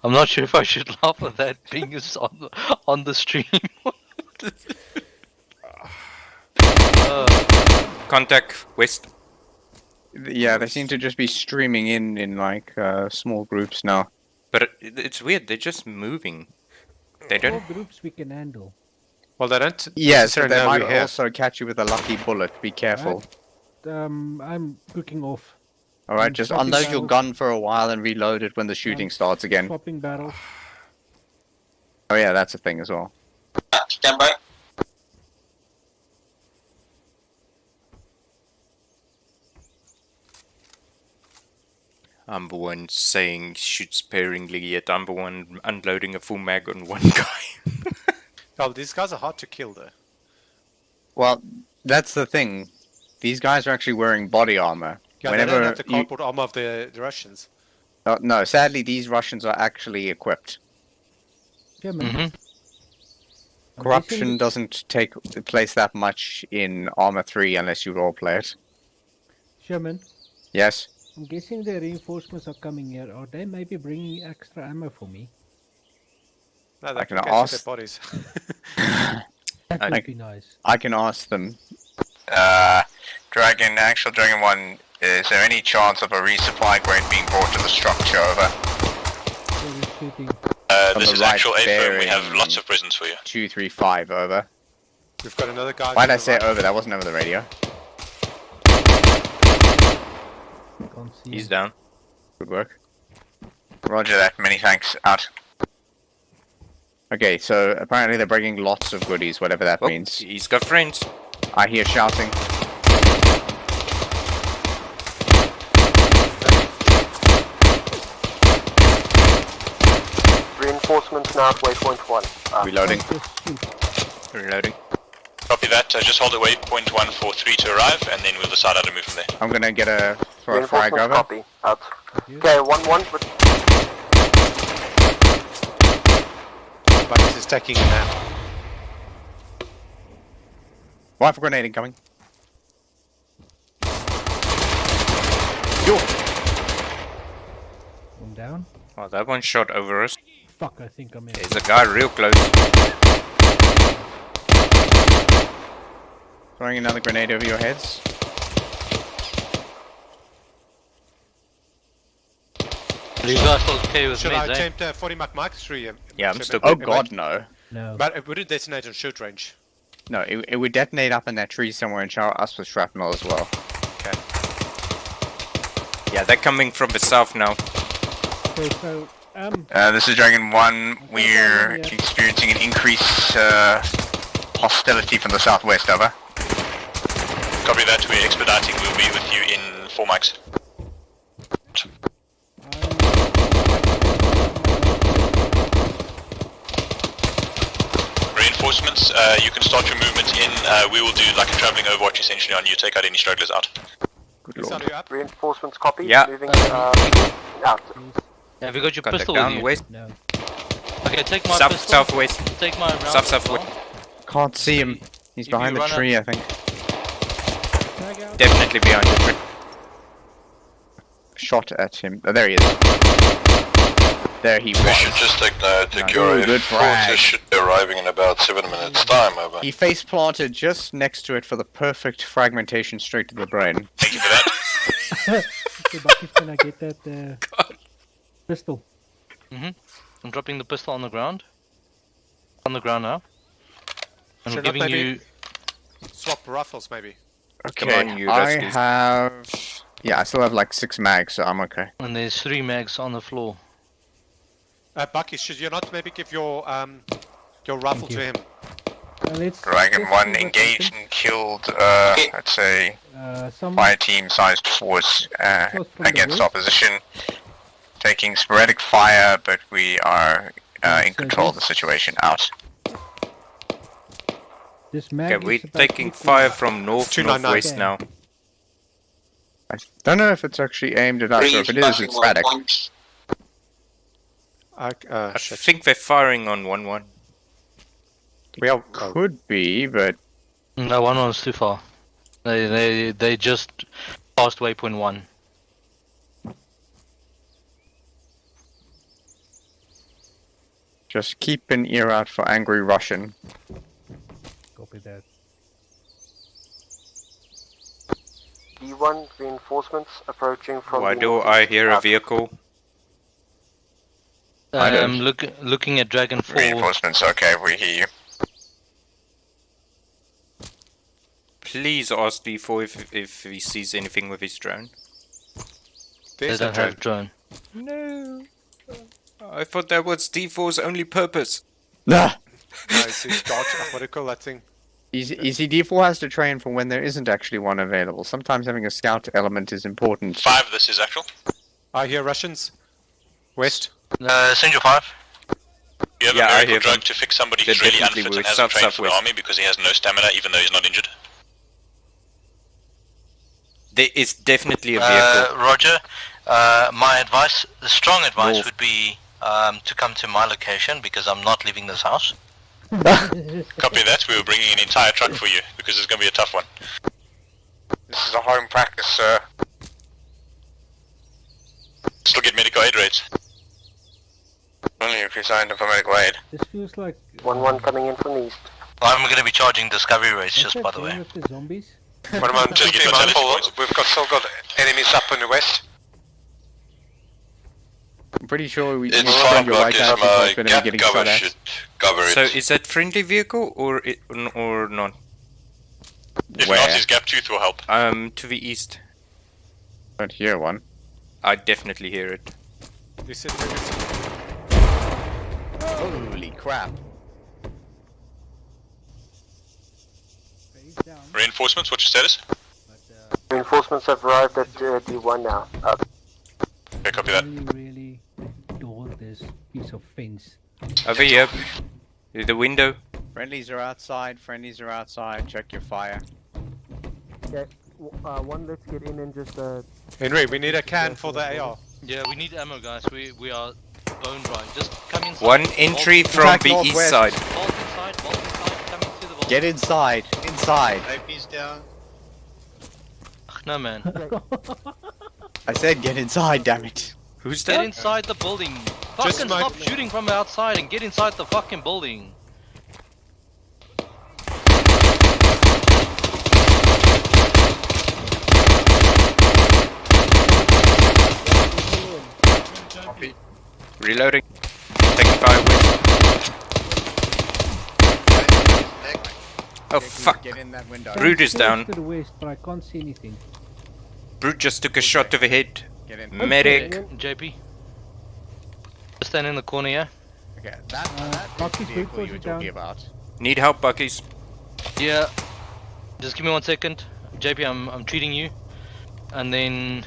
[SPEAKER 1] I'm not sure if I should laugh at that being on the stream.
[SPEAKER 3] Contact west.
[SPEAKER 6] Yeah, they seem to just be streaming in like small groups now.
[SPEAKER 3] But it's weird. They're just moving. They
[SPEAKER 11] Four
[SPEAKER 3] don't.
[SPEAKER 11] groups we can handle.
[SPEAKER 10] Well, they don't.
[SPEAKER 6] Yeah, so they might also catch you with a lucky bullet. Be careful.
[SPEAKER 11] I'm cooking off.
[SPEAKER 6] All right, just
[SPEAKER 11] swapping
[SPEAKER 6] unload your
[SPEAKER 11] barrels.
[SPEAKER 6] gun for a while and reload it when the shooting starts again.
[SPEAKER 11] Swapping barrels.
[SPEAKER 6] Oh yeah, that's a thing as well.
[SPEAKER 14] Stand by.
[SPEAKER 3] Number one saying shoot sparingly, yet number one unloading a full mag on one guy.
[SPEAKER 10] Oh, these guys are hard to kill, though.
[SPEAKER 6] Well, that's the thing. These guys are actually wearing body armor.
[SPEAKER 10] Yeah, they don't have the cardboard armor of the Russians.
[SPEAKER 6] No, sadly, these Russians are actually equipped.
[SPEAKER 11] Yeah, man.
[SPEAKER 6] Corruption doesn't take place that much in Arma3 unless you roleplay it.
[SPEAKER 11] Sherman,
[SPEAKER 6] Yes?
[SPEAKER 11] I'm guessing the reinforcements are coming here. Are they maybe bringing extra ammo for me?
[SPEAKER 10] No, they
[SPEAKER 6] I can
[SPEAKER 10] catch
[SPEAKER 6] ask-
[SPEAKER 10] their bodies.
[SPEAKER 11] That would be nice.
[SPEAKER 6] I can ask them.
[SPEAKER 16] Actual Dragon 1, is there any chance of a resupply crate being brought to the structure? Over.
[SPEAKER 15] This
[SPEAKER 6] the
[SPEAKER 15] is
[SPEAKER 6] right
[SPEAKER 15] actual A-firm. We have
[SPEAKER 6] bearing.
[SPEAKER 15] lots of prisons for you.
[SPEAKER 6] 235, over.
[SPEAKER 10] We've got another guy.
[SPEAKER 6] Why did I
[SPEAKER 10] to the
[SPEAKER 6] say
[SPEAKER 10] right.
[SPEAKER 6] over? That wasn't over the radio.
[SPEAKER 3] He's down.
[SPEAKER 6] Good work.
[SPEAKER 16] Roger that, many thanks. Out.
[SPEAKER 6] Okay, so apparently they're bringing lots of goodies, whatever that
[SPEAKER 3] Oh,
[SPEAKER 6] means.
[SPEAKER 3] he's got friends.
[SPEAKER 6] I hear shouting.
[SPEAKER 18] Reinforcements now at waypoint 1.
[SPEAKER 6] Reloading. Reloading.
[SPEAKER 15] Copy that. Just hold at waypoint 143 to arrive, and then we'll decide how to move from there.
[SPEAKER 6] I'm gonna get a throw a frag
[SPEAKER 18] Reinforcements
[SPEAKER 6] over.
[SPEAKER 18] copy. Out. Okay, 1-1.
[SPEAKER 10] But this is taking a nap.
[SPEAKER 6] Rifle grenade incoming.
[SPEAKER 11] I'm down.
[SPEAKER 3] Oh, that one shot over us.
[SPEAKER 11] Fuck, I think I'm in.
[SPEAKER 3] There's a guy real close.
[SPEAKER 6] Throwing another grenade over your heads.
[SPEAKER 1] Are you guys okay with
[SPEAKER 10] Should
[SPEAKER 1] me,
[SPEAKER 10] I
[SPEAKER 1] eh?
[SPEAKER 10] attempt 40 Mach through you?
[SPEAKER 6] Yeah, I'm
[SPEAKER 10] Should
[SPEAKER 6] still.
[SPEAKER 10] we-
[SPEAKER 6] Oh god, no.
[SPEAKER 11] No.
[SPEAKER 10] But it wouldn't detonate on shoot range.
[SPEAKER 6] No, it would detonate up in that tree somewhere and shower us with shrapnel as well.
[SPEAKER 10] Okay.
[SPEAKER 3] Yeah, they're coming from the south now.
[SPEAKER 11] Okay, so,
[SPEAKER 16] This is Dragon 1. We're experiencing an increased hostility from the southwest, over.
[SPEAKER 15] Copy that. We're expediting. We'll be with you in 4 mics. Reinforcements, you can start your movement in. We will do like a traveling overwatch essentially on you. Take out any stragglers out.
[SPEAKER 6] Good lord.
[SPEAKER 18] Reinforcements copy.
[SPEAKER 3] Yeah.
[SPEAKER 18] Moving out.
[SPEAKER 1] Have you got your
[SPEAKER 3] Contact
[SPEAKER 1] pistol
[SPEAKER 3] down
[SPEAKER 1] with you?
[SPEAKER 3] west.
[SPEAKER 11] No.
[SPEAKER 1] Okay, take my
[SPEAKER 3] South,
[SPEAKER 1] pistol.
[SPEAKER 3] southwest.
[SPEAKER 1] Take my round.
[SPEAKER 3] South, southwest.
[SPEAKER 6] Can't see him. He's
[SPEAKER 1] If
[SPEAKER 6] behind
[SPEAKER 1] you
[SPEAKER 6] the
[SPEAKER 1] run
[SPEAKER 6] tree, I think.
[SPEAKER 3] Definitely behind the tree.
[SPEAKER 6] Shot at him. Oh, there he is. There he
[SPEAKER 4] We should
[SPEAKER 6] was.
[SPEAKER 4] just take note. The
[SPEAKER 6] Nice.
[SPEAKER 4] courier
[SPEAKER 6] Good frag.
[SPEAKER 4] forces should be arriving in about 7 minutes' time, over.
[SPEAKER 6] He face planted just next to it for the perfect fragmentation straight to the brain.
[SPEAKER 15] Thank you for that.
[SPEAKER 11] Okay, Bucky's gonna get that pistol.
[SPEAKER 1] I'm dropping the pistol on the ground. On the ground now. I'm
[SPEAKER 10] Should not
[SPEAKER 1] giving
[SPEAKER 10] maybe
[SPEAKER 1] you.
[SPEAKER 10] swap rifles, maybe.
[SPEAKER 3] Come
[SPEAKER 6] Okay,
[SPEAKER 3] on, you
[SPEAKER 6] I
[SPEAKER 3] Ruskies.
[SPEAKER 6] have... Yeah, I still have like 6 mags, so I'm okay.
[SPEAKER 1] And there's 3 mags on the floor.
[SPEAKER 10] Bucky, should you not maybe give your rifle to him?
[SPEAKER 16] Dragon 1 engaged and killed, let's say,
[SPEAKER 11] some
[SPEAKER 16] fire team sized force against
[SPEAKER 11] west.
[SPEAKER 16] opposition. taking sporadic fire, but we are in control of the situation. Out.
[SPEAKER 11] This
[SPEAKER 3] Okay,
[SPEAKER 11] mag
[SPEAKER 3] we're
[SPEAKER 11] is about
[SPEAKER 3] taking
[SPEAKER 11] to-
[SPEAKER 3] fire from north
[SPEAKER 10] 299.
[SPEAKER 3] northwest now.
[SPEAKER 6] I don't know if it's actually aimed at us, or if it is, it's static.
[SPEAKER 3] I think they're firing on 1-1.
[SPEAKER 10] We are,
[SPEAKER 6] Could be, but
[SPEAKER 1] No, 1-1's too far. They just passed waypoint 1.
[SPEAKER 6] just keep an ear out for angry Russian.
[SPEAKER 11] Copy that.
[SPEAKER 18] D1 reinforcements approaching from
[SPEAKER 3] Why
[SPEAKER 18] the
[SPEAKER 3] do
[SPEAKER 18] northeast.
[SPEAKER 3] I hear a vehicle?
[SPEAKER 1] I'm looking at Dragon 4.
[SPEAKER 16] Reinforcements, okay, we hear you.
[SPEAKER 3] Please ask D4 if he sees anything with his drone.
[SPEAKER 10] There's
[SPEAKER 1] They
[SPEAKER 10] a
[SPEAKER 1] don't have drone.
[SPEAKER 3] No. I thought that was D4's only purpose.
[SPEAKER 6] Nah.
[SPEAKER 10] it's dodge. What do you call that thing?
[SPEAKER 6] Easy D4 has to train for when there isn't actually one available. Sometimes having a scout element is important.
[SPEAKER 15] 5, this is actual.
[SPEAKER 10] I hear Russians. West.
[SPEAKER 15] Send 5. You have
[SPEAKER 3] Yeah,
[SPEAKER 15] a
[SPEAKER 3] I
[SPEAKER 15] miracle
[SPEAKER 3] hear
[SPEAKER 15] drug
[SPEAKER 3] them.
[SPEAKER 15] to fix somebody
[SPEAKER 3] They're
[SPEAKER 15] who's really
[SPEAKER 3] definitely
[SPEAKER 15] unfit and
[SPEAKER 3] with
[SPEAKER 15] hasn't trained for the
[SPEAKER 3] southwest.
[SPEAKER 15] army because he has no stamina even though he's not injured.
[SPEAKER 3] There is definitely a vehicle.
[SPEAKER 1] Roger. My advice, the strong advice
[SPEAKER 3] North.
[SPEAKER 1] would be to come to my location because I'm not leaving this house.
[SPEAKER 15] Copy that, we were bringing an entire truck for you because it's going to be a tough one.
[SPEAKER 16] This is a home practice, sir.
[SPEAKER 15] Still get medical aid rates.
[SPEAKER 16] Only if you signed up for medical aid.
[SPEAKER 11] This feels like
[SPEAKER 18] 1-1 coming in from the east.
[SPEAKER 1] I'm going to be charging discovery rates just by the way.
[SPEAKER 11] with the zombies.
[SPEAKER 16] What about
[SPEAKER 15] Just get
[SPEAKER 16] mindful,
[SPEAKER 15] vitality points.
[SPEAKER 16] we've still got enemies up in the west.
[SPEAKER 6] I'm pretty sure we
[SPEAKER 15] It's
[SPEAKER 6] can
[SPEAKER 15] fine,
[SPEAKER 6] find your right
[SPEAKER 15] because
[SPEAKER 6] hand
[SPEAKER 15] my
[SPEAKER 6] is going to
[SPEAKER 15] gap
[SPEAKER 6] be getting
[SPEAKER 15] cover
[SPEAKER 6] shot at.
[SPEAKER 15] should cover it.
[SPEAKER 3] So is that friendly vehicle or not?
[SPEAKER 15] If
[SPEAKER 6] Where?
[SPEAKER 15] not, his gap tooth will help.
[SPEAKER 3] To the east.
[SPEAKER 6] Don't hear one.
[SPEAKER 3] I definitely hear it.
[SPEAKER 10] This is
[SPEAKER 6] Holy crap.
[SPEAKER 15] Reinforcements, what's your status?
[SPEAKER 18] Reinforcements have arrived at D1 now.
[SPEAKER 15] Okay, copy that.
[SPEAKER 11] Really adore this piece of fence.
[SPEAKER 3] Over here. The window.
[SPEAKER 6] Friendlies are outside, check your fire.
[SPEAKER 12] Okay, one, let's get in and just
[SPEAKER 10] Henry, we need a can for the AR.
[SPEAKER 1] Yeah, we need ammo, guys. We are bone dry. Just come inside.
[SPEAKER 3] One entry from the east side.
[SPEAKER 1] Vault inside, come into the vault.
[SPEAKER 6] Get inside.
[SPEAKER 9] AP's down.
[SPEAKER 1] No, man.
[SPEAKER 6] I said get inside, damn it.
[SPEAKER 3] Who's
[SPEAKER 1] Get
[SPEAKER 3] that?
[SPEAKER 1] inside the building.
[SPEAKER 10] Just
[SPEAKER 1] Fucking stop shooting from outside and get inside the fucking building.
[SPEAKER 3] Reloading. Taking fire west. Oh fuck.
[SPEAKER 6] Get in that window.
[SPEAKER 3] Brood is down.
[SPEAKER 11] To the west, but I can't see anything.
[SPEAKER 3] Brood just took a shot to the head.
[SPEAKER 6] Get in.
[SPEAKER 3] Medic.
[SPEAKER 1] JP. Just stand in the corner, yeah?
[SPEAKER 6] Okay, that
[SPEAKER 11] Bucky's
[SPEAKER 6] vehicle
[SPEAKER 11] brute
[SPEAKER 6] you were
[SPEAKER 11] force is
[SPEAKER 6] talking
[SPEAKER 11] down.
[SPEAKER 6] about.
[SPEAKER 3] Need help, Buckies.
[SPEAKER 1] Yeah. Just give me 1 second. JP, I'm treating you. And then...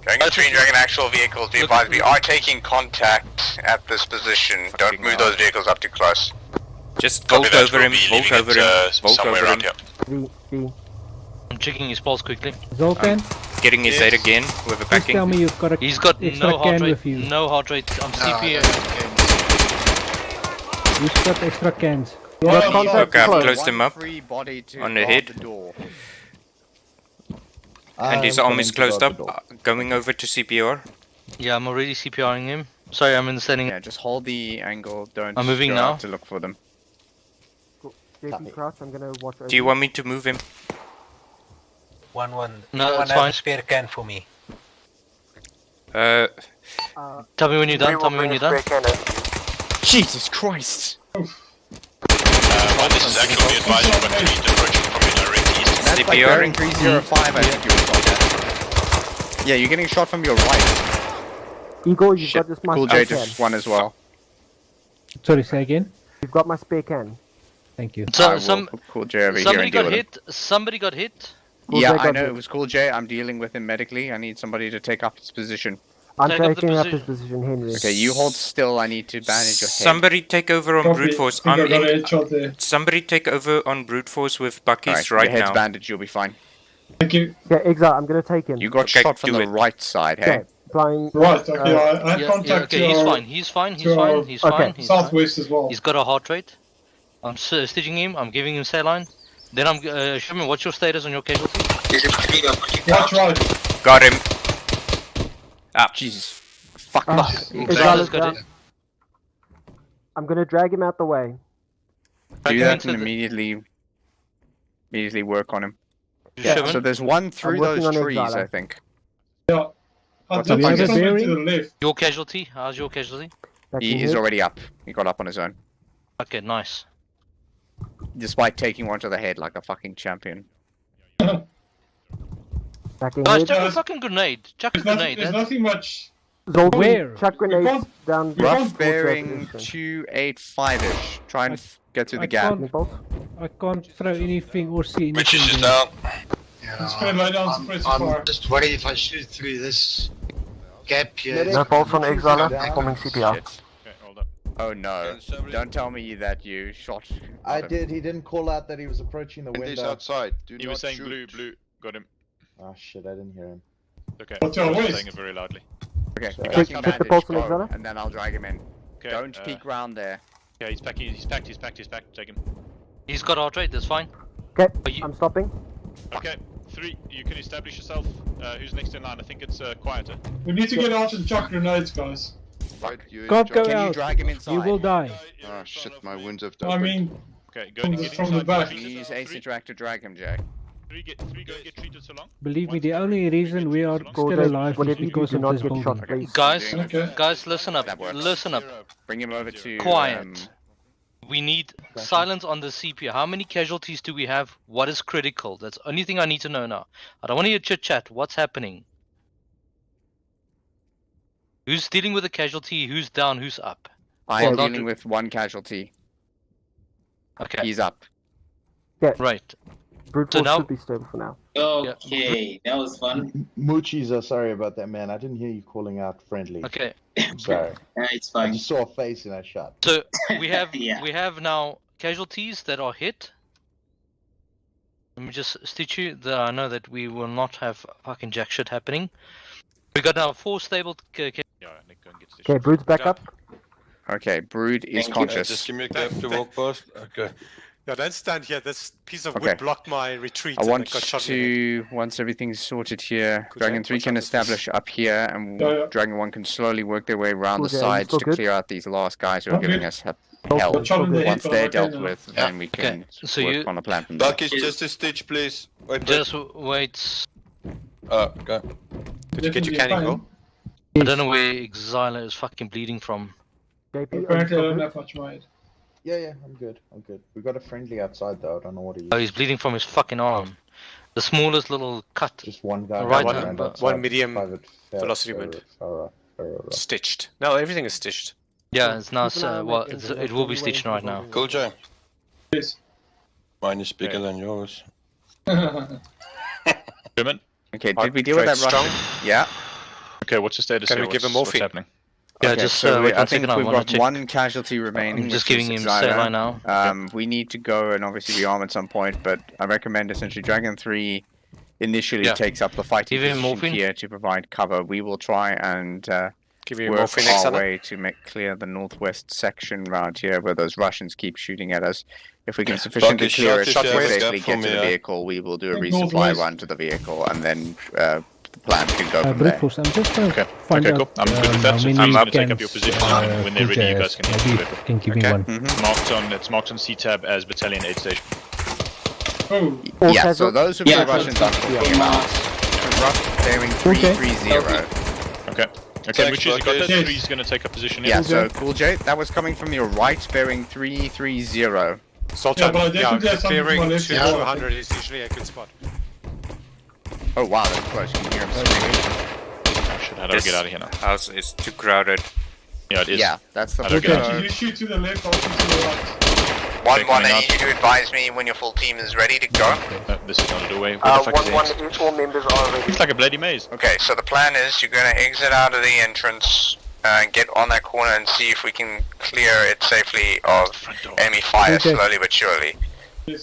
[SPEAKER 16] Dragon 3 and Dragon Actual vehicles, be advised, we are taking contact at this position. Don't move those vehicles up too close.
[SPEAKER 3] Just
[SPEAKER 15] Copy
[SPEAKER 3] bolt
[SPEAKER 15] that,
[SPEAKER 3] over
[SPEAKER 15] we'll
[SPEAKER 3] him,
[SPEAKER 15] be
[SPEAKER 3] bolt
[SPEAKER 15] leaving
[SPEAKER 3] over
[SPEAKER 15] it,
[SPEAKER 3] him, bolt
[SPEAKER 15] somewhere
[SPEAKER 3] over
[SPEAKER 15] around
[SPEAKER 3] him.
[SPEAKER 15] here.
[SPEAKER 1] I'm checking his pulse quickly.
[SPEAKER 11] Zoltan,
[SPEAKER 3] Getting his head again with a
[SPEAKER 11] please tell
[SPEAKER 3] backing.
[SPEAKER 11] me you've got a
[SPEAKER 1] He's got
[SPEAKER 11] extra
[SPEAKER 1] no heart
[SPEAKER 11] can
[SPEAKER 1] rate.
[SPEAKER 11] with you.
[SPEAKER 1] No heart rate. I'm CPA.
[SPEAKER 11] You've got extra cans.
[SPEAKER 3] Okay, I've closed him up
[SPEAKER 6] Free body to
[SPEAKER 3] on the
[SPEAKER 6] guard
[SPEAKER 3] head.
[SPEAKER 6] the door.
[SPEAKER 3] And his arm is closed up. Going over to CPR.
[SPEAKER 1] Yeah, I'm already CPRing him. Sorry, I'm in the standing.
[SPEAKER 6] Yeah, just hold the angle. Don't
[SPEAKER 1] I'm moving
[SPEAKER 6] go
[SPEAKER 1] now.
[SPEAKER 6] out to look for them.
[SPEAKER 12] JP crouch, I'm gonna watch over
[SPEAKER 3] Do you want me to move him?
[SPEAKER 17] 1-1.
[SPEAKER 1] No,
[SPEAKER 17] Anyone
[SPEAKER 1] that's
[SPEAKER 17] have
[SPEAKER 1] fine.
[SPEAKER 17] a spare can for me?
[SPEAKER 1] Tell me when you're done. Tell me when you're done.
[SPEAKER 6] Jesus Christ!
[SPEAKER 15] This is actually be advised, but we need approaching from your direct east.
[SPEAKER 6] That's like
[SPEAKER 3] CPR.
[SPEAKER 6] bearing 305, I think you were shot at. Yeah, you're getting shot from your right.
[SPEAKER 12] Igor, you've
[SPEAKER 6] Shit,
[SPEAKER 12] got this my
[SPEAKER 6] Cool
[SPEAKER 12] spare
[SPEAKER 6] J
[SPEAKER 12] can.
[SPEAKER 6] just won as well.
[SPEAKER 11] Sorry, say again.
[SPEAKER 12] You've got my spare can.
[SPEAKER 11] Thank you.
[SPEAKER 1] So,
[SPEAKER 6] I will Cool J over here
[SPEAKER 1] somebody
[SPEAKER 6] and deal
[SPEAKER 1] got
[SPEAKER 6] with him.
[SPEAKER 1] hit. Somebody got hit.
[SPEAKER 12] Cool
[SPEAKER 6] Yeah,
[SPEAKER 12] J
[SPEAKER 6] I
[SPEAKER 12] got
[SPEAKER 6] know
[SPEAKER 12] hit.
[SPEAKER 6] it was Cool J. I'm dealing with him medically. I need somebody to take up his position.
[SPEAKER 12] I'm
[SPEAKER 1] Take up the
[SPEAKER 12] taking up his
[SPEAKER 1] position.
[SPEAKER 12] position, Henry.
[SPEAKER 6] Okay, you hold still. I need to bandage your head.
[SPEAKER 3] Somebody take over on
[SPEAKER 13] Copy.
[SPEAKER 3] brute force.
[SPEAKER 13] I think
[SPEAKER 3] I'm
[SPEAKER 13] I got a
[SPEAKER 3] in.
[SPEAKER 13] headshot there.
[SPEAKER 3] Somebody take over on brute force with Bucky's
[SPEAKER 6] Alright,
[SPEAKER 3] right
[SPEAKER 6] your head's
[SPEAKER 3] now.
[SPEAKER 6] bandaged. You'll be fine.
[SPEAKER 13] Thank you.
[SPEAKER 12] Yeah, Exile, I'm gonna take him.
[SPEAKER 6] You got
[SPEAKER 3] Okay,
[SPEAKER 6] shot from
[SPEAKER 3] do
[SPEAKER 6] the
[SPEAKER 3] it.
[SPEAKER 6] right side, hey?
[SPEAKER 12] Okay, flying.
[SPEAKER 13] Right, okay, I have
[SPEAKER 1] Yeah,
[SPEAKER 13] contact
[SPEAKER 1] okay,
[SPEAKER 13] to
[SPEAKER 1] he's
[SPEAKER 13] our,
[SPEAKER 1] fine. He's fine. He's
[SPEAKER 13] to our
[SPEAKER 1] fine. He's fine. He's fine.
[SPEAKER 13] southwest as well.
[SPEAKER 1] He's got a heart rate. I'm stitching him. I'm giving him saline. Then I'm show me what's your status on your casualty.
[SPEAKER 13] Watch right.
[SPEAKER 3] Got him. Ah,
[SPEAKER 6] Jesus. Fuck.
[SPEAKER 12] Exile is down. I'm gonna drag him out the way.
[SPEAKER 6] Do
[SPEAKER 1] him
[SPEAKER 6] that
[SPEAKER 1] into
[SPEAKER 6] and
[SPEAKER 1] the-
[SPEAKER 6] immediately work on him.
[SPEAKER 1] You
[SPEAKER 6] Yeah,
[SPEAKER 1] shouldn't.
[SPEAKER 6] so there's one through
[SPEAKER 12] working
[SPEAKER 6] those
[SPEAKER 12] on
[SPEAKER 6] trees,
[SPEAKER 12] Exile.
[SPEAKER 6] I think.
[SPEAKER 13] Yeah.
[SPEAKER 6] What's
[SPEAKER 13] I'm
[SPEAKER 6] up,
[SPEAKER 13] just
[SPEAKER 6] Angus?
[SPEAKER 13] coming to the left.
[SPEAKER 1] Your casualty. How's your casualty?
[SPEAKER 6] He's already up. He got up on his own.
[SPEAKER 1] Okay, nice.
[SPEAKER 6] Despite taking one to the head like a fucking champion.
[SPEAKER 12] Backing
[SPEAKER 1] Guys,
[SPEAKER 12] head.
[SPEAKER 1] chuck a fucking grenade. Chuck a grenade.
[SPEAKER 13] There's nothing much.
[SPEAKER 12] Zoltan,
[SPEAKER 11] Where?
[SPEAKER 12] chuck grenades
[SPEAKER 13] can't-
[SPEAKER 12] down.
[SPEAKER 13] we
[SPEAKER 6] Rough
[SPEAKER 13] can't
[SPEAKER 6] bearing 285-ish. Try and get through the
[SPEAKER 11] I
[SPEAKER 6] gap.
[SPEAKER 11] can't- I can't throw anything or see anything.
[SPEAKER 15] Witches is
[SPEAKER 11] there.
[SPEAKER 15] down.
[SPEAKER 13] Just gonna lay down some pressure fire.
[SPEAKER 19] I'm just worried if I shoot through this gap here.
[SPEAKER 12] No bolts on Exile, performing CPR.
[SPEAKER 6] Shit. Oh no. Don't tell me that you shot.
[SPEAKER 2] I
[SPEAKER 6] him.
[SPEAKER 2] did. He didn't call out that he was approaching the
[SPEAKER 8] And he's
[SPEAKER 2] window.
[SPEAKER 8] outside. Do
[SPEAKER 5] He
[SPEAKER 8] not
[SPEAKER 5] was saying
[SPEAKER 8] shoot.
[SPEAKER 5] blue. Got him.
[SPEAKER 2] Oh shit! I didn't hear him.
[SPEAKER 5] Okay.
[SPEAKER 13] What's your
[SPEAKER 5] I was
[SPEAKER 13] waist?
[SPEAKER 5] saying it very loudly.
[SPEAKER 6] Okay,
[SPEAKER 2] Sorry.
[SPEAKER 6] you guys
[SPEAKER 12] Check
[SPEAKER 6] can
[SPEAKER 12] the pulse on
[SPEAKER 6] bandage, go,
[SPEAKER 12] Exile.
[SPEAKER 6] and then I'll drag him in.
[SPEAKER 5] Okay.
[SPEAKER 6] Don't peek round there.
[SPEAKER 5] Yeah, he's packing. He's packed. Take him.
[SPEAKER 1] He's got heart rate. That's fine.
[SPEAKER 12] Okay,
[SPEAKER 1] But you-
[SPEAKER 12] I'm stopping.
[SPEAKER 5] Okay. 3. You can establish yourself. Who's next in line? I think it's quieter.
[SPEAKER 13] We need to get out and chuck grenades, guys.
[SPEAKER 8] Right, you
[SPEAKER 11] Can't go
[SPEAKER 8] enjoy-
[SPEAKER 6] Can you
[SPEAKER 11] out.
[SPEAKER 6] drag him inside?
[SPEAKER 11] You will die.
[SPEAKER 8] Oh shit, my wounds have
[SPEAKER 13] I
[SPEAKER 8] opened.
[SPEAKER 13] mean,
[SPEAKER 5] Okay. Go
[SPEAKER 13] From
[SPEAKER 5] and
[SPEAKER 13] the-
[SPEAKER 5] get
[SPEAKER 13] from the
[SPEAKER 5] inside.
[SPEAKER 13] back.
[SPEAKER 5] Treat
[SPEAKER 6] Use
[SPEAKER 5] yourself.
[SPEAKER 6] Ace Interact to drag him, Jack.
[SPEAKER 5] 3 go and get treated so long.
[SPEAKER 11] Believe me, the only reason we are still
[SPEAKER 12] Gordon,
[SPEAKER 11] alive is
[SPEAKER 12] whatever you do,
[SPEAKER 11] because
[SPEAKER 12] do
[SPEAKER 11] of
[SPEAKER 12] not
[SPEAKER 11] this
[SPEAKER 12] get shot,
[SPEAKER 11] building.
[SPEAKER 12] please.
[SPEAKER 1] Guys,
[SPEAKER 13] Okay.
[SPEAKER 1] guys, listen up.
[SPEAKER 6] That works.
[SPEAKER 1] Listen up.
[SPEAKER 6] Bring him over to
[SPEAKER 1] Quiet. We need silence on the CPR. How many casualties do we have? What is critical? That's the only thing I need to know now. I don't want to hear chit chat. What's happening? Who's dealing with a casualty? Who's down? Who's up?
[SPEAKER 6] I am
[SPEAKER 1] Well,
[SPEAKER 6] dealing with one casualty.
[SPEAKER 1] Okay.
[SPEAKER 6] He's up.
[SPEAKER 1] Right.
[SPEAKER 12] Brute
[SPEAKER 1] So
[SPEAKER 12] force
[SPEAKER 1] now-
[SPEAKER 12] should be stable for now.
[SPEAKER 7] Okay, that was fun.
[SPEAKER 2] Moochies, sorry about that, man. I didn't hear you calling out friendly.
[SPEAKER 1] Okay.
[SPEAKER 2] I'm sorry.
[SPEAKER 7] It's
[SPEAKER 2] I
[SPEAKER 7] fine.
[SPEAKER 2] just saw a face and I shot.
[SPEAKER 1] So we have
[SPEAKER 7] Yeah.
[SPEAKER 1] we have now casualties that are hit. Let me just stitch you that I know that we will not have fucking jack shit happening. We got now 4 stable.
[SPEAKER 5] Yeah, Nick, go and get
[SPEAKER 12] Okay, Brute's back up.
[SPEAKER 6] Okay, Brood is conscious.
[SPEAKER 4] Just give me a gap to walk past. Okay.
[SPEAKER 10] Yeah, don't stand here. This piece of
[SPEAKER 6] Okay.
[SPEAKER 10] wood blocked my retreat.
[SPEAKER 6] I
[SPEAKER 10] and
[SPEAKER 6] want
[SPEAKER 10] got shot in the head.
[SPEAKER 6] to, once everything's sorted here,
[SPEAKER 10] Cool,
[SPEAKER 6] Dragon
[SPEAKER 10] Jack.
[SPEAKER 6] 3 can
[SPEAKER 10] Watch out,
[SPEAKER 6] establish up here, and
[SPEAKER 13] Yeah, yeah.
[SPEAKER 6] Dragon 1 can slowly work their way around
[SPEAKER 12] Cool,
[SPEAKER 6] the
[SPEAKER 12] Jack.
[SPEAKER 6] sides
[SPEAKER 12] Still
[SPEAKER 6] to
[SPEAKER 12] good?
[SPEAKER 6] clear out these last guys who are
[SPEAKER 13] Okay.
[SPEAKER 6] giving us hell.
[SPEAKER 13] Got shot in the head,
[SPEAKER 6] Once
[SPEAKER 13] but
[SPEAKER 6] they're
[SPEAKER 13] I'm okay
[SPEAKER 6] dealt
[SPEAKER 13] now.
[SPEAKER 6] with, then we can
[SPEAKER 1] Okay, so
[SPEAKER 6] work
[SPEAKER 1] you-
[SPEAKER 6] on a plan from there.
[SPEAKER 4] Bucky's just a stitch, please. Wait,
[SPEAKER 1] Just wait.
[SPEAKER 4] go.
[SPEAKER 10] Did you get your
[SPEAKER 13] Definitely
[SPEAKER 10] canning
[SPEAKER 13] fine.
[SPEAKER 10] goal?
[SPEAKER 1] I don't know where Exile is fucking bleeding from.
[SPEAKER 12] JP, are you
[SPEAKER 13] Apparently, I
[SPEAKER 12] still
[SPEAKER 13] don't
[SPEAKER 12] good?
[SPEAKER 13] have much mind.
[SPEAKER 2] Yeah, I'm good. I'm good. We got a friendly outside though. I don't know what he is.
[SPEAKER 1] Oh, he's bleeding from his fucking arm. The smallest little cut.
[SPEAKER 2] Just one guy.
[SPEAKER 1] Right
[SPEAKER 10] one-
[SPEAKER 1] hand, but-
[SPEAKER 10] one medium
[SPEAKER 2] Private
[SPEAKER 10] velocity wind.
[SPEAKER 2] Farah.
[SPEAKER 10] Stitched. No, everything is stitched.
[SPEAKER 1] Yeah, it's now.
[SPEAKER 12] Keep an eye on
[SPEAKER 1] Well,
[SPEAKER 12] that, 'cause
[SPEAKER 1] it will be stitched right now.
[SPEAKER 4] Cool, Joe.
[SPEAKER 13] Yes.
[SPEAKER 4] Mine is bigger than yours.
[SPEAKER 5] German.
[SPEAKER 6] Okay, did we deal with that
[SPEAKER 10] Strong?
[SPEAKER 6] Russian? Yeah.
[SPEAKER 5] Okay, what's the status
[SPEAKER 10] Can
[SPEAKER 5] here?
[SPEAKER 10] we give him
[SPEAKER 5] What's
[SPEAKER 10] morphine?
[SPEAKER 5] happening?
[SPEAKER 1] Yeah,
[SPEAKER 6] Okay,
[SPEAKER 1] just
[SPEAKER 6] so
[SPEAKER 1] wait
[SPEAKER 6] I
[SPEAKER 1] one
[SPEAKER 6] think
[SPEAKER 1] second. I
[SPEAKER 6] we've
[SPEAKER 1] want
[SPEAKER 6] got
[SPEAKER 1] to check.
[SPEAKER 6] one casualty remaining.
[SPEAKER 1] I'm just
[SPEAKER 6] which
[SPEAKER 1] giving
[SPEAKER 6] is
[SPEAKER 1] him
[SPEAKER 6] Xyla.
[SPEAKER 1] saline now.
[SPEAKER 6] We need to go and obviously rearm at some point, but I recommend essentially Dragon 3 initially
[SPEAKER 1] Yeah.
[SPEAKER 6] takes up the fighting
[SPEAKER 1] Give him
[SPEAKER 6] position
[SPEAKER 1] morphine.
[SPEAKER 6] here to provide cover. We will try and
[SPEAKER 10] Give you
[SPEAKER 6] work
[SPEAKER 10] morphine,
[SPEAKER 6] our
[SPEAKER 10] Exile.
[SPEAKER 6] way to make clear the northwest section around here where those Russians keep shooting at us. If we can sufficiently
[SPEAKER 4] Bucky,
[SPEAKER 6] clear it
[SPEAKER 4] shot
[SPEAKER 6] to
[SPEAKER 4] this
[SPEAKER 6] safely
[SPEAKER 4] gap
[SPEAKER 6] get
[SPEAKER 4] for
[SPEAKER 6] to
[SPEAKER 4] me,
[SPEAKER 6] the vehicle, we will do a
[SPEAKER 13] Think
[SPEAKER 6] resupply
[SPEAKER 13] northwest.
[SPEAKER 6] run to the vehicle, and then the plan can go from
[SPEAKER 11] Brute
[SPEAKER 6] there.
[SPEAKER 11] force, I'm just trying to
[SPEAKER 5] Okay,
[SPEAKER 11] find
[SPEAKER 5] okay,
[SPEAKER 11] out
[SPEAKER 5] cool. I'm good with that.
[SPEAKER 11] how
[SPEAKER 5] So
[SPEAKER 11] many
[SPEAKER 5] I'm going to take up
[SPEAKER 11] scans,
[SPEAKER 5] your position. When they're ready, you guys can get to the
[SPEAKER 11] maybe
[SPEAKER 5] vehicle.
[SPEAKER 11] can give me
[SPEAKER 6] Okay.
[SPEAKER 11] one.
[SPEAKER 6] Mhm.
[SPEAKER 5] It's marked on C-tab as Battalion 8 Station.
[SPEAKER 13] Oh,
[SPEAKER 12] All
[SPEAKER 6] Yeah, so
[SPEAKER 12] casual-
[SPEAKER 6] those would be
[SPEAKER 7] Yeah,
[SPEAKER 6] the Russians on
[SPEAKER 12] yeah.
[SPEAKER 6] rough bearing 330.
[SPEAKER 5] Okay. Okay,
[SPEAKER 4] Thanks,
[SPEAKER 5] which is you got that?
[SPEAKER 13] Bucky.
[SPEAKER 5] 3's going to take up position here.
[SPEAKER 6] Yeah, so Cool J, that was coming from your right bearing 330.
[SPEAKER 10] Sultan,
[SPEAKER 13] Yeah, but I definitely have something
[SPEAKER 10] clearing
[SPEAKER 13] from my left
[SPEAKER 10] to
[SPEAKER 13] as well.
[SPEAKER 10] 400 is usually a good spot.
[SPEAKER 6] Oh wow, that's close. You can hear him screaming.
[SPEAKER 5] Oh, shit, how do I get out of here now?
[SPEAKER 3] House is too crowded.
[SPEAKER 5] Yeah, it is.
[SPEAKER 6] Yeah, that's the
[SPEAKER 5] I don't get
[SPEAKER 6] first
[SPEAKER 5] it.
[SPEAKER 13] you shoot to the left, I'll shoot to the right.
[SPEAKER 16] 1-1, I need you to advise me when your full team is ready to go.
[SPEAKER 5] This is not a doorway. Where the fuck is it?
[SPEAKER 18] All members are ready.
[SPEAKER 5] It's like a bloody maze.
[SPEAKER 16] Okay, so the plan is you're going to exit out of the entrance, get on that corner and see if we can clear it safely of enemy fire slowly but surely.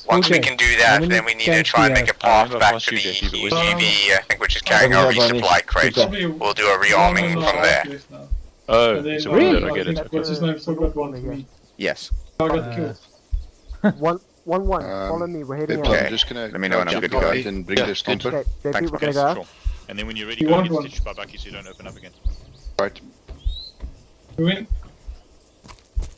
[SPEAKER 16] Once we can do that, then we need to try and make a path back to the UGV, I think, which is carrying our resupply crate. We'll do a rearming from there.
[SPEAKER 5] Oh,
[SPEAKER 13] And then,
[SPEAKER 5] so we're there, I get
[SPEAKER 13] think
[SPEAKER 5] it.
[SPEAKER 13] what's his name talked about one for me.
[SPEAKER 6] Yes.
[SPEAKER 13] I got the kill.
[SPEAKER 12] One. Follow me. We're heading
[SPEAKER 8] Pippa,
[SPEAKER 12] out.
[SPEAKER 8] I'm just gonna
[SPEAKER 6] Let me know when I'm
[SPEAKER 8] jump
[SPEAKER 6] good to go.
[SPEAKER 8] out and bring the stomper.
[SPEAKER 12] Okay, JP,
[SPEAKER 6] Thanks,
[SPEAKER 12] we're gonna
[SPEAKER 6] Marcus.
[SPEAKER 12] go out.
[SPEAKER 5] Sure. And then when you're ready,
[SPEAKER 13] You
[SPEAKER 5] go
[SPEAKER 13] want
[SPEAKER 5] get
[SPEAKER 13] one?
[SPEAKER 5] stitched by Bucky so you don't open up again.
[SPEAKER 8] Right.
[SPEAKER 13] We win.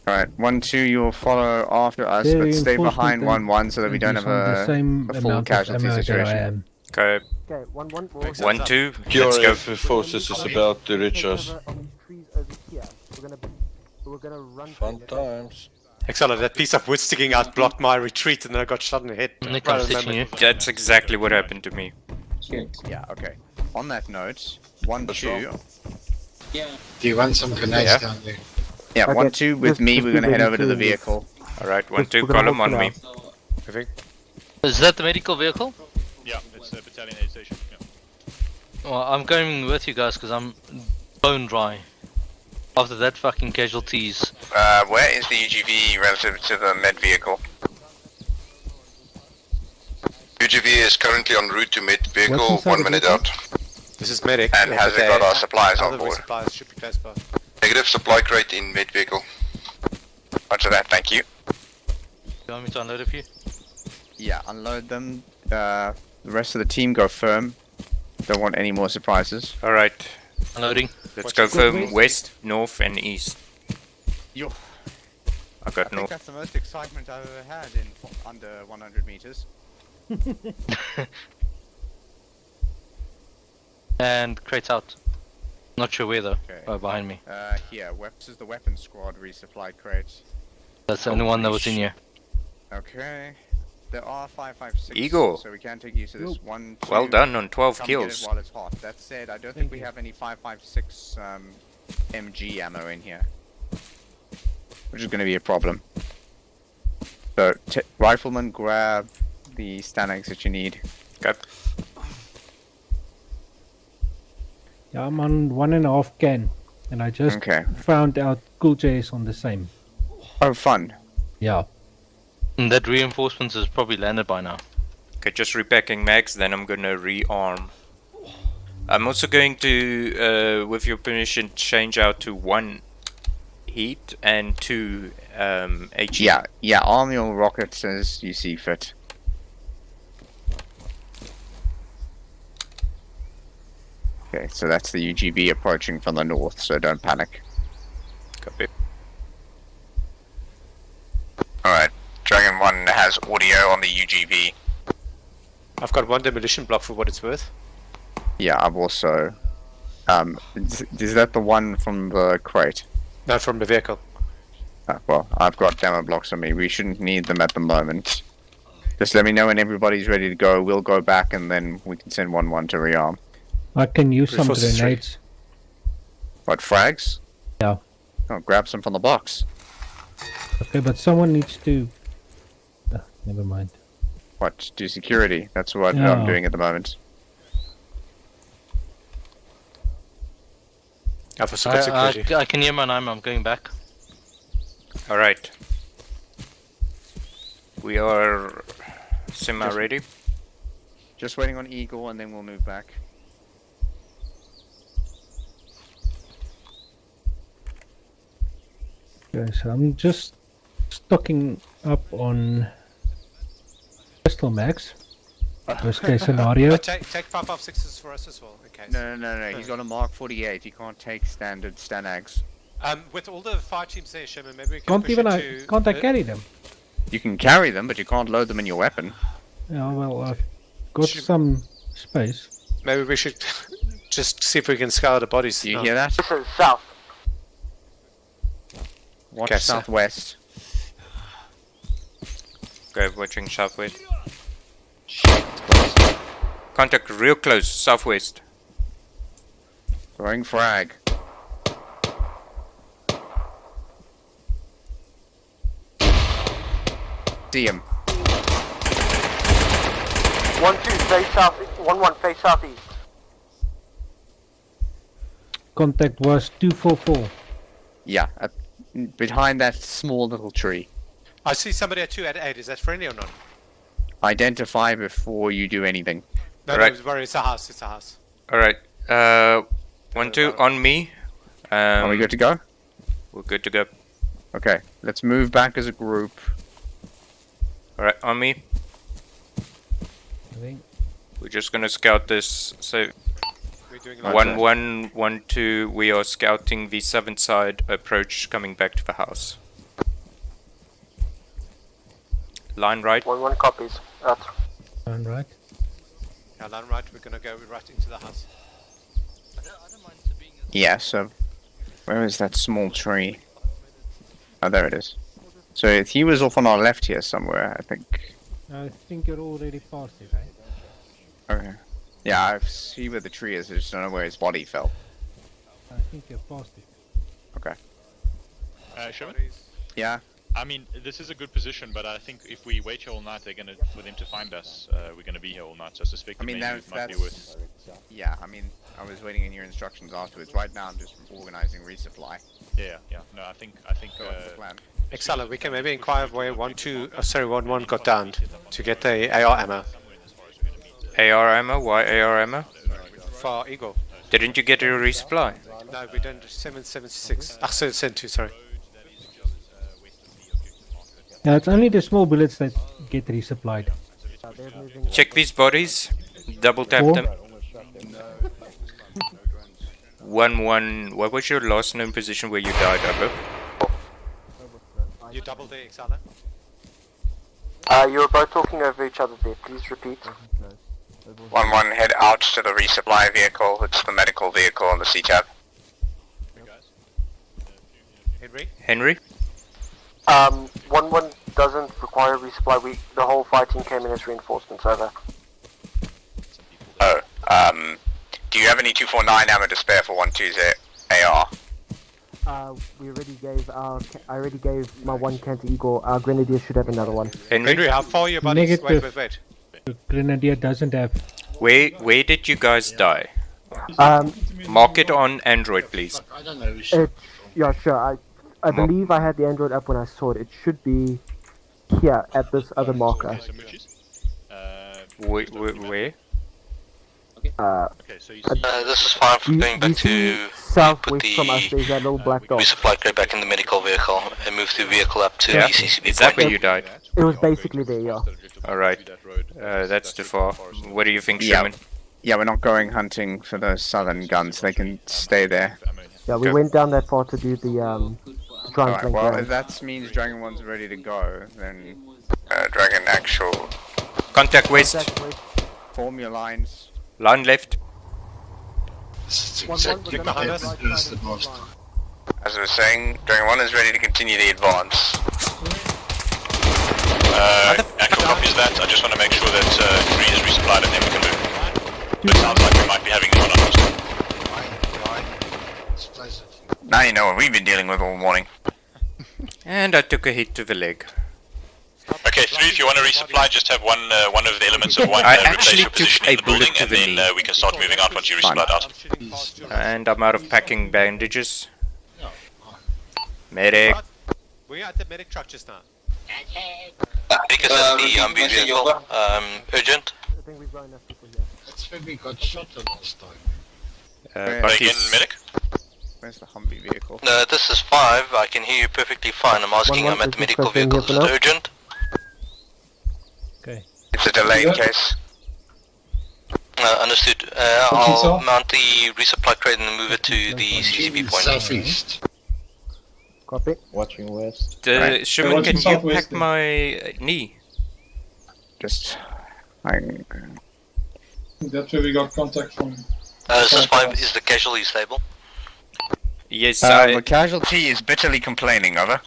[SPEAKER 6] Alright, 1-2, you'll follow after us,
[SPEAKER 11] Their
[SPEAKER 6] but stay behind
[SPEAKER 11] reinforcement
[SPEAKER 6] 1-1 so that we don't have
[SPEAKER 11] is on the same
[SPEAKER 6] a full
[SPEAKER 11] amount of
[SPEAKER 6] casualty
[SPEAKER 11] ammo that I
[SPEAKER 6] situation.
[SPEAKER 11] am.
[SPEAKER 3] Okay.
[SPEAKER 12] Okay, 1-1.
[SPEAKER 3] 1-2. Let's go.
[SPEAKER 4] QRF forces is about to reach us.
[SPEAKER 12] We're gonna run.
[SPEAKER 4] Fun times.
[SPEAKER 10] Excellent, that piece of wood sticking out blocked my retreat and then I got shot in the head.
[SPEAKER 1] Nick, I'm stitching you.
[SPEAKER 3] That's exactly what happened to me.
[SPEAKER 6] Yeah, okay. On that note, 1-2.
[SPEAKER 14] Yeah.
[SPEAKER 19] Do you want some grenades down there?
[SPEAKER 6] Yeah,
[SPEAKER 12] Okay,
[SPEAKER 6] 1-2 with
[SPEAKER 12] just-
[SPEAKER 6] me,
[SPEAKER 12] just
[SPEAKER 6] we're
[SPEAKER 12] be
[SPEAKER 6] gonna head
[SPEAKER 12] ready
[SPEAKER 6] over to the
[SPEAKER 12] to-
[SPEAKER 6] vehicle.
[SPEAKER 3] Alright,
[SPEAKER 12] We're
[SPEAKER 3] 1-2,
[SPEAKER 12] gonna
[SPEAKER 3] column
[SPEAKER 12] hold
[SPEAKER 3] on
[SPEAKER 12] for
[SPEAKER 3] me.
[SPEAKER 10] Perfect.
[SPEAKER 1] Is that the medical vehicle?
[SPEAKER 5] Yeah, it's a battalion aid station. Yeah.
[SPEAKER 1] Well, I'm going with you guys because I'm bone dry. After that fucking casualties.
[SPEAKER 16] Where is the UGV relative to the med vehicle?
[SPEAKER 4] UGV is currently en route to med vehicle,
[SPEAKER 11] What's inside
[SPEAKER 4] 1
[SPEAKER 11] the
[SPEAKER 4] minute
[SPEAKER 11] vehicle?
[SPEAKER 4] out.
[SPEAKER 10] This is medic.
[SPEAKER 16] And has it got our supplies on
[SPEAKER 10] Other
[SPEAKER 16] board?
[SPEAKER 10] supplies should be close by.
[SPEAKER 4] Negative, supply crate in med vehicle.
[SPEAKER 16] Roger that, thank you.
[SPEAKER 1] You want me to unload a few?
[SPEAKER 6] Yeah, unload them. The rest of the team go firm. Don't want any more surprises.
[SPEAKER 3] Alright.
[SPEAKER 1] Unloading.
[SPEAKER 3] Let's go from west, north, and east.
[SPEAKER 6] Yo.
[SPEAKER 3] I got north.
[SPEAKER 6] that's the most excitement I've ever had in under 100 meters.
[SPEAKER 1] And crates out. Not sure where though.
[SPEAKER 6] Okay.
[SPEAKER 1] Oh, behind me.
[SPEAKER 6] Here, this is the weapons squad resupply crates.
[SPEAKER 1] That's the only one that was in here.
[SPEAKER 6] Okay. There are 5.56,
[SPEAKER 3] Eagle.
[SPEAKER 6] so we can take use of this. 1, 2.
[SPEAKER 3] Well done on 12
[SPEAKER 6] Come get it
[SPEAKER 3] kills.
[SPEAKER 6] while it's hot. That said, I don't think we have any 5.56 MG ammo in here, which is going to be a problem. So, rifleman, grab the Stanags that you need.
[SPEAKER 3] Okay.
[SPEAKER 11] Yeah, I'm on 1.5 can, and I just found out Cool J is on the same.
[SPEAKER 6] Oh, fun.
[SPEAKER 11] Yeah.
[SPEAKER 1] And that reinforcements has probably landed by now.
[SPEAKER 3] Okay, just repacking mags, then I'm gonna rearm. I'm also going to, with your permission, change out to 1 heat and 2 HE.
[SPEAKER 6] Yeah, arm your rockets as you see fit. Okay, so that's the UGV approaching from the north, so don't panic.
[SPEAKER 3] Copy.
[SPEAKER 16] Alright, Dragon 1 has audio on the UGV.
[SPEAKER 10] I've got one demolition block for what it's worth.
[SPEAKER 6] Yeah, I've also... is that the one from the crate?
[SPEAKER 10] No, from the vehicle.
[SPEAKER 6] Well, I've got demo blocks on me. We shouldn't need them at the moment. Just let me know when everybody's ready to go. We'll go back and then we can send 1-1 to rearm.
[SPEAKER 11] I can use some
[SPEAKER 10] Reinforces
[SPEAKER 11] grenades.
[SPEAKER 6] What, frags?
[SPEAKER 11] Yeah.
[SPEAKER 6] Oh, grab some from the box.
[SPEAKER 11] Okay, but someone needs to... never mind.
[SPEAKER 6] What, do security? That's what
[SPEAKER 11] Yeah.
[SPEAKER 6] I'm doing at the moment.
[SPEAKER 10] I've also got security.
[SPEAKER 1] I can hear my name, I'm going back.
[SPEAKER 3] Alright. We are semi-ready.
[SPEAKER 6] Just waiting on Eagle and then we'll move back.
[SPEAKER 11] Okay, so I'm just stocking up on pistol mags. Worst case scenario.
[SPEAKER 10] Take 5.56s for us as well, in case.
[SPEAKER 6] No. He's got a Mark 48. He can't take standard Stanags.
[SPEAKER 10] With all the fire teams there, Sherman, maybe we can
[SPEAKER 11] Can't
[SPEAKER 10] push
[SPEAKER 11] even
[SPEAKER 10] it
[SPEAKER 11] I
[SPEAKER 10] to...
[SPEAKER 11] can't I carry them?
[SPEAKER 6] You can carry them, but you can't load them in your weapon.
[SPEAKER 11] Yeah, well, I've got some space.
[SPEAKER 10] Maybe we should just see if we can scour the bodies.
[SPEAKER 6] Do you hear that?
[SPEAKER 18] Listen, south.
[SPEAKER 6] Watch
[SPEAKER 10] Okay, so-
[SPEAKER 6] southwest.
[SPEAKER 3] Okay, watching southwest. Contact real close, southwest.
[SPEAKER 6] Throwing frag. See him.
[SPEAKER 18] 1-2, face south. 1-1, face southeast.
[SPEAKER 11] Contact was 244.
[SPEAKER 6] Yeah, behind that small little tree.
[SPEAKER 10] I see somebody at 2 at 8. Is that friendly or not?
[SPEAKER 6] Identify before you do anything.
[SPEAKER 10] No,
[SPEAKER 3] Right.
[SPEAKER 10] no, worry, it's a house. It's a house.
[SPEAKER 3] Alright. 1-2 on me.
[SPEAKER 6] Are we good to go?
[SPEAKER 3] We're good to go.
[SPEAKER 6] Okay, let's move back as a group.
[SPEAKER 3] Alright, on me.
[SPEAKER 11] I think.
[SPEAKER 3] We're just gonna scout this. So,
[SPEAKER 10] We're doing
[SPEAKER 3] 1-1, 1-2. We are scouting the 7th side approach coming back to the house. Line right.
[SPEAKER 18] 1-1 copies.
[SPEAKER 11] Line right.
[SPEAKER 10] Yeah, line right. We're gonna go right into the house.
[SPEAKER 6] Yeah, so where is that small tree? Oh, there it is. So he was off on our left here somewhere, I think.
[SPEAKER 11] I think you're already past it, right?
[SPEAKER 6] Okay. Yeah, I see where the tree is. I just don't know where his body fell.
[SPEAKER 11] I think you're past it.
[SPEAKER 6] Okay.
[SPEAKER 5] Sherman?
[SPEAKER 6] Yeah.
[SPEAKER 5] I mean, this is a good position, but I think if we wait here all night, they're gonna for them to find us. We're gonna be here all night, so I suspect.
[SPEAKER 6] I mean,
[SPEAKER 5] maybe it might be worth.
[SPEAKER 6] Yeah, I mean, I was waiting in your instructions afterwards. Right now, I'm just organizing resupply.
[SPEAKER 5] Yeah, yeah. No, I think.
[SPEAKER 6] What's the plan?
[SPEAKER 10] Excellent. We can maybe inquire where 1-1 got down to get the AR ammo.
[SPEAKER 3] AR ammo? Why AR ammo?
[SPEAKER 10] For Eagle.
[SPEAKER 3] Didn't you get a resupply?
[SPEAKER 10] No, we don't. 776. Ah, 772. Sorry.
[SPEAKER 11] Now it's only the small bullets that get resupplied.
[SPEAKER 3] Check these bodies. Double tap
[SPEAKER 11] 4.
[SPEAKER 3] them. 1-1. What was your last known position where you died, Abo?
[SPEAKER 10] You doubled the Excella?
[SPEAKER 18] You were both talking over each other there. Please repeat.
[SPEAKER 16] 1-1, head out to the resupply vehicle. It's the medical vehicle on the C-tab.
[SPEAKER 10] Henry?
[SPEAKER 18] 1-1 doesn't require resupply. The whole fighting came in as reinforcements. Over.
[SPEAKER 16] Oh, do you have any 249 ammo to spare for 1-2's AR?
[SPEAKER 12] We already gave I already gave my one can to Eagle. Our Grenadier should have another one.
[SPEAKER 10] Henry, how far are your buddies?
[SPEAKER 11] Negative.
[SPEAKER 10] Wait.
[SPEAKER 11] The Grenadier doesn't have.
[SPEAKER 3] Where did you guys die? Mark it on Android, please.
[SPEAKER 19] I don't know.
[SPEAKER 12] Yeah, sure. I believe I had the Android up when I saw it. It should be here at this other marker.
[SPEAKER 3] Where?
[SPEAKER 12] Okay,
[SPEAKER 15] this is fine for going back to
[SPEAKER 12] southwest from us. There's that little black dot.
[SPEAKER 15] resupply crate back in the medical vehicle and move the vehicle up to the CCB
[SPEAKER 3] Is that
[SPEAKER 15] point.
[SPEAKER 3] where you died?
[SPEAKER 12] It was basically there, yeah.
[SPEAKER 3] Alright. That's too far. What do you think,
[SPEAKER 6] Yeah.
[SPEAKER 3] Sherman?
[SPEAKER 6] Yeah, we're not going hunting for those southern guns. They can stay there.
[SPEAKER 12] Yeah, we went down that far to do the Dragon
[SPEAKER 6] Alright, well, if that means Dragon 1's ready to go, then...
[SPEAKER 16] Dragon actual...
[SPEAKER 3] Contact west.
[SPEAKER 6] Form your lines.
[SPEAKER 3] Line left.
[SPEAKER 10] Exactly behind us.
[SPEAKER 16] As I was saying, Dragon 1 is ready to continue the advance.
[SPEAKER 15] Actual copy is that. I just want to make sure that green is resupplied and then we can move. It sounds like we might be having one on us.
[SPEAKER 16] Now you know what we've been dealing with all morning.
[SPEAKER 3] And I took a hit to the leg.
[SPEAKER 15] Okay, 3, if you want to resupply, just have one of the elements of one
[SPEAKER 3] I
[SPEAKER 15] replace
[SPEAKER 3] actually
[SPEAKER 15] your position
[SPEAKER 3] took
[SPEAKER 15] in
[SPEAKER 3] a
[SPEAKER 15] the building,
[SPEAKER 3] bullet to
[SPEAKER 15] and
[SPEAKER 3] the
[SPEAKER 15] then
[SPEAKER 3] knee.
[SPEAKER 15] we can start moving out once you resupplied out.
[SPEAKER 3] And I'm out of packing bandages. Medic.
[SPEAKER 10] We are at the medic truck just now.
[SPEAKER 15] Because that's the Humvee vehicle, urgent.
[SPEAKER 19] That's when we got shot the last time.
[SPEAKER 15] Again, medic?
[SPEAKER 6] Where's the Humvee vehicle?
[SPEAKER 15] No, this is 5. I can hear you perfectly fine. I'm asking, I'm at the medical vehicle. Is it urgent?
[SPEAKER 11] Okay.
[SPEAKER 16] It's a delay case.
[SPEAKER 15] Understood. I'll mount the resupply crate and move it to the CCB point.
[SPEAKER 19] Southeast.
[SPEAKER 2] Copy. Watching west.
[SPEAKER 3] Sherman, can you pack my knee?
[SPEAKER 13] That's where we got contact from.
[SPEAKER 15] This is 5. Is the casualty stable?
[SPEAKER 3] Yes,
[SPEAKER 16] the casualty is bitterly complaining, over.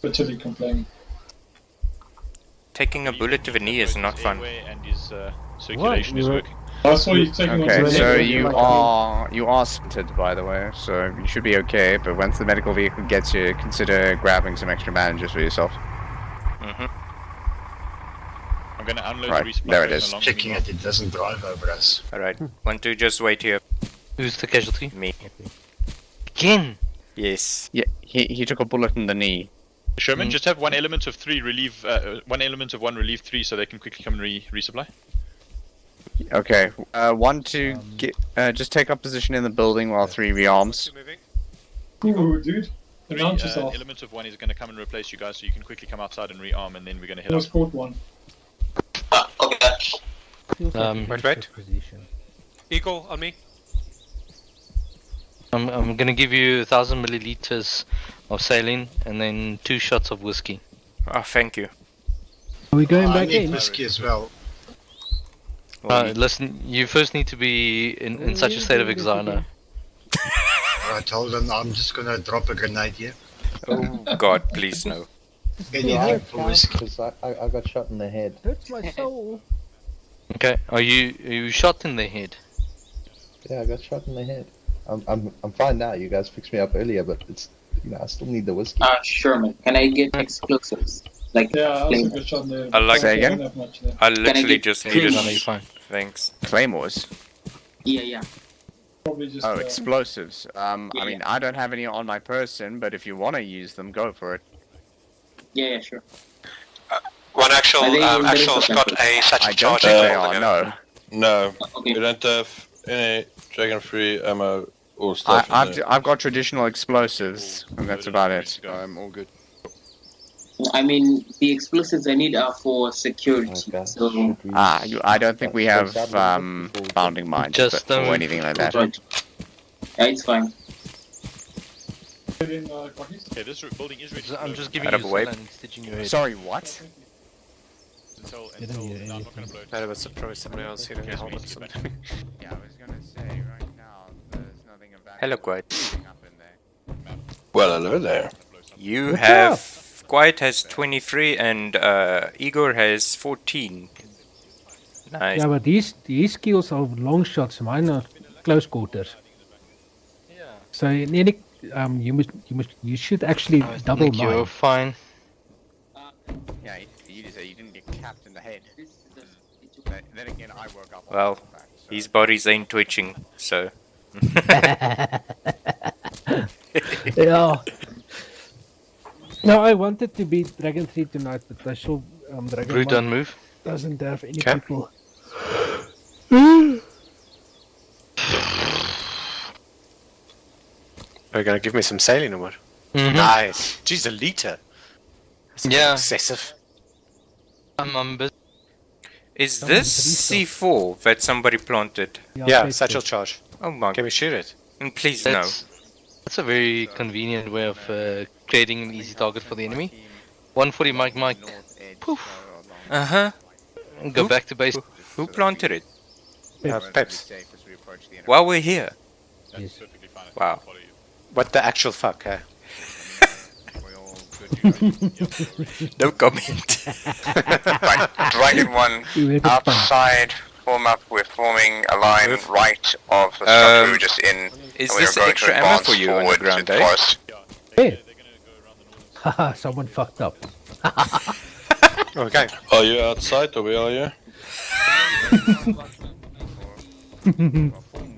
[SPEAKER 13] Bitterly complaining.
[SPEAKER 3] Taking a bullet to the knee is not fun.
[SPEAKER 5] And his circulation is working.
[SPEAKER 13] I saw you taking one to
[SPEAKER 6] Okay,
[SPEAKER 13] the
[SPEAKER 6] so
[SPEAKER 13] medical.
[SPEAKER 6] you are spotted, by the way, so you should be okay. But once the medical vehicle gets you, consider grabbing some extra bandages for yourself.
[SPEAKER 5] I'm gonna unload
[SPEAKER 6] Right,
[SPEAKER 5] the resupply
[SPEAKER 6] there it
[SPEAKER 5] crate
[SPEAKER 6] is.
[SPEAKER 5] along
[SPEAKER 19] Checking
[SPEAKER 5] with
[SPEAKER 19] it doesn't drive over us.
[SPEAKER 3] Alright, 1-2, just wait here.
[SPEAKER 1] Who's the casualty?
[SPEAKER 3] Me.
[SPEAKER 1] Again?
[SPEAKER 3] Yes.
[SPEAKER 6] Yeah, he took a bullet in the knee.
[SPEAKER 5] Sherman, just have one element of 3 relieve, one element of 1 relieve 3 so they can quickly come and resupply.
[SPEAKER 6] Okay, 1-2, get just take up position in the building while 3 rearms.
[SPEAKER 13] Ooh, dude. The launch is
[SPEAKER 5] An
[SPEAKER 13] off.
[SPEAKER 5] element of 1 is gonna come and replace you guys, so you can quickly come outside and rearm, and then we're gonna head
[SPEAKER 13] Let's
[SPEAKER 5] out.
[SPEAKER 13] quote one.
[SPEAKER 10] Wait. Eagle on me.
[SPEAKER 1] I'm gonna give you 1,000 milliliters of saline and then 2 shots of whiskey.
[SPEAKER 3] Oh, thank you.
[SPEAKER 11] Are we going
[SPEAKER 19] I
[SPEAKER 11] back
[SPEAKER 19] need
[SPEAKER 11] in?
[SPEAKER 19] whiskey as well.
[SPEAKER 1] Listen, you first need to be in such a state of exile.
[SPEAKER 19] I told them I'm just gonna drop a grenade here.
[SPEAKER 3] Oh God, please no.
[SPEAKER 19] Anything for whiskey.
[SPEAKER 2] Because I got shot in the head.
[SPEAKER 11] Hurts my soul.
[SPEAKER 1] Okay, are you shot in the head?
[SPEAKER 2] Yeah, I got shot in the head. I'm fine now. You guys fixed me up earlier, but it's I still need the whiskey.
[SPEAKER 7] Sherman, can I get explosives? Like
[SPEAKER 13] Yeah, I also
[SPEAKER 7] flame?
[SPEAKER 13] got shot in the.
[SPEAKER 3] I like.
[SPEAKER 6] Say again?
[SPEAKER 13] Don't have much there.
[SPEAKER 3] I literally
[SPEAKER 7] get
[SPEAKER 3] just
[SPEAKER 7] claymores?
[SPEAKER 3] needed.
[SPEAKER 1] No, you're fine.
[SPEAKER 3] Thanks.
[SPEAKER 6] Claymores.
[SPEAKER 7] Yeah.
[SPEAKER 13] Probably just.
[SPEAKER 6] Oh, explosives. I
[SPEAKER 7] Yeah,
[SPEAKER 6] mean, I don't have any on my person, but if you want to use them, go for it.
[SPEAKER 7] Yeah, sure.
[SPEAKER 14] One actual,
[SPEAKER 7] Are they in the
[SPEAKER 14] actual's
[SPEAKER 7] resupply
[SPEAKER 14] got
[SPEAKER 7] crate?
[SPEAKER 14] a
[SPEAKER 6] I
[SPEAKER 14] satchel
[SPEAKER 6] don't
[SPEAKER 14] charge.
[SPEAKER 6] think they are. No.
[SPEAKER 4] No,
[SPEAKER 7] Okay.
[SPEAKER 4] we don't have any dragon-free ammo or stuff.
[SPEAKER 6] I've got traditional explosives, and that's about it.
[SPEAKER 8] I'm all good.
[SPEAKER 7] I mean, the explosives I need are for security.
[SPEAKER 2] Okay.
[SPEAKER 7] So,
[SPEAKER 6] I don't think we have bounding mines
[SPEAKER 1] Just,
[SPEAKER 6] or anything like that.
[SPEAKER 7] right. Yeah, it's fine.
[SPEAKER 5] Okay, this building is ready.
[SPEAKER 1] I'm just giving
[SPEAKER 3] Out
[SPEAKER 1] you
[SPEAKER 3] of way.
[SPEAKER 1] saline and stitching your head.
[SPEAKER 6] Sorry, what?
[SPEAKER 5] Until
[SPEAKER 11] yeah,
[SPEAKER 5] I'm not gonna blow it.
[SPEAKER 10] There was probably somebody else here in the helmet or something.
[SPEAKER 6] Yeah, I was gonna say right now there's nothing about.
[SPEAKER 3] Hello, Quiet.
[SPEAKER 6] Up in there.
[SPEAKER 4] Well, hello there.
[SPEAKER 3] You
[SPEAKER 11] What's
[SPEAKER 3] have Quiet has 23 and Igor has 14. Nice.
[SPEAKER 11] Yeah, but these skills are long shots. Mine are close quarters.
[SPEAKER 1] Yeah.
[SPEAKER 11] So in any you should actually double
[SPEAKER 1] Nick, you're
[SPEAKER 11] mine.
[SPEAKER 1] fine.
[SPEAKER 6] Yeah, you didn't get capped in the head. Then again, I woke up.
[SPEAKER 3] Well, his bodies ain't twitching, so.
[SPEAKER 11] Yeah. No, I wanted to beat Dragon 3 tonight, but I saw Dragon
[SPEAKER 1] Brute
[SPEAKER 11] 1
[SPEAKER 1] don't move.
[SPEAKER 11] doesn't have any
[SPEAKER 10] Okay.
[SPEAKER 11] people.
[SPEAKER 10] Are you gonna give me some saline or what?
[SPEAKER 1] Mhm.
[SPEAKER 10] Nice. Jeez, a liter. That's
[SPEAKER 1] Yeah.
[SPEAKER 10] excessive.
[SPEAKER 1] I'm busy.
[SPEAKER 3] Is this C4 that somebody planted?
[SPEAKER 10] Yeah, satchel charge.
[SPEAKER 3] Oh my.
[SPEAKER 10] Can we shoot it?
[SPEAKER 3] And please
[SPEAKER 1] That's a very convenient way of creating an easy target for the enemy. 140 Mike. Poof.
[SPEAKER 3] no. Uh-huh.
[SPEAKER 1] And go back to base.
[SPEAKER 3] Who planted it?
[SPEAKER 10] Peps.
[SPEAKER 3] While we're here.
[SPEAKER 11] Yes.
[SPEAKER 3] Wow.
[SPEAKER 10] What the actual fuck, eh?
[SPEAKER 3] No comment.
[SPEAKER 16] Right, Dragon 1 outside, form up. We're forming a line right of the structure we're just in.
[SPEAKER 3] Is
[SPEAKER 16] and we
[SPEAKER 3] this
[SPEAKER 16] are going
[SPEAKER 3] extra
[SPEAKER 16] to
[SPEAKER 3] ammo
[SPEAKER 16] advance
[SPEAKER 3] for you on the
[SPEAKER 16] forward
[SPEAKER 3] ground,
[SPEAKER 16] to
[SPEAKER 3] eh?
[SPEAKER 16] the forest.
[SPEAKER 11] Hey. Haha, someone fucked up.
[SPEAKER 10] Okay.
[SPEAKER 4] Are you outside or where are you?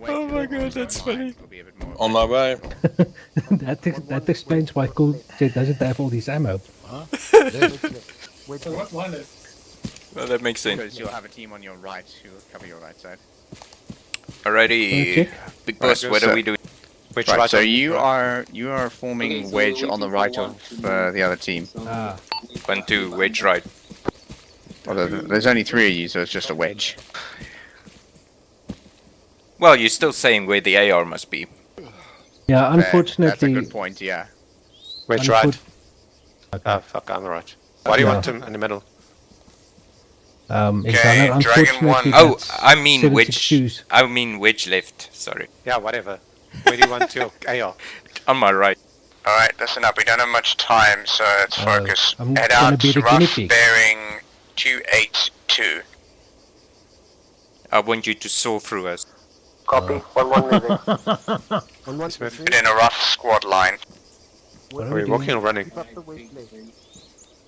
[SPEAKER 3] Oh my god, that's funny.
[SPEAKER 4] On my way.
[SPEAKER 11] that explains why Cool doesn't have all this ammo.
[SPEAKER 3] Well, that makes sense.
[SPEAKER 6] Because you'll have a team on your right who will cover your right side.
[SPEAKER 3] Alrighty, Big Boss, what are we doing?
[SPEAKER 10] Which
[SPEAKER 6] Right,
[SPEAKER 10] right
[SPEAKER 6] so
[SPEAKER 10] of-
[SPEAKER 6] you are forming wedge on the right of the other team.
[SPEAKER 3] 1-2, wedge right.
[SPEAKER 6] Well, there's only 3 of you, so it's just a wedge.
[SPEAKER 3] Well, you're still saying where the AR must be.
[SPEAKER 11] Yeah,
[SPEAKER 6] Fair.
[SPEAKER 11] unfortunately.
[SPEAKER 6] That's a good point. Yeah.
[SPEAKER 10] Which right? Oh, fuck, I'm right. Why do you want him in the middle?
[SPEAKER 11] Examiner,
[SPEAKER 16] Dragon 1.
[SPEAKER 11] unfortunately,
[SPEAKER 3] Oh,
[SPEAKER 11] that's
[SPEAKER 3] I mean
[SPEAKER 11] 76
[SPEAKER 3] wedge.
[SPEAKER 11] shoes.
[SPEAKER 3] I mean wedge left. Sorry.
[SPEAKER 10] Yeah, whatever. Where do you want your AR?
[SPEAKER 3] On my right.
[SPEAKER 16] Alright, listen up. We don't have much time, so let's focus.
[SPEAKER 11] I'm
[SPEAKER 16] Head
[SPEAKER 11] gonna
[SPEAKER 16] out
[SPEAKER 11] be the guinea
[SPEAKER 16] rough
[SPEAKER 11] pig.
[SPEAKER 16] bearing 282.
[SPEAKER 3] I want you to saw through us.
[SPEAKER 18] Copy. 1-1 moving.
[SPEAKER 10] Let's move.
[SPEAKER 16] Put in a rough squad line.
[SPEAKER 10] Are we walking or running?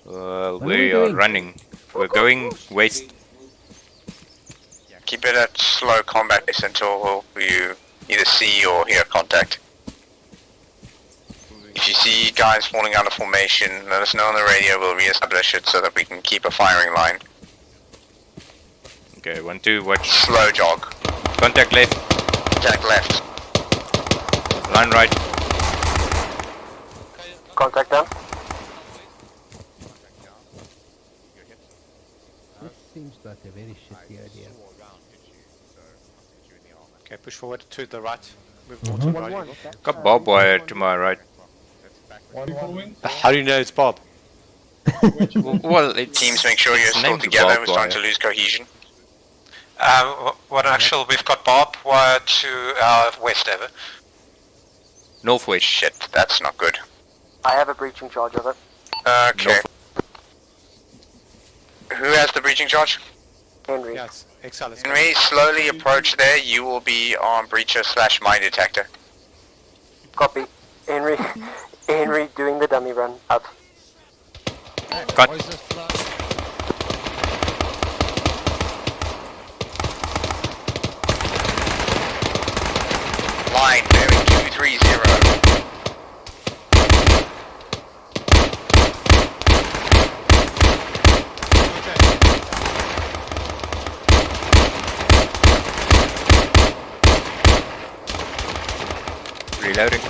[SPEAKER 3] We are running. We're going west.
[SPEAKER 16] Keep it at slow combat pace until you either see or hear contact. If you see guys falling out of formation, let us know on the radio, we'll re-establish it so that we can keep a firing line.
[SPEAKER 3] Okay, 1-2, watch.
[SPEAKER 16] Slow jog.
[SPEAKER 3] Contact left.
[SPEAKER 16] Contact left.
[SPEAKER 3] Line right.
[SPEAKER 18] Contact down.
[SPEAKER 11] This seems like a very shitty idea.
[SPEAKER 10] Okay, push forward to the right. Move more to the right.
[SPEAKER 3] Got barbed wire to my right.
[SPEAKER 10] How do you know it's Bob?
[SPEAKER 3] Well, it's
[SPEAKER 16] teams, make sure you're still together. We're starting to lose cohesion.
[SPEAKER 10] What actual? We've got Bob wired to our west, Ever.
[SPEAKER 3] Northwest.
[SPEAKER 16] Shit, that's not good.
[SPEAKER 18] I have a breaching charge of it.
[SPEAKER 16] Okay. Who has the breaching charge?
[SPEAKER 18] Henry.
[SPEAKER 10] Yes, excellent.
[SPEAKER 16] Henry, slowly approach there. You will be on breacher/mine detector.
[SPEAKER 18] Copy. Henry. Henry doing the dummy run. Up.
[SPEAKER 3] Cut.
[SPEAKER 16] Line bearing 230.
[SPEAKER 3] Reloading.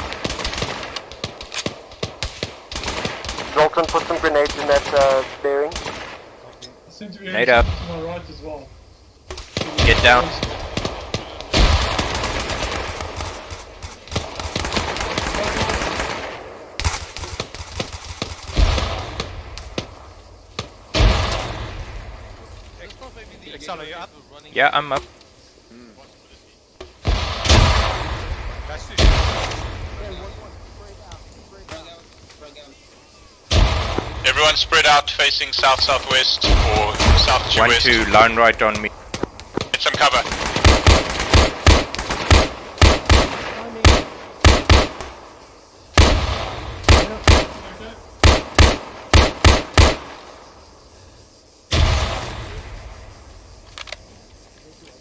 [SPEAKER 18] Zoltan, put some grenades in that bearing.
[SPEAKER 3] Nade up.
[SPEAKER 13] To my right as well.
[SPEAKER 3] Get down.
[SPEAKER 10] Excel, are you up?
[SPEAKER 3] Yeah, I'm up.
[SPEAKER 5] Everyone spread out facing south-southwest or south-west.
[SPEAKER 3] 1-2, line right on me.
[SPEAKER 5] Get some cover.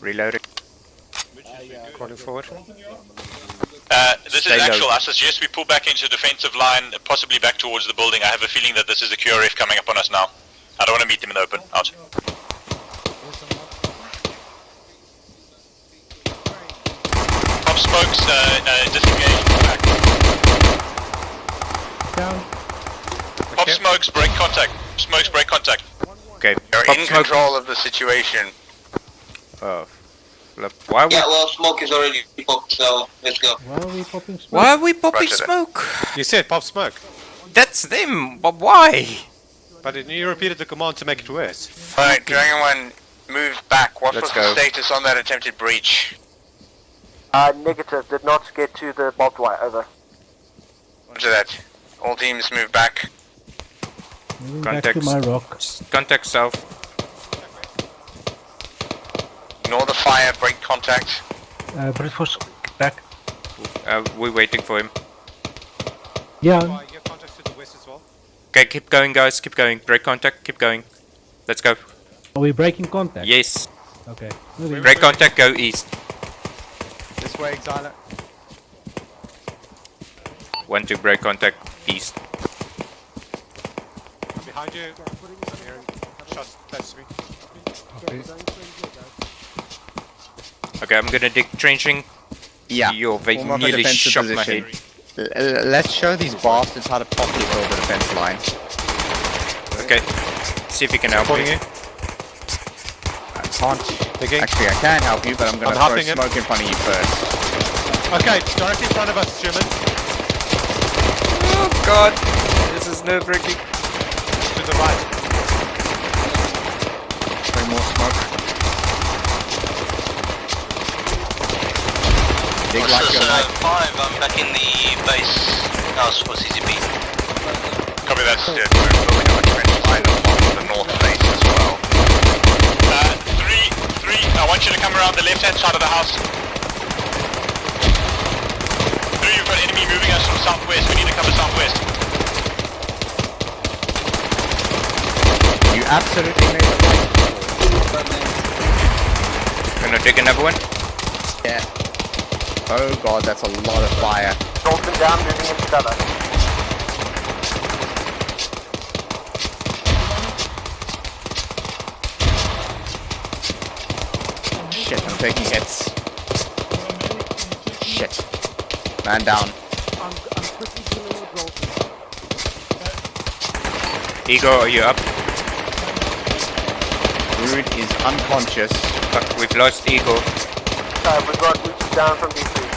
[SPEAKER 3] Reloading.
[SPEAKER 10] Crawling forward.
[SPEAKER 5] This is actual. I suggest we pull back into defensive line, possibly back towards the building. I have a feeling that this is a QRF coming up on us now. I don't want to meet them in the open. Out. Pop smokes, disengage, back.
[SPEAKER 11] Down.
[SPEAKER 5] Pop smokes, break contact. Smokes, break contact.
[SPEAKER 3] Okay,
[SPEAKER 16] You're
[SPEAKER 3] pop
[SPEAKER 16] in
[SPEAKER 3] smoke.
[SPEAKER 16] control of the situation.
[SPEAKER 3] Oh. Why
[SPEAKER 14] Yeah, well, smoke is already popped, so let's go.
[SPEAKER 11] Why are we popping smoke?
[SPEAKER 3] Why are we popping
[SPEAKER 16] Roger that.
[SPEAKER 3] smoke?
[SPEAKER 10] You said pop smoke.
[SPEAKER 3] That's them, but why?
[SPEAKER 10] But you repeated the command to make it worse.
[SPEAKER 16] Alright, Dragon 1, move back. What
[SPEAKER 3] Let's
[SPEAKER 16] was
[SPEAKER 3] go.
[SPEAKER 16] the status on that attempted breach?
[SPEAKER 18] Negative. Did not get to the barbed wire. Over.
[SPEAKER 16] Roger that. All teams move back.
[SPEAKER 11] Moving back to my rock.
[SPEAKER 3] Contact south.
[SPEAKER 16] Ignore the fire, break contact.
[SPEAKER 11] Brute force back.
[SPEAKER 3] We're waiting for him.
[SPEAKER 11] Yeah.
[SPEAKER 10] You have contacts to the west as well.
[SPEAKER 3] Okay, keep going, guys. Keep going. Break contact. Keep going. Let's go.
[SPEAKER 11] Are we breaking contact?
[SPEAKER 3] Yes.
[SPEAKER 11] Okay. Moving.
[SPEAKER 3] Break contact. Go east.
[SPEAKER 6] This way, Exiler.
[SPEAKER 3] 1-2, break contact east.
[SPEAKER 10] Behind you. I'm hearing shots close to me.
[SPEAKER 3] Okay, I'm gonna dig trenching.
[SPEAKER 6] Yeah.
[SPEAKER 3] Yo, they
[SPEAKER 6] Form up a
[SPEAKER 3] nearly
[SPEAKER 6] defensive
[SPEAKER 3] shot my
[SPEAKER 6] position.
[SPEAKER 3] head.
[SPEAKER 6] Let's show these bastards how to properly build a defense line.
[SPEAKER 3] Okay. See if you can help me.
[SPEAKER 10] You.
[SPEAKER 6] I can't.
[SPEAKER 10] Digging.
[SPEAKER 6] Actually, I can help you, but I'm gonna
[SPEAKER 10] I'm
[SPEAKER 6] throw
[SPEAKER 10] helping him.
[SPEAKER 6] smoke in front of you first.
[SPEAKER 10] Okay, directly in front of us, German.
[SPEAKER 3] Oh god, this is nerve-wracking.
[SPEAKER 10] To the right.
[SPEAKER 6] Three more smoke. Dig like
[SPEAKER 14] This is
[SPEAKER 6] you're like
[SPEAKER 14] 5, I'm back in the base house for CCP.
[SPEAKER 16] Copy that, we're building up a trench line along the north face as well.
[SPEAKER 5] 3
[SPEAKER 15] I want you to come around the left-hand side of the house. Blue, you've got enemy moving us from southwest. We need to cover southwest.
[SPEAKER 6] You absolutely made the right call.
[SPEAKER 3] Gonna dig another one?
[SPEAKER 6] Yeah. Oh god, that's a lot of fire.
[SPEAKER 18] Dalton down, moving into cover.
[SPEAKER 6] Shit, I'm taking hits. Shit. Man down.
[SPEAKER 12] I'm quickly killing the Dalton.
[SPEAKER 3] Ego, are you up?
[SPEAKER 6] Brood is unconscious.
[SPEAKER 3] Fuck, we've lost Ego.
[SPEAKER 18] We've got Roots down from Beetroot.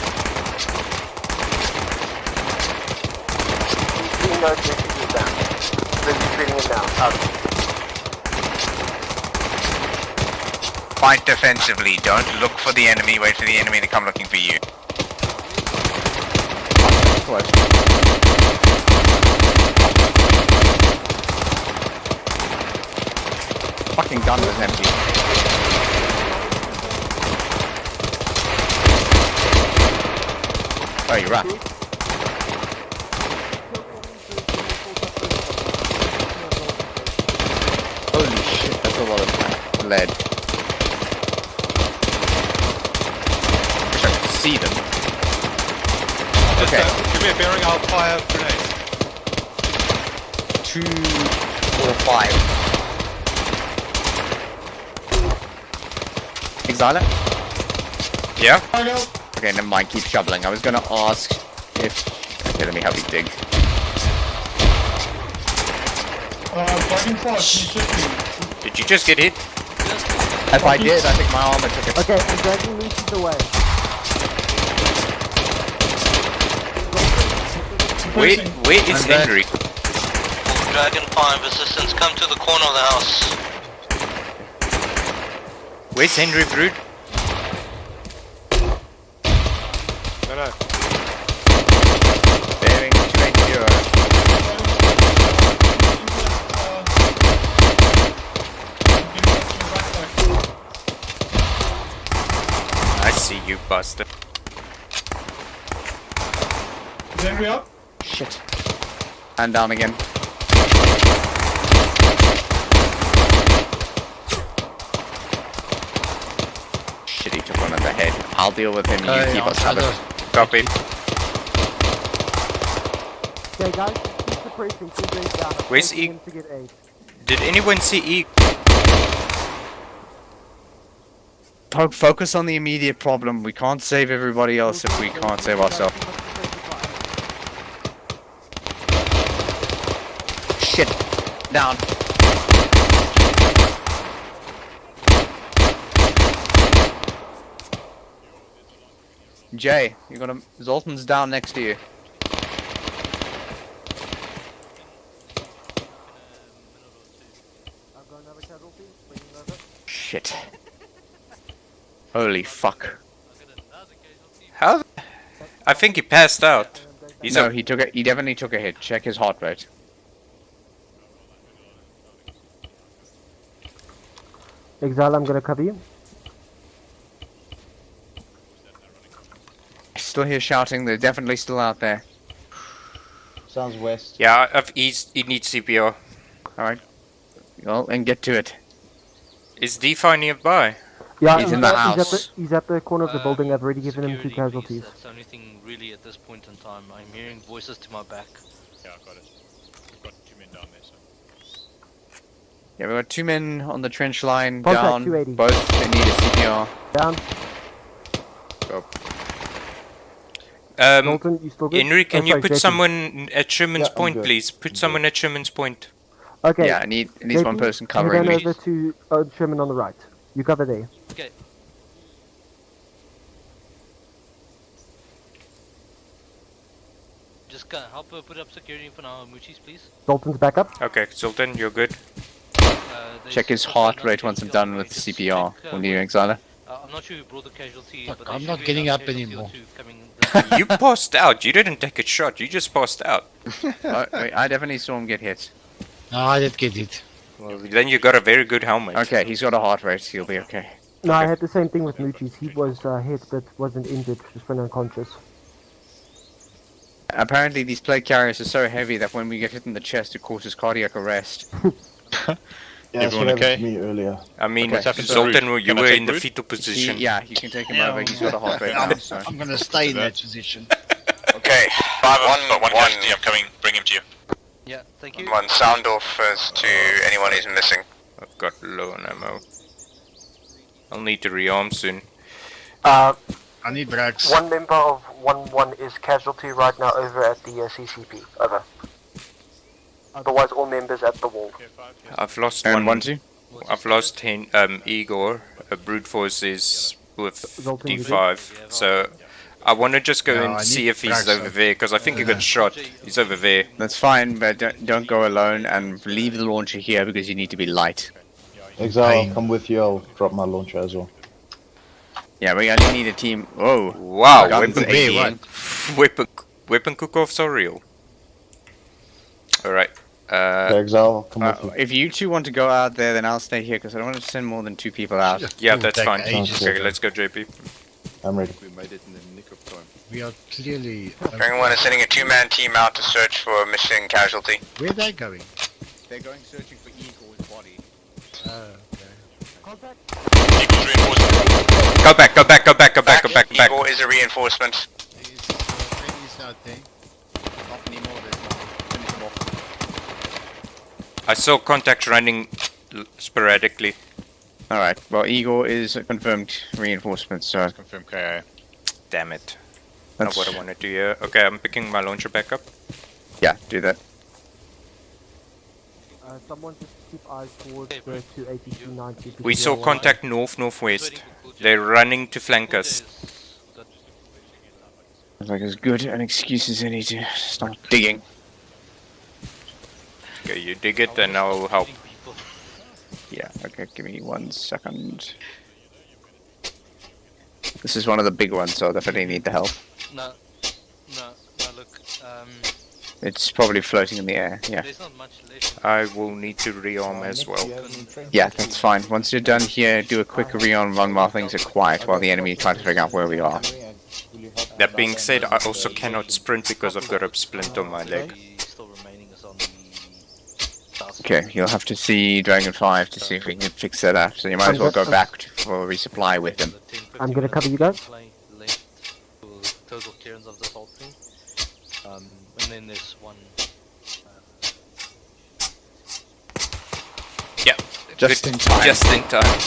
[SPEAKER 18] He's no Beetroot down. They're treating him down. Out.
[SPEAKER 16] Fight defensively. Don't look for the enemy. Wait for the enemy to come looking for you.
[SPEAKER 6] Close. Fucking gun was empty. Oh, you're right. Holy shit, that's a lot of lead. Wish I could see them. Okay.
[SPEAKER 10] Give me a bearing, I'll fire grenades.
[SPEAKER 6] 2, 4, 5. Exiler?
[SPEAKER 3] Yeah?
[SPEAKER 6] Okay, never mind, keep shoveling. I was gonna ask if... Okay, let me help you dig.
[SPEAKER 3] Did you just get hit?
[SPEAKER 6] If I did, I think my armor took it.
[SPEAKER 12] Okay, I'm dragging Lucy's away.
[SPEAKER 3] Where is Henry?
[SPEAKER 15] Dragon 5 assistance, come to the corner of the house.
[SPEAKER 3] Where's Henry, Brood?
[SPEAKER 10] No.
[SPEAKER 6] Bearing 280.
[SPEAKER 3] I see you, bastard.
[SPEAKER 13] Is Henry up?
[SPEAKER 6] Shit. And down again. Shit, he took one on the head. I'll deal with him, you keep us covered.
[SPEAKER 3] Copy.
[SPEAKER 12] Okay, guys, keep the precinct. Keep it down. I'm
[SPEAKER 3] Where's
[SPEAKER 12] taking
[SPEAKER 3] E?
[SPEAKER 12] him to get aid.
[SPEAKER 3] Did anyone see E?
[SPEAKER 6] Focus on the immediate problem. We can't save everybody else if we can't save ourselves. Shit. Down. Jay, you got a Zoltan's down next to you. Shit. Holy fuck.
[SPEAKER 3] How? I think he passed out.
[SPEAKER 6] No, he took it. He definitely took a hit. Check his heart rate.
[SPEAKER 12] Exile, I'm gonna cover you.
[SPEAKER 6] Still hear shouting. They're definitely still out there.
[SPEAKER 2] Sounds west.
[SPEAKER 3] Yeah, he needs CPR.
[SPEAKER 6] Alright. Well, and get to it.
[SPEAKER 3] Is DeFi nearby?
[SPEAKER 12] Yeah,
[SPEAKER 6] he's in the house.
[SPEAKER 12] He's at the corner of the building. I've already given him 2 casualties.
[SPEAKER 1] That's the only thing really at this point in time. I'm hearing voices to my back.
[SPEAKER 5] Yeah, I got it. We've got 2 men down there, so.
[SPEAKER 6] Yeah, we've got 2 men on the trench line.
[SPEAKER 12] Contact
[SPEAKER 6] down.
[SPEAKER 12] 280.
[SPEAKER 6] Both, they need a CPR.
[SPEAKER 12] Down.
[SPEAKER 6] Go.
[SPEAKER 12] Dalton, you still good?
[SPEAKER 3] Henry, can you
[SPEAKER 12] sorry,
[SPEAKER 3] put
[SPEAKER 12] JP.
[SPEAKER 3] someone at Sherman's
[SPEAKER 2] I'm
[SPEAKER 3] Point,
[SPEAKER 2] good.
[SPEAKER 3] please? Put someone at Sherman's Point.
[SPEAKER 12] Okay.
[SPEAKER 6] Yeah, I need at least one
[SPEAKER 12] JP,
[SPEAKER 6] person
[SPEAKER 12] I'm
[SPEAKER 6] covering
[SPEAKER 12] going
[SPEAKER 6] me.
[SPEAKER 12] over to Sherman on the right. You cover there.
[SPEAKER 1] Okay. Just help her put up security for now, Moochies, please.
[SPEAKER 12] Dalton's back up.
[SPEAKER 3] Okay, Sultan, you're good.
[SPEAKER 6] Check his heart rate once I'm done with the CPR. Will you, Exiler?
[SPEAKER 1] I'm not sure who brought the casualty.
[SPEAKER 19] Fuck,
[SPEAKER 1] but
[SPEAKER 19] I'm
[SPEAKER 1] there
[SPEAKER 19] not
[SPEAKER 1] should be
[SPEAKER 19] getting
[SPEAKER 1] another
[SPEAKER 19] up
[SPEAKER 1] casualty or
[SPEAKER 19] anymore.
[SPEAKER 1] two coming
[SPEAKER 3] You passed out. You didn't take a shot. You just passed out.
[SPEAKER 6] Wait, I definitely saw him get hit.
[SPEAKER 19] No, I did get it.
[SPEAKER 3] Well, then you got a very good helmet.
[SPEAKER 6] Okay, he's got a heart rate. He'll be okay.
[SPEAKER 12] No, I had the same thing with Moochie's. He was hit but wasn't injured, just went unconscious.
[SPEAKER 6] Apparently these plate carriers are so heavy that when we get hit in the chest it causes cardiac arrest.
[SPEAKER 2] Yeah, that's what happened to me earlier.
[SPEAKER 3] I mean,
[SPEAKER 6] Okay,
[SPEAKER 3] Zoltan, you
[SPEAKER 6] can I
[SPEAKER 3] were
[SPEAKER 6] take
[SPEAKER 3] in the
[SPEAKER 6] Brood?
[SPEAKER 3] fetal position.
[SPEAKER 6] Yeah, you can take him over. He's got a heart rate now. So.
[SPEAKER 19] I'm going to stay in that position.
[SPEAKER 16] Okay,
[SPEAKER 15] 1 casualty, I'm coming, bring him to you.
[SPEAKER 1] Yeah, thank you.
[SPEAKER 16] 1 sound off as to anyone who's missing.
[SPEAKER 3] I've got low on ammo. I'll need to rearm soon.
[SPEAKER 19] I need Brax.
[SPEAKER 18] One member of 1-1 is casualty right now over at the CCP. Over. Otherwise, all members at the wall.
[SPEAKER 3] I've lost
[SPEAKER 6] And
[SPEAKER 3] one.
[SPEAKER 6] 1-2?
[SPEAKER 3] I've lost Igor. Brute Force is with
[SPEAKER 12] Zoltan, you
[SPEAKER 3] D5. So I want to just go
[SPEAKER 19] No, I
[SPEAKER 3] and
[SPEAKER 19] need
[SPEAKER 3] see if he's
[SPEAKER 19] Brax,
[SPEAKER 3] over there, because I think he got shot. He's over there.
[SPEAKER 6] That's fine, but don't go alone and leave the launcher here because you need to be light.
[SPEAKER 2] Exile, I'll come with you. I'll drop my launcher as well.
[SPEAKER 6] Yeah, we only need a team. Whoa!
[SPEAKER 3] Wow,
[SPEAKER 6] Guns
[SPEAKER 3] weapon,
[SPEAKER 6] 88.
[SPEAKER 3] weapon cook-offs are real. Alright.
[SPEAKER 2] Exile, I'll come with you.
[SPEAKER 6] If you two want to go out there, then I'll stay here because I don't want to send more than 2 people out.
[SPEAKER 3] Yeah, that's fine.
[SPEAKER 2] ages.
[SPEAKER 3] Okay, let's go, JP.
[SPEAKER 2] I'm ready.
[SPEAKER 8] We made it in the nick of time.
[SPEAKER 19] We are clearly...
[SPEAKER 16] Everyone is sending a 2-man team out to search for a missing casualty.
[SPEAKER 19] Where are they going?
[SPEAKER 8] They're going searching for Igor's body.
[SPEAKER 3] Go back, go back, go back, go back, go back, back.
[SPEAKER 16] Igor is a reinforcement.
[SPEAKER 19] He's out there.
[SPEAKER 8] Not anymore, there's nothing. Finish him off.
[SPEAKER 3] I saw contact running sporadically.
[SPEAKER 6] Alright, well, Igor is a confirmed reinforcement, so...
[SPEAKER 5] Confirm KIA.
[SPEAKER 3] Damn it.
[SPEAKER 6] That's-
[SPEAKER 3] Not what I want to do here. Okay, I'm picking my launcher back up.
[SPEAKER 6] Yeah, do that.
[SPEAKER 12] Someone just keep eyes towards the 28290.
[SPEAKER 3] We saw contact north-northwest. They're running to flank us.
[SPEAKER 6] It's like as good an excuse as any to start digging.
[SPEAKER 3] Okay, you dig it and I'll help.
[SPEAKER 6] Yeah, okay, give me 1 second. This is one of the big ones, so I definitely need the help.
[SPEAKER 1] No, look,
[SPEAKER 6] It's probably floating in the air, yeah.
[SPEAKER 1] there's not much left.
[SPEAKER 3] I will need to rearm as well.
[SPEAKER 6] Yeah, that's fine. Once you're done here, do a quick rearm run while things are quiet, while the enemy try to figure out where we are.
[SPEAKER 3] That being said, I also cannot sprint because I've got a splint on my leg.
[SPEAKER 1] Still remaining is on the south.
[SPEAKER 6] Okay, you'll have to see Dragon 5 to see if we can fix that up, so you might as well go back for resupply with him.
[SPEAKER 12] I'm gonna cover you guys.
[SPEAKER 1] Left to total clearance of the whole thing. And then there's one.
[SPEAKER 3] Yeah,
[SPEAKER 6] Just
[SPEAKER 3] good.
[SPEAKER 6] in time.
[SPEAKER 3] Just in time.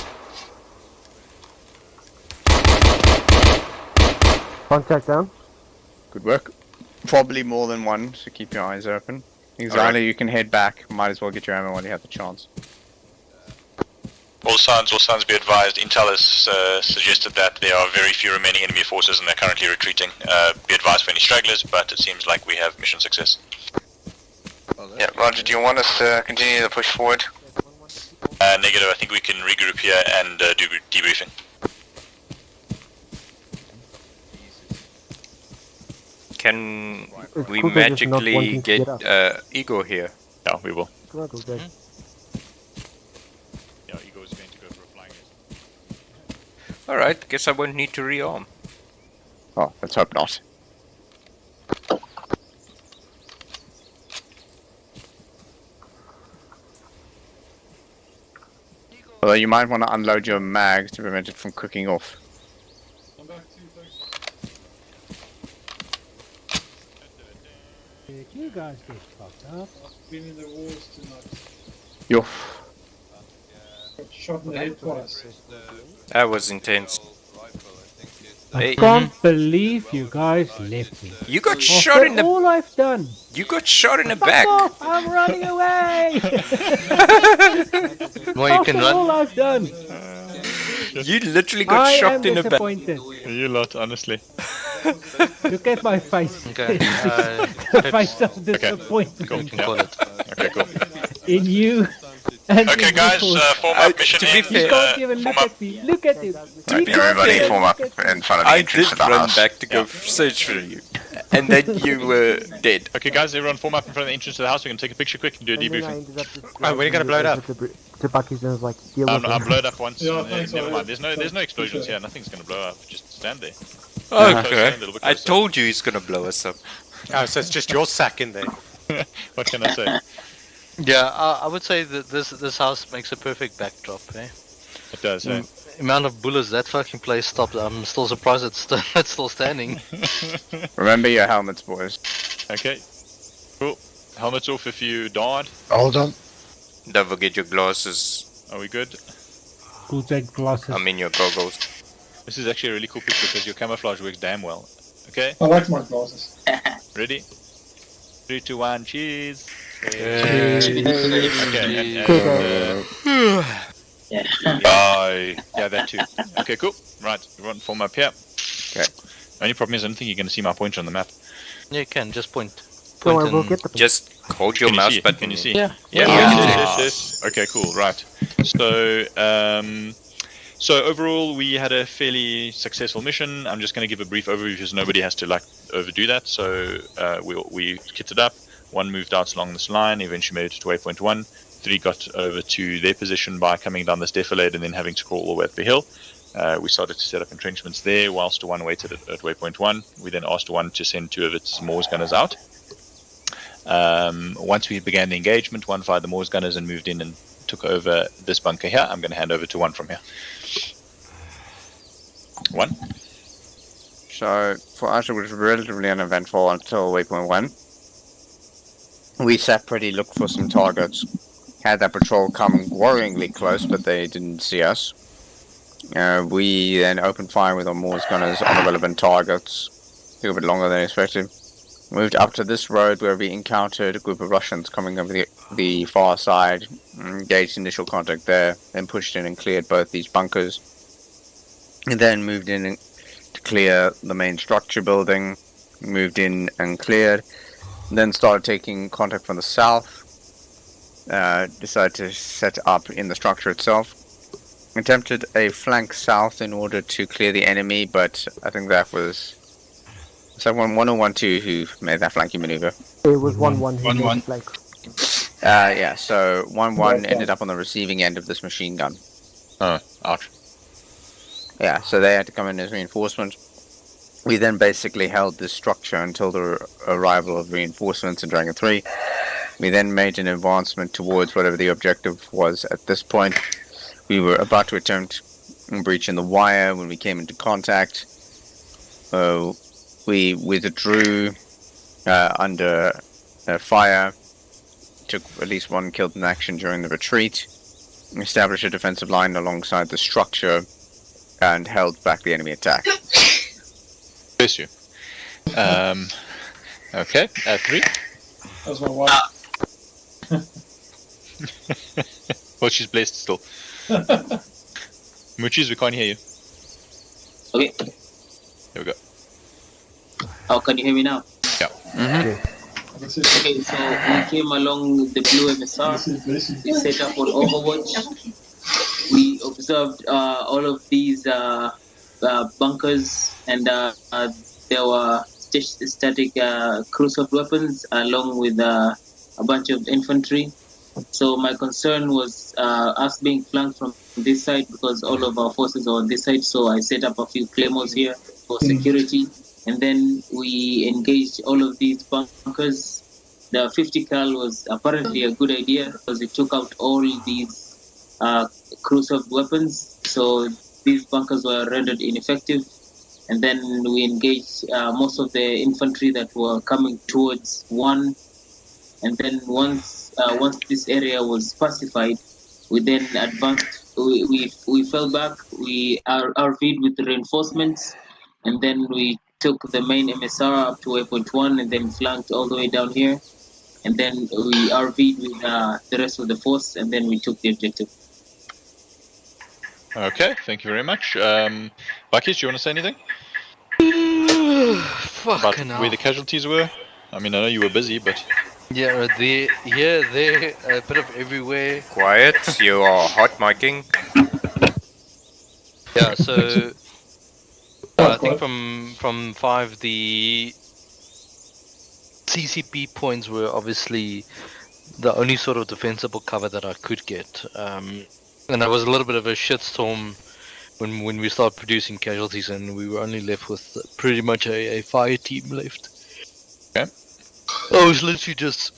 [SPEAKER 12] Contact down.
[SPEAKER 6] Good work. Probably more than one, so keep your eyes open. Exactly, you can head back. Might as well get your ammo while you have the chance.
[SPEAKER 15] All signs be advised. Intel has suggested that there are very few remaining enemy forces and they're currently retreating. Be advised for any stragglers, but it seems like we have mission success.
[SPEAKER 16] Yeah, Roger, do you want us to continue the push forward?
[SPEAKER 15] Negative, I think we can regroup here and do debriefing.
[SPEAKER 3] Can
[SPEAKER 12] It's
[SPEAKER 3] we
[SPEAKER 12] cool they're just not
[SPEAKER 3] magically
[SPEAKER 12] wanting to
[SPEAKER 3] get
[SPEAKER 12] get up.
[SPEAKER 3] Igor here?
[SPEAKER 5] Yeah, we will.
[SPEAKER 12] Come on, go back.
[SPEAKER 5] Yeah, Igor is going to go for a flying race.
[SPEAKER 3] Alright, guess I won't need to rearm.
[SPEAKER 6] Oh, let's hope not. Although you might want to unload your mag to prevent it from cooking off.
[SPEAKER 11] You guys get fucked up.
[SPEAKER 13] Been in the wars tonight.
[SPEAKER 6] Yo.
[SPEAKER 13] Shot in the head twice.
[SPEAKER 3] That was intense.
[SPEAKER 11] I
[SPEAKER 3] Hey,
[SPEAKER 11] can't believe you guys left me.
[SPEAKER 3] you got
[SPEAKER 11] After
[SPEAKER 3] shot in the
[SPEAKER 11] all I've done.
[SPEAKER 3] You got shot in the
[SPEAKER 11] Fuck
[SPEAKER 3] back.
[SPEAKER 11] off! I'm running away.
[SPEAKER 1] Well, you can
[SPEAKER 11] After all
[SPEAKER 1] run.
[SPEAKER 11] I've done.
[SPEAKER 3] You literally got
[SPEAKER 11] I
[SPEAKER 3] shot
[SPEAKER 11] am
[SPEAKER 3] in the back.
[SPEAKER 11] disappointed.
[SPEAKER 5] You lot, honestly.
[SPEAKER 11] Look at my face.
[SPEAKER 1] Okay.
[SPEAKER 11] The face of disappointment
[SPEAKER 5] Cool.
[SPEAKER 1] You can call it.
[SPEAKER 5] Okay, cool.
[SPEAKER 11] in you. And
[SPEAKER 15] Okay,
[SPEAKER 11] in
[SPEAKER 15] guys,
[SPEAKER 11] Nichols.
[SPEAKER 15] form up mission
[SPEAKER 3] to be
[SPEAKER 15] in.
[SPEAKER 3] fair-
[SPEAKER 11] You can't even look at me. Look at him.
[SPEAKER 6] Right,
[SPEAKER 11] You
[SPEAKER 6] everybody
[SPEAKER 11] can't
[SPEAKER 6] form
[SPEAKER 11] even
[SPEAKER 6] up
[SPEAKER 11] look at
[SPEAKER 6] in front of the
[SPEAKER 3] I
[SPEAKER 6] entrance
[SPEAKER 3] did
[SPEAKER 6] to the
[SPEAKER 3] run
[SPEAKER 6] house.
[SPEAKER 3] back to go search for you. And then you were dead.
[SPEAKER 5] Okay, guys, everyone form up in front of the entrance to the house. We can take a picture quick and do a
[SPEAKER 12] And then I
[SPEAKER 5] debriefing.
[SPEAKER 12] ended up just
[SPEAKER 10] Oh, when are you gonna blow it up?
[SPEAKER 12] over the to Bucky's and was like, deal with
[SPEAKER 5] I'm
[SPEAKER 12] it.
[SPEAKER 5] blowed up once.
[SPEAKER 13] Yeah, thanks,
[SPEAKER 5] Never
[SPEAKER 13] Ollie.
[SPEAKER 5] mind. There's no explosions
[SPEAKER 13] Appreciate
[SPEAKER 5] here.
[SPEAKER 13] it.
[SPEAKER 5] Nothing's gonna blow up. Just stand there.
[SPEAKER 3] Okay.
[SPEAKER 5] A little bit
[SPEAKER 3] I
[SPEAKER 5] closer.
[SPEAKER 3] told you he's gonna blow us up.
[SPEAKER 10] Oh, so it's just your sack in there.
[SPEAKER 5] What can I say?
[SPEAKER 1] Yeah, I would say that this house makes a perfect backdrop, eh?
[SPEAKER 5] It does, eh?
[SPEAKER 1] Amount of bullets that fucking place stopped. I'm still surprised it's still standing.
[SPEAKER 6] Remember your helmets, boys.
[SPEAKER 5] Okay. Cool. Helmets off if you died.
[SPEAKER 19] Hold on.
[SPEAKER 3] Don't forget your glasses.
[SPEAKER 5] Are we good?
[SPEAKER 11] Cool take glasses.
[SPEAKER 3] I mean your goggles.
[SPEAKER 5] This is actually a really cool picture because your camouflage works damn well. Okay?
[SPEAKER 13] I like my glasses.
[SPEAKER 5] Ready? 3, 2, 1, cheese!
[SPEAKER 1] Cheers.
[SPEAKER 5] Okay,
[SPEAKER 4] Bye.
[SPEAKER 5] yeah, that too. Okay, cool. Right, everyone form up here. Okay. Only problem is I don't think you're going to see my pointer on the map.
[SPEAKER 1] Yeah, you can, just point.
[SPEAKER 12] So I will get the
[SPEAKER 3] Just hold your
[SPEAKER 5] Can you
[SPEAKER 3] mouse
[SPEAKER 5] see it?
[SPEAKER 3] button.
[SPEAKER 5] Can you see?
[SPEAKER 1] Yeah.
[SPEAKER 5] Yes. Okay, cool. Right. So overall, we had a fairly successful mission. I'm just going to give a brief overview because nobody has to like overdo that. So we kitted up. 1 moved out along this line, eventually made it to waypoint 1. 3 got over to their position by coming down this defilade and then having to crawl all the way up the hill. We started to set up entrenchments there whilst 1 waited at waypoint 1. We then asked 1 to send 2 of its Morse gunners out. Once we began the engagement, 1 fired the Morse gunners and moved in and took over this bunker here. I'm going to hand over to 1 from here. 1.
[SPEAKER 6] So for us, it was relatively uneventful until waypoint 1. We separately looked for some targets. Had that patrol come worryingly close, but they didn't see us. We then opened fire with our Morse gunners on the relevant targets. Took a bit longer than expected. Moved up to this road where we encountered a group of Russians coming over the far side. Engaged initial contact there. Then pushed in and cleared both these bunkers. And then moved in to clear the main structure building. Moved in and cleared. Then started taking contact from the south. Decided to set up in the structure itself. Attempted a flank south in order to clear the enemy, but I think that was... Was that 1-1 or 1-2 who made that flanking maneuver?
[SPEAKER 12] It was 1-1 who made the flank.
[SPEAKER 6] Yeah, so 1-1 ended up on the receiving end of this machine gun.
[SPEAKER 5] Oh, ouch.
[SPEAKER 6] Yeah, so they had to come in as reinforcement. We then basically held this structure until the arrival of reinforcements in Dragon 3. We then made an advancement towards whatever the objective was at this point. We were about to attempt breaching the wire when we came into contact. We withdrew under fire. Took at least 1 killed in action during the retreat. Established a defensive line alongside the structure and held back the enemy attack.
[SPEAKER 5] Bless you. Okay, 3.
[SPEAKER 13] That was my wife.
[SPEAKER 5] Well, she's blessed still. Moochies, we can't hear you.
[SPEAKER 7] Okay.
[SPEAKER 5] Here we go.
[SPEAKER 7] How can you hear me now?
[SPEAKER 5] Yeah.
[SPEAKER 7] Okay, so we came along the blue MSR. We set up on Overwatch. We observed all of these bunkers, and there were static cruise-up weapons along with a bunch of infantry. So my concern was us being flanked from this side because all of our forces are on this side. So I set up a few claymores here for security. And then we engaged all of these bunkers. The 50 cal was apparently a good idea because it took out all these cruise-up weapons. So these bunkers were rendered ineffective. And then we engaged most of the infantry that were coming towards 1. And then once this area was pacified, we then advanced. We fell back. We RV'd with the reinforcements, and then we took the main MSR up to waypoint 1, and then flanked all the way down here. And then we RV'd with the rest of the force, and then we took the objective.
[SPEAKER 5] Okay, thank you very much. Buckies, do you want to say anything? About where the casualties were? I mean, I know you were busy, but...
[SPEAKER 1] Yeah, there, a bit of everywhere.
[SPEAKER 3] Quiet, you are hot micing.
[SPEAKER 1] Yeah, so I think from 5 the CCP points were obviously the only sort of defensible cover that I could get. And there was a little bit of a shitstorm when we started producing casualties, and we were only left with pretty much a fire team left.
[SPEAKER 5] Okay.
[SPEAKER 1] I was literally just,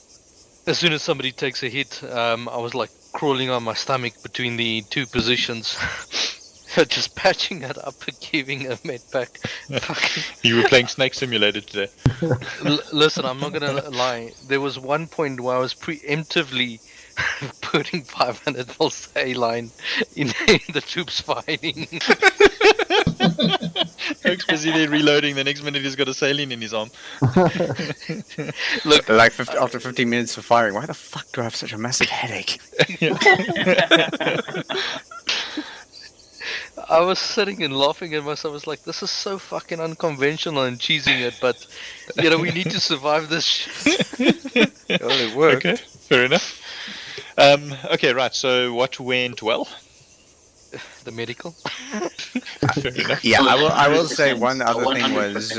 [SPEAKER 1] as soon as somebody takes a hit, I was like crawling on my stomach between the two positions. Just patching it up and giving a med pack.
[SPEAKER 5] You were playing Snake Simulator today.
[SPEAKER 1] Listen, I'm not gonna lie. There was one point where I was preemptively putting 500 volt saline in the troops fighting.
[SPEAKER 5] Oak's busy there reloading. The next minute he's got a saline in his arm.
[SPEAKER 6] Look, like after 15 minutes of firing, why the fuck do I have such a massive headache?
[SPEAKER 1] I was sitting and laughing at myself. I was like, this is so fucking unconventional and cheesing it, but we need to survive this shit.
[SPEAKER 3] Well, it worked.
[SPEAKER 5] Okay, fair enough. Okay, right, so what went well?
[SPEAKER 1] The medical.
[SPEAKER 5] Fair enough.
[SPEAKER 6] Yeah, I will say one other thing was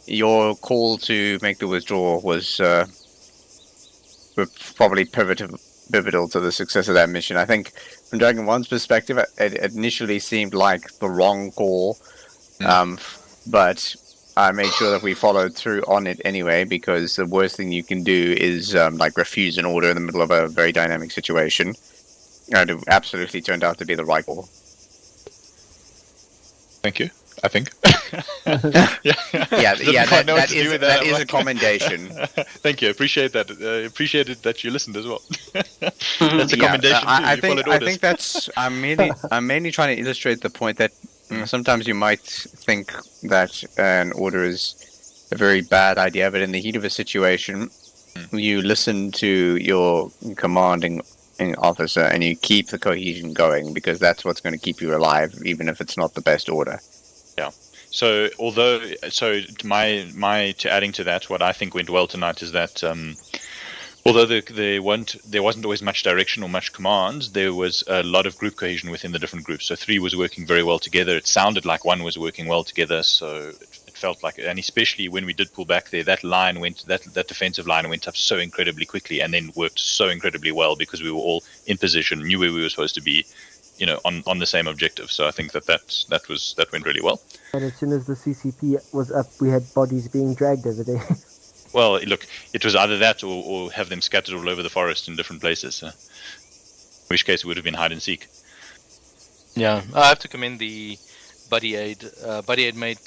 [SPEAKER 6] your call to make the withdrawal was probably pivotal to the success of that mission. I think from Dragon 1's perspective, it initially seemed like the wrong call, but I made sure that we followed through on it anyway, because the worst thing you can do is refuse an order in the middle of a very dynamic situation. And it absolutely turned out to be the right call.
[SPEAKER 5] Thank you. I think.
[SPEAKER 6] That is a commendation.
[SPEAKER 5] Thank you. Appreciate that. Appreciated that you listened as well. That's a commendation.
[SPEAKER 6] I think that's. I'm mainly trying to illustrate the point that sometimes you might think that an order is a very bad idea, but in the heat of a situation, you listen to your commanding officer and you keep the cohesion going, because that's what's going to keep you alive, even if it's not the best order.
[SPEAKER 5] Yeah. So to adding to that, what I think went well tonight is that although there wasn't always much direction or much commands, there was a lot of group cohesion within the different groups. So 3 was working very well together. It sounded like 1 was working well together. So it felt like, and especially when we did pull back there, that defensive line went up so incredibly quickly, and then worked so incredibly well because we were all in position, knew where we were supposed to be, on the same objective. So I think that went really well.
[SPEAKER 12] And as soon as the CCP was up, we had bodies being dragged over there.
[SPEAKER 5] Well, look, it was either that or have them scattered all over the forest in different places. In which case it would have been hide and seek.
[SPEAKER 1] Yeah, I have to commend the Buddy Aid. Buddy Aid made,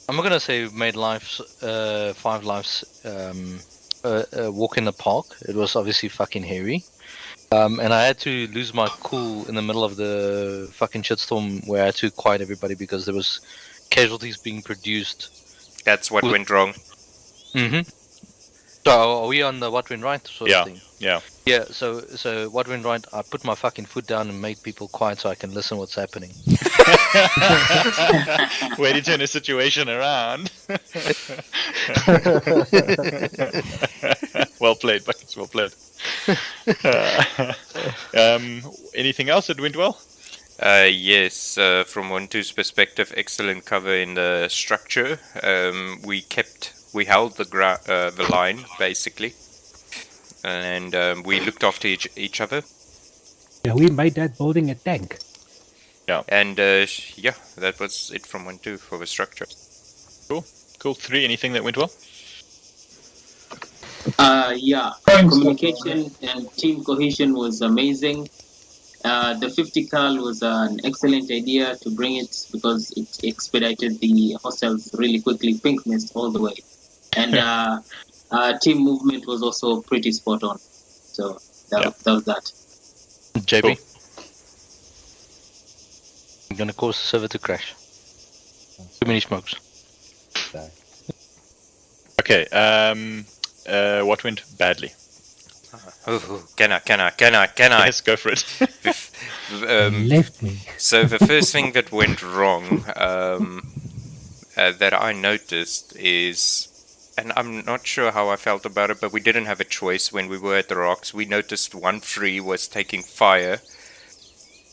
[SPEAKER 1] I'm not going to say made 5 lives walk in the park. It was obviously fucking hairy. And I had to lose my cool in the middle of the fucking shitstorm where I had to quiet everybody because there was casualties being produced.
[SPEAKER 3] That's what went wrong.
[SPEAKER 1] Mm-hmm. So are we on the what went right sort of thing?
[SPEAKER 5] Yeah.
[SPEAKER 1] Yeah, so what went right, I put my fucking foot down and made people quiet so I can listen what's happening.
[SPEAKER 5] Way to turn a situation around. Well played, Buckets, well played. Anything else that went well?
[SPEAKER 3] Yes, from 1-2's perspective, excellent cover in the structure. We held the line basically, and we looked after each other.
[SPEAKER 11] Yeah, we made that building a tank.
[SPEAKER 5] Yeah,
[SPEAKER 3] and that was it from 1-2 for the structure.
[SPEAKER 5] Cool. 3, anything that went well?
[SPEAKER 7] Communication and team cohesion was amazing. The 50 cal was an excellent idea to bring it because it expedited the hostiles really quickly. Pink mist all the way. And team movement was also pretty spot on. So that was that.
[SPEAKER 1] JB?
[SPEAKER 5] Cool.
[SPEAKER 1] I'm going to cause the server to crash. Too many smokes.
[SPEAKER 5] Okay, what went badly?
[SPEAKER 3] Can I?
[SPEAKER 5] Yes, go for it.
[SPEAKER 11] Left me.
[SPEAKER 3] So the first thing that went wrong that I noticed is, and I'm not sure how I felt about it, but we didn't have a choice when we were at the rocks. We noticed 1-3 was taking fire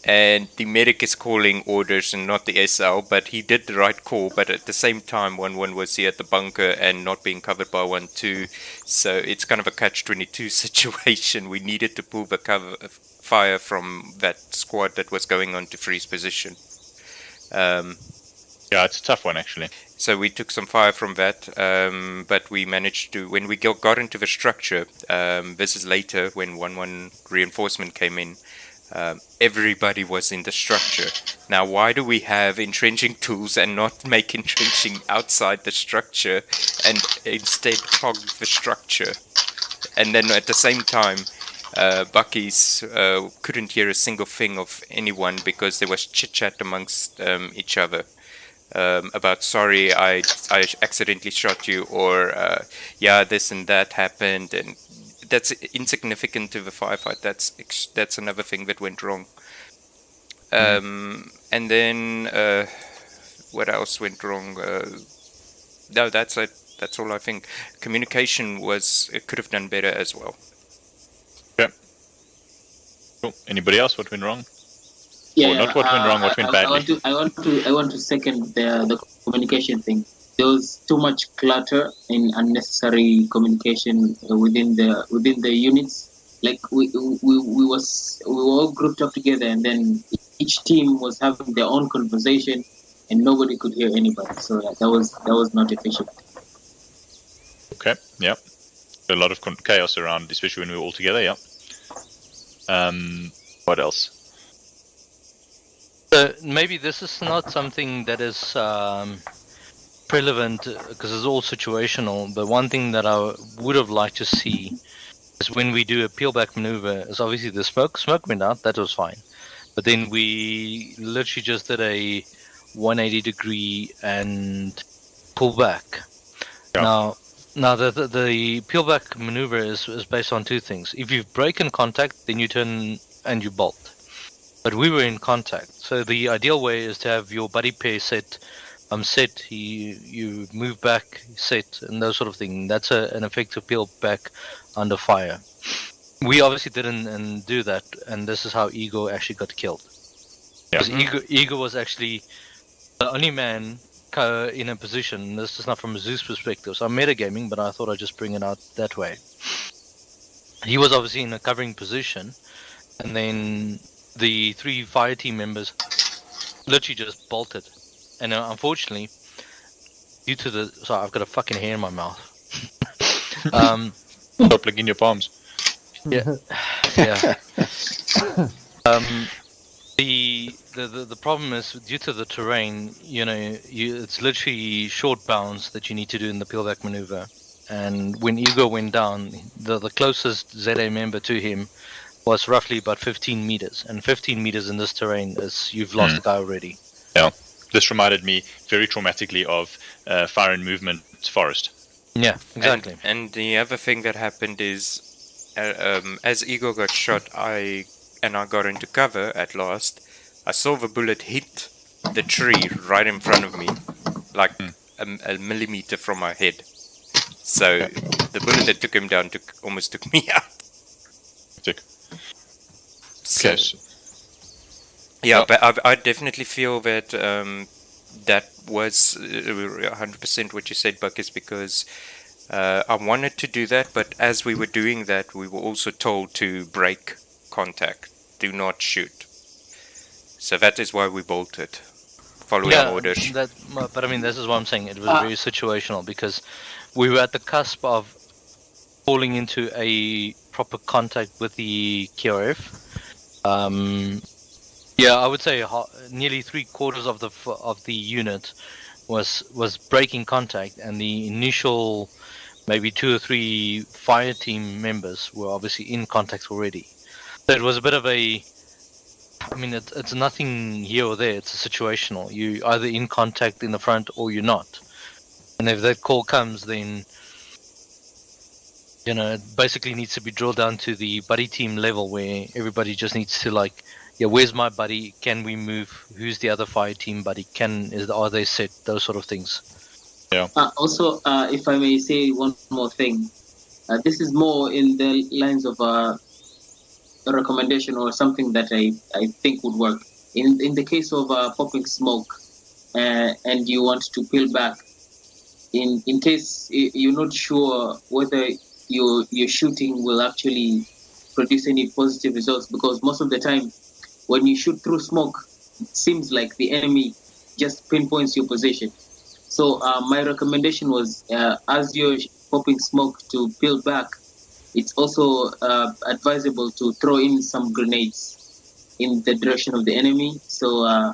[SPEAKER 3] and the medic is calling orders and not the SL, but he did the right call, but at the same time 1-1 was here at the bunker and not being covered by 1-2, so it's kind of a catch-22 situation. We needed to pull the fire from that squad that was going on to freeze position.
[SPEAKER 5] Yeah, it's a tough one actually.
[SPEAKER 3] So we took some fire from that, but we managed to, when we got into the structure, this is later when 1-1 reinforcement came in, everybody was in the structure. Now, why do we have entrenching tools and not make entrenching outside the structure and instead clog the structure? And then at the same time, Buckies couldn't hear a single thing of anyone because there was chit-chat amongst each other. About sorry, I accidentally shot you, or yeah, this and that happened, and that's insignificant to the firefight. That's another thing that went wrong. And then what else went wrong? No, that's it. That's all I think. Communication could have done better as well.
[SPEAKER 5] Okay. Cool. Anybody else? What went wrong?
[SPEAKER 7] Yeah,
[SPEAKER 5] or not what went wrong, what went badly?
[SPEAKER 7] I want to second the communication thing. There was too much clutter and unnecessary communication within the units. Like we were all grouped up together, and then each team was having their own conversation, and nobody could hear anybody. So yeah, that was not efficient.
[SPEAKER 5] Okay. Yeah. A lot of chaos around, especially when we were all together. Yeah. What else?
[SPEAKER 1] Maybe this is not something that is relevant because it's all situational, but one thing that I would have liked to see is when we do a peel back maneuver, is obviously the smoke went out, that was fine. But then we literally just did a 180 degree and pull back. Yeah. Now the peel back maneuver is based on two things. If you've broken contact, then you turn and you bolt. But we were in contact, so the ideal way is to have your buddy pair set, you move back, set, and those sort of thing. That's an effective peel back under fire. We obviously didn't do that, and this is how Ego actually got killed. Because Ego was actually the only man in a position. This is not from a Zeus perspective, so I'm metagaming, but I thought I'd just bring it out that way. He was obviously in a covering position, and then the 3 fire team members literally just bolted, and unfortunately, due to the I've got a fucking hair in my mouth.
[SPEAKER 5] Stop licking your palms.
[SPEAKER 1] Yeah. The problem is due to the terrain. It's literally short bounds that you need to do in the peel back maneuver, and when Ego went down, the closest ZA member to him was roughly about 15 meters, and 15 meters in this terrain is you've lost the guy already.
[SPEAKER 5] Yeah, this reminded me very traumatically of Fire and Movement Forest.
[SPEAKER 1] Yeah, exactly.
[SPEAKER 3] And the other thing that happened is, as Ego got shot, I got into cover at last. I saw the bullet hit the tree right in front of me, like a millimeter from my head. So the bullet that took him down almost took me out. So, yeah, but I definitely feel that that was 100% what you said, Buck, is because I wanted to do that, but as we were doing that, we were also told to break contact, do not shoot. So that is why we bolted, following orders.
[SPEAKER 1] But I mean, this is what I'm saying. It was very situational because we were at the cusp of falling into a proper contact with the KRF. I would say nearly 3/4 of the unit was breaking contact, and the initial maybe 2 or 3 fire team members were obviously in contact already. So it was a bit of it's nothing here or there. It's a situational. You either in contact in the front or you're not. And if that call comes, then it basically needs to be drilled down to the buddy team level where everybody just needs to where's my buddy? Can we move? Who's the other fire team buddy? Are they set? Those sort of things.
[SPEAKER 5] Yeah.
[SPEAKER 7] Also, if I may say one more thing, this is more in the lines of recommendation or something that I think would work. In the case of popping smoke, and you want to peel back, in case you're not sure whether your shooting will actually produce any positive results, because most of the time when you shoot through smoke, it seems like the enemy just pinpoints your position. So my recommendation was, as you're popping smoke to peel back, it's also advisable to throw in some grenades in the direction of the enemy, so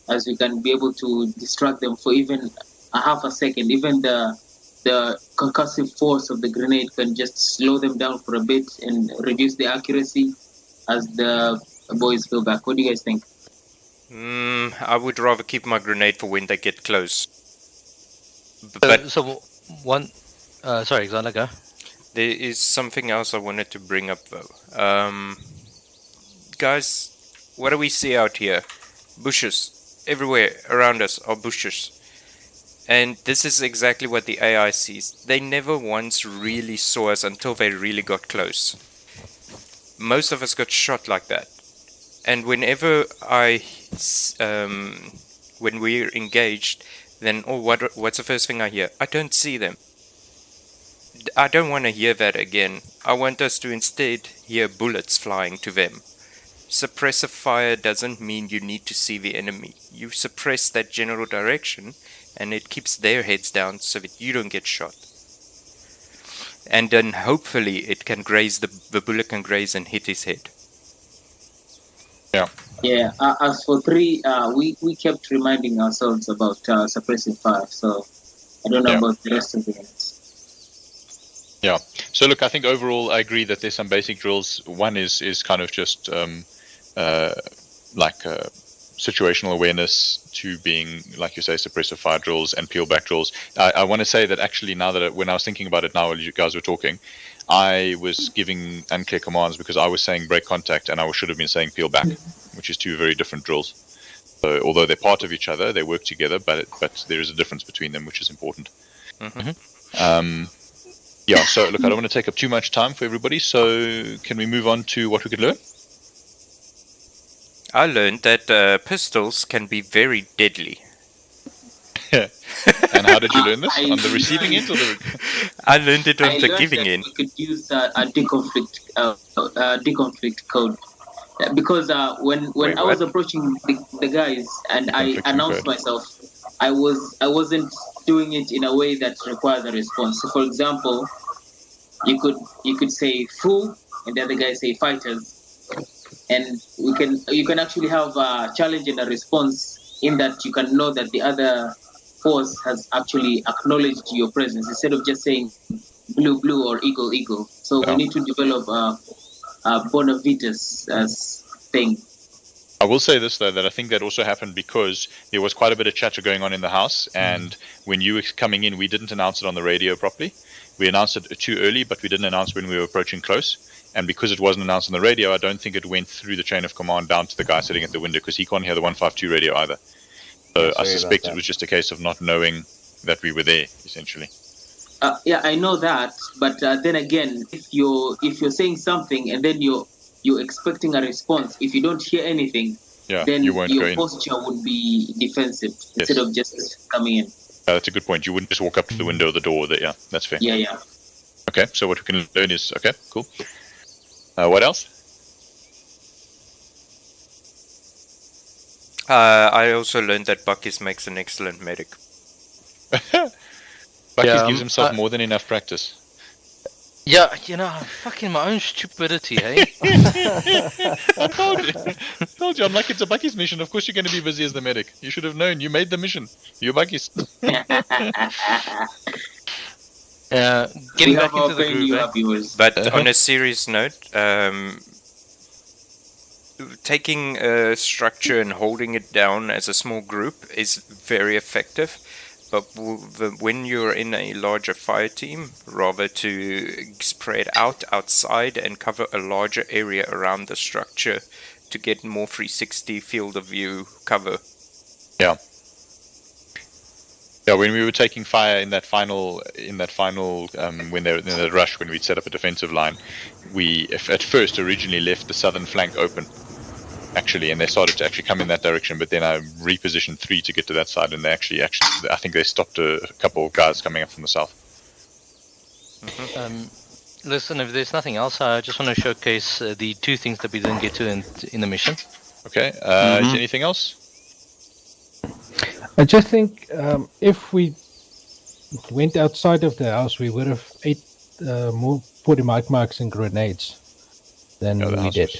[SPEAKER 7] as we can be able to distract them for even a half a second. Even the concussive force of the grenade can just slow them down for a bit and reduce the accuracy as the boys go back. What do you guys think?
[SPEAKER 3] I would rather keep my grenade for when they get close.
[SPEAKER 1] So one, sorry, Xana, go.
[SPEAKER 3] There is something else I wanted to bring up though. Guys, what do we see out here? Bushes. Everywhere around us are bushes. And this is exactly what the AI sees. They never once really saw us until they really got close. Most of us got shot like that. And whenever when we're engaged, then what's the first thing I hear? I don't see them. I don't want to hear that again. I want us to instead hear bullets flying to them. Suppressive fire doesn't mean you need to see the enemy. You suppress that general direction and it keeps their heads down so that you don't get shot. And then hopefully it can graze, the bullet can graze and hit his head.
[SPEAKER 5] Yeah.
[SPEAKER 7] Yeah, as for 3, we kept reminding ourselves about suppressing fire, so I don't know about the rest of the units.
[SPEAKER 5] Yeah. So look, I think overall I agree that there's some basic drills. One is kind of just like situational awareness, 2 being, like you say, suppressive fire drills and peel back drills. I want to say that actually now that when I was thinking about it now while you guys were talking, I was giving unclear commands because I was saying break contact and I should have been saying peel back, which is 2 very different drills. So although they're part of each other, they work together, but there is a difference between them, which is important. Yeah, so look, I don't want to take up too much time for everybody, so can we move on to what we could learn?
[SPEAKER 3] I learned that pistols can be very deadly.
[SPEAKER 5] And how did you learn this? On the receiving end or the...
[SPEAKER 3] I learned it on the giving end.
[SPEAKER 7] We could use a deconflict code. Because when I was approaching the guys and I announced myself, I wasn't doing it in a way that requires a response. So for example, you could say "foo" and the other guy say "fighters," and you can actually have a challenge and a response in that you can know that the other force has actually acknowledged your presence instead of just saying "blue blue" or "eagle eagle." So we need to develop a bona fides as thing.
[SPEAKER 5] I will say this though, that I think that also happened because there was quite a bit of chatter going on in the house, and when you were coming in, we didn't announce it on the radio properly. We announced it too early, but we didn't announce when we were approaching close. And because it wasn't announced on the radio, I don't think it went through the chain of command down to the guy sitting at the window, because he can't hear the 152 radio either. So I suspect it was just a case of not knowing that we were there, essentially.
[SPEAKER 7] Yeah, I know that, but then again, if you're saying something and then you're expecting a response, if you don't hear anything, then your posture would be defensive instead of just coming in.
[SPEAKER 5] That's a good point. You wouldn't just walk up to the window or the door. Yeah, that's fair.
[SPEAKER 7] Yeah.
[SPEAKER 5] Okay, so what we can learn is, okay, cool. What else?
[SPEAKER 3] I also learned that Bucky's makes an excellent medic.
[SPEAKER 5] Bucky's gives himself more than enough practice.
[SPEAKER 1] Yeah, fucking my own stupidity, hey?
[SPEAKER 5] I told you, I'm like, it's a Bucky's mission. Of course you're going to be busy as the medic. You should have known. You made the mission. You're Bucky's.
[SPEAKER 3] Getting back into the groove, but on a serious note, taking a structure and holding it down as a small group is very effective. But when you're in a larger fire team, rather to spread out outside and cover a larger area around the structure to get more 360 field of view cover.
[SPEAKER 5] Yeah. Yeah, when we were taking fire in that final when they were in the rush, when we'd set up a defensive line, we at first originally left the southern flank open, actually, and they started to actually come in that direction. But then I repositioned 3 to get to that side, and they actually, I think they stopped a couple of guys coming up from the south.
[SPEAKER 1] Listen, if there's nothing else, I just want to showcase the 2 things that we didn't get to in the mission.
[SPEAKER 5] Okay. Is there anything else?
[SPEAKER 11] I just think if we went outside of the house, we would have ate more 40 mic marks and grenades than we did.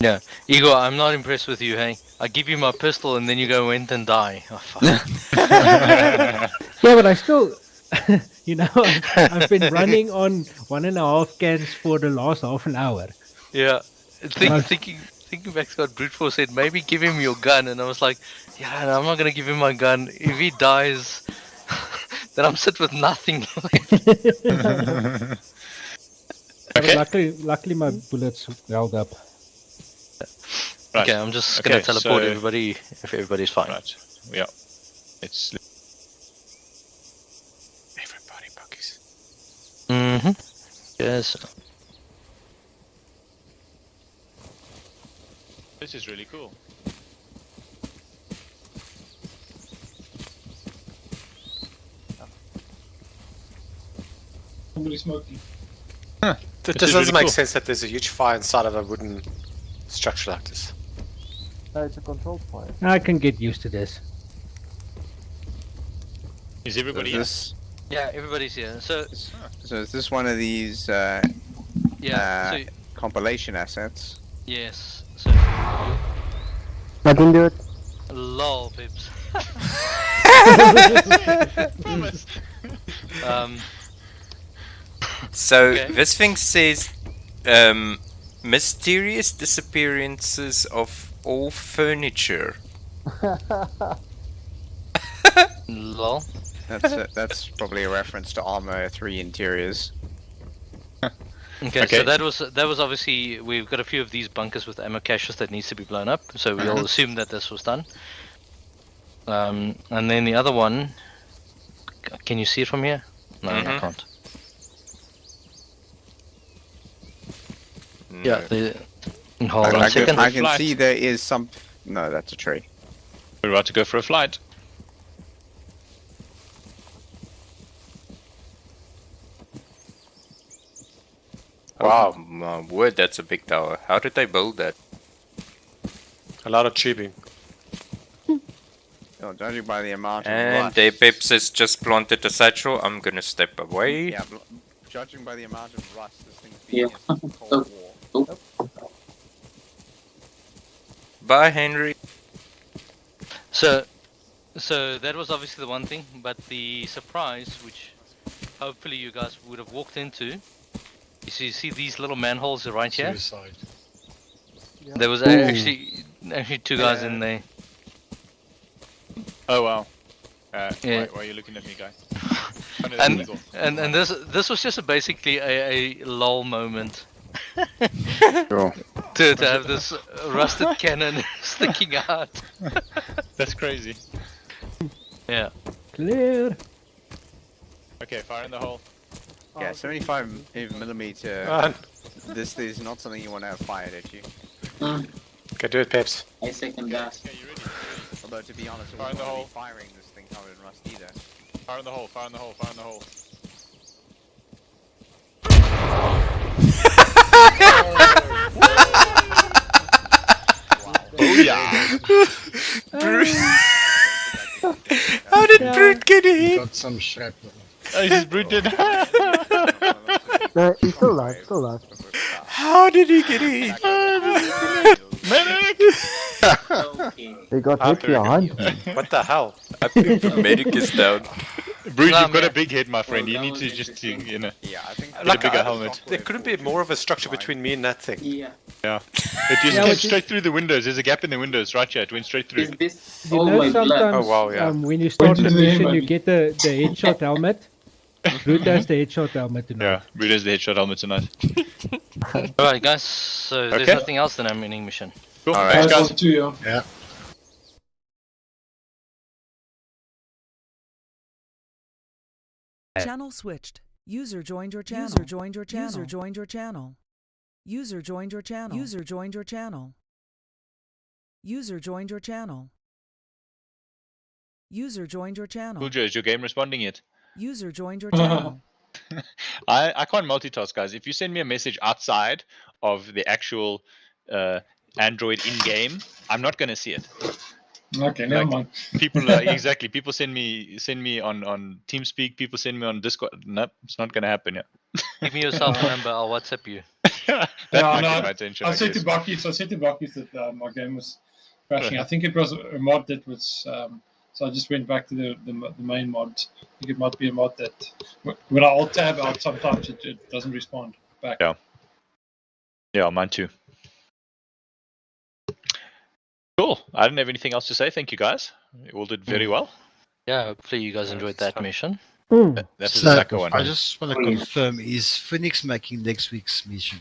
[SPEAKER 1] Yeah, Igor, I'm not impressed with you, hey? I give you my pistol and then you go in and die. Oh, fuck.
[SPEAKER 11] Yeah, but I still, I've been running on 1.5 cans for the last half an hour.
[SPEAKER 1] Yeah, thinking back to what Brute Force said, maybe give him your gun, and I was like, yeah, no, I'm not gonna give him my gun. If he dies, then I'm sit with nothing.
[SPEAKER 11] Okay. Luckily my bullets held up.
[SPEAKER 1] Right. Okay, I'm just gonna teleport everybody if everybody's fine.
[SPEAKER 5] Right. Yeah. It's
[SPEAKER 10] everybody buckies.
[SPEAKER 1] Yes.
[SPEAKER 5] This is really cool.
[SPEAKER 13] Somebody smoking.
[SPEAKER 10] It doesn't make sense that there's a huge fire inside of a wooden structure like this.
[SPEAKER 12] It's a controlled fire.
[SPEAKER 11] I can get used to this.
[SPEAKER 5] Is everybody here?
[SPEAKER 1] Yeah, everybody's here. So
[SPEAKER 6] is this one of these compilation assets?
[SPEAKER 1] Yes. So
[SPEAKER 12] I can do it.
[SPEAKER 1] Lol, pips.
[SPEAKER 3] Promise. So this thing says mysterious disappearances of all furniture.
[SPEAKER 1] Lol.
[SPEAKER 6] That's probably a reference to Arma3 interiors.
[SPEAKER 1] Okay, so that was obviously, we've got a few of these bunkers with ammo caches that needs to be blown up, so we'll assume that this was done. And then the other one, can you see it from here? No, I can't.
[SPEAKER 6] No.
[SPEAKER 1] Yeah, hold on a second.
[SPEAKER 6] I can see there is some. No, that's a tree.
[SPEAKER 5] We're about to go for a flight.
[SPEAKER 3] Wow, my word, that's a big tower. How did they build that?
[SPEAKER 10] A lot of tubing.
[SPEAKER 6] Oh, judging by the amount of
[SPEAKER 3] And
[SPEAKER 6] rust.
[SPEAKER 3] Peps has just planted a satchel. I'm gonna step away.
[SPEAKER 6] Yeah, judging by the amount of rust this thing's been in since the Cold War.
[SPEAKER 3] Bye, Henry.
[SPEAKER 1] So that was obviously the one thing, but the surprise, which hopefully you guys would have walked into, you see these little manholes right here?
[SPEAKER 19] Suicide.
[SPEAKER 1] Yeah. There was actually 2 guys in there.
[SPEAKER 5] Oh wow.
[SPEAKER 1] Yeah.
[SPEAKER 5] Why are you looking at me, guy?
[SPEAKER 1] and this was just basically a lull moment.
[SPEAKER 6] Sure.
[SPEAKER 1] to have this rusted cannon sticking out.
[SPEAKER 5] That's crazy.
[SPEAKER 1] Yeah.
[SPEAKER 11] Clear.
[SPEAKER 5] Okay, fire in the hole.
[SPEAKER 6] Yeah, 75mm. This is not something you want to have fired at you.
[SPEAKER 10] Okay, do it, Peps.
[SPEAKER 7] I second that.
[SPEAKER 6] Although, to be honest,
[SPEAKER 5] fire in the hole.
[SPEAKER 6] Firing this thing covered in rust either.
[SPEAKER 5] Fire in the hole, fire in the hole, fire in the hole.
[SPEAKER 3] Oh yeah! How did Brute get a hit?
[SPEAKER 19] Got some shrapnel.
[SPEAKER 5] Oh, he's Brute did.
[SPEAKER 12] No, he's still alive,
[SPEAKER 3] How did he get a hit?
[SPEAKER 5] Medic!
[SPEAKER 12] They got hit behind me.
[SPEAKER 10] What the hell?
[SPEAKER 3] I think the medic is down.
[SPEAKER 5] Brute, you've got a big head, my friend. You need to just,
[SPEAKER 6] Yeah, I think
[SPEAKER 5] get a bigger helmet.
[SPEAKER 10] There couldn't be more of a structure between me and that thing.
[SPEAKER 7] Yeah.
[SPEAKER 5] Yeah. It just came straight through the windows. There's a gap in the windows, right here. It went straight through.
[SPEAKER 7] Is this
[SPEAKER 11] You know, sometimes when you start the mission, you get the headshot helmet. Brute has the headshot helmet tonight.
[SPEAKER 5] Yeah, Brute has the headshot helmet tonight.
[SPEAKER 1] Alright, guys, so there's nothing else than I'm ending mission.
[SPEAKER 5] Cool.
[SPEAKER 3] Alright,
[SPEAKER 5] guys.
[SPEAKER 19] Yeah.
[SPEAKER 20] Channel switched. User joined your channel. User joined your channel. User joined your channel. User joined your channel. User joined your channel. User joined your channel. User joined your channel.
[SPEAKER 5] Cool Joe, is your game responding yet?
[SPEAKER 20] User joined your channel.
[SPEAKER 5] I can't multitask, guys. If you send me a message outside of the actual Android in-game, I'm not going to see it.
[SPEAKER 13] Okay, never mind.
[SPEAKER 5] People exactly. People send me on TeamSpeak. People send me on Discord. Nope, it's not going to happen yet.
[SPEAKER 1] Give me your cell phone number. I'll WhatsApp you.
[SPEAKER 5] That might get my attention.
[SPEAKER 13] I said to Bucky's that my game was crashing. I think it was a mod that was. So I just went back to the main mod. I think it might be a mod that when I alt tab out, sometimes it doesn't respond back.
[SPEAKER 5] Yeah, mine too. Cool. I didn't have anything else to say. Thank you, guys. You all did very well.
[SPEAKER 1] Yeah, hopefully you guys enjoyed that mission.
[SPEAKER 5] That's
[SPEAKER 9] So,
[SPEAKER 5] the second one.
[SPEAKER 9] I just want to confirm: is Phoenix making next week's mission?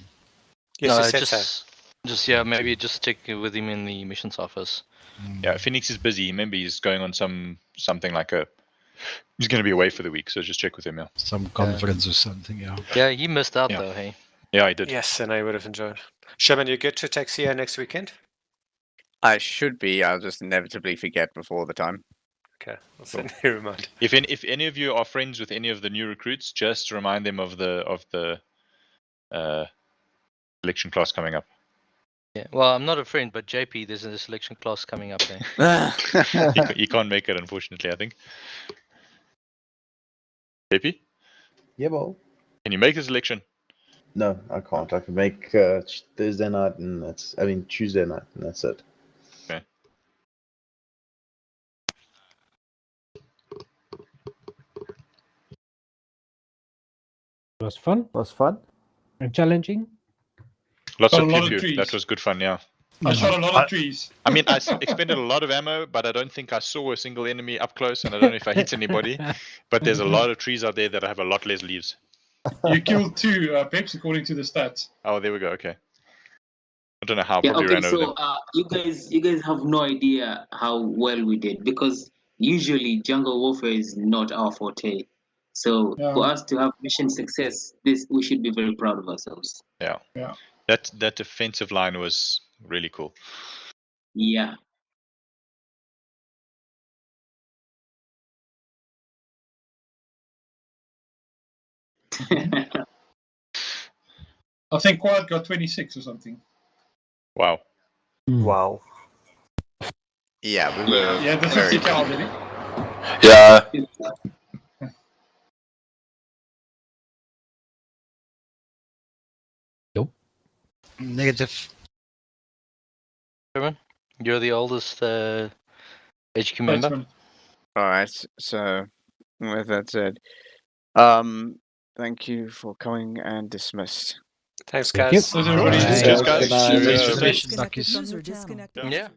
[SPEAKER 10] Yes,
[SPEAKER 1] No,
[SPEAKER 10] he said so.
[SPEAKER 1] just yeah, maybe just check with him in the missions office.
[SPEAKER 5] Yeah, Phoenix is busy. Remember, he's going on something like a. He's going to be away for the week, so just check with him. Yeah.
[SPEAKER 9] Some conference or something. Yeah.
[SPEAKER 1] Yeah, he missed out though. Hey.
[SPEAKER 5] Yeah, I did.
[SPEAKER 10] Yes, and I would have enjoyed. Sherman, you get to Taxia next weekend?
[SPEAKER 6] I should be. I'll just inevitably forget before the time.
[SPEAKER 10] Okay, I'll send you a reminder.
[SPEAKER 5] If any of you are friends with any of the new recruits, just remind them of the selection class coming up.
[SPEAKER 1] Yeah. Well, I'm not a friend, but JP, there's a selection class coming up there.
[SPEAKER 5] He can't make it, unfortunately. I think. JP,
[SPEAKER 2] Yeah, well.
[SPEAKER 5] can you make the selection?
[SPEAKER 2] No, I can't. I can make Thursday night, and Tuesday night, and that's it.
[SPEAKER 5] Okay.
[SPEAKER 11] It was fun.
[SPEAKER 12] Was fun.
[SPEAKER 11] And challenging.
[SPEAKER 5] Lots
[SPEAKER 13] Got
[SPEAKER 5] of
[SPEAKER 13] a lot of
[SPEAKER 5] pew-pew.
[SPEAKER 13] trees.
[SPEAKER 5] That was good fun. Yeah.
[SPEAKER 13] I shot a lot of trees.
[SPEAKER 5] I mean, I expended a lot of ammo, but I don't think I saw a single enemy up close, and I don't know if I hit anybody. But there's a lot of trees out there that have a lot less leaves.
[SPEAKER 13] You killed 2 Peps according to the stats.
[SPEAKER 5] Oh, there we go. Okay. I don't know how.
[SPEAKER 7] Yeah,
[SPEAKER 5] Probably
[SPEAKER 7] okay,
[SPEAKER 5] ran over
[SPEAKER 7] so
[SPEAKER 5] them.
[SPEAKER 7] you guys have no idea how well we did, because usually jungle warfare is not our forte. So for us to have mission success, we should be very proud of ourselves.
[SPEAKER 5] Yeah.
[SPEAKER 13] Yeah.
[SPEAKER 5] That defensive line was really cool.
[SPEAKER 7] Yeah.
[SPEAKER 13] I think Quiet got 26 or something.
[SPEAKER 5] Wow.
[SPEAKER 6] Wow. Yeah, we were.
[SPEAKER 13] Yeah, that's
[SPEAKER 6] very
[SPEAKER 13] 50 cal, did he?
[SPEAKER 4] Yeah.
[SPEAKER 9] Negative.
[SPEAKER 1] Sherman, you're the oldest HQ member.
[SPEAKER 6] All right. So, with that said, thank you for coming and dismissed.
[SPEAKER 10] Thanks,
[SPEAKER 11] Thank
[SPEAKER 10] guys.
[SPEAKER 11] you.
[SPEAKER 5] Cheers, guys.
[SPEAKER 9] Good night.
[SPEAKER 5] Cheers.
[SPEAKER 9] Congratulations, Bucky's.
[SPEAKER 20] User disconnected.
[SPEAKER 1] Yeah.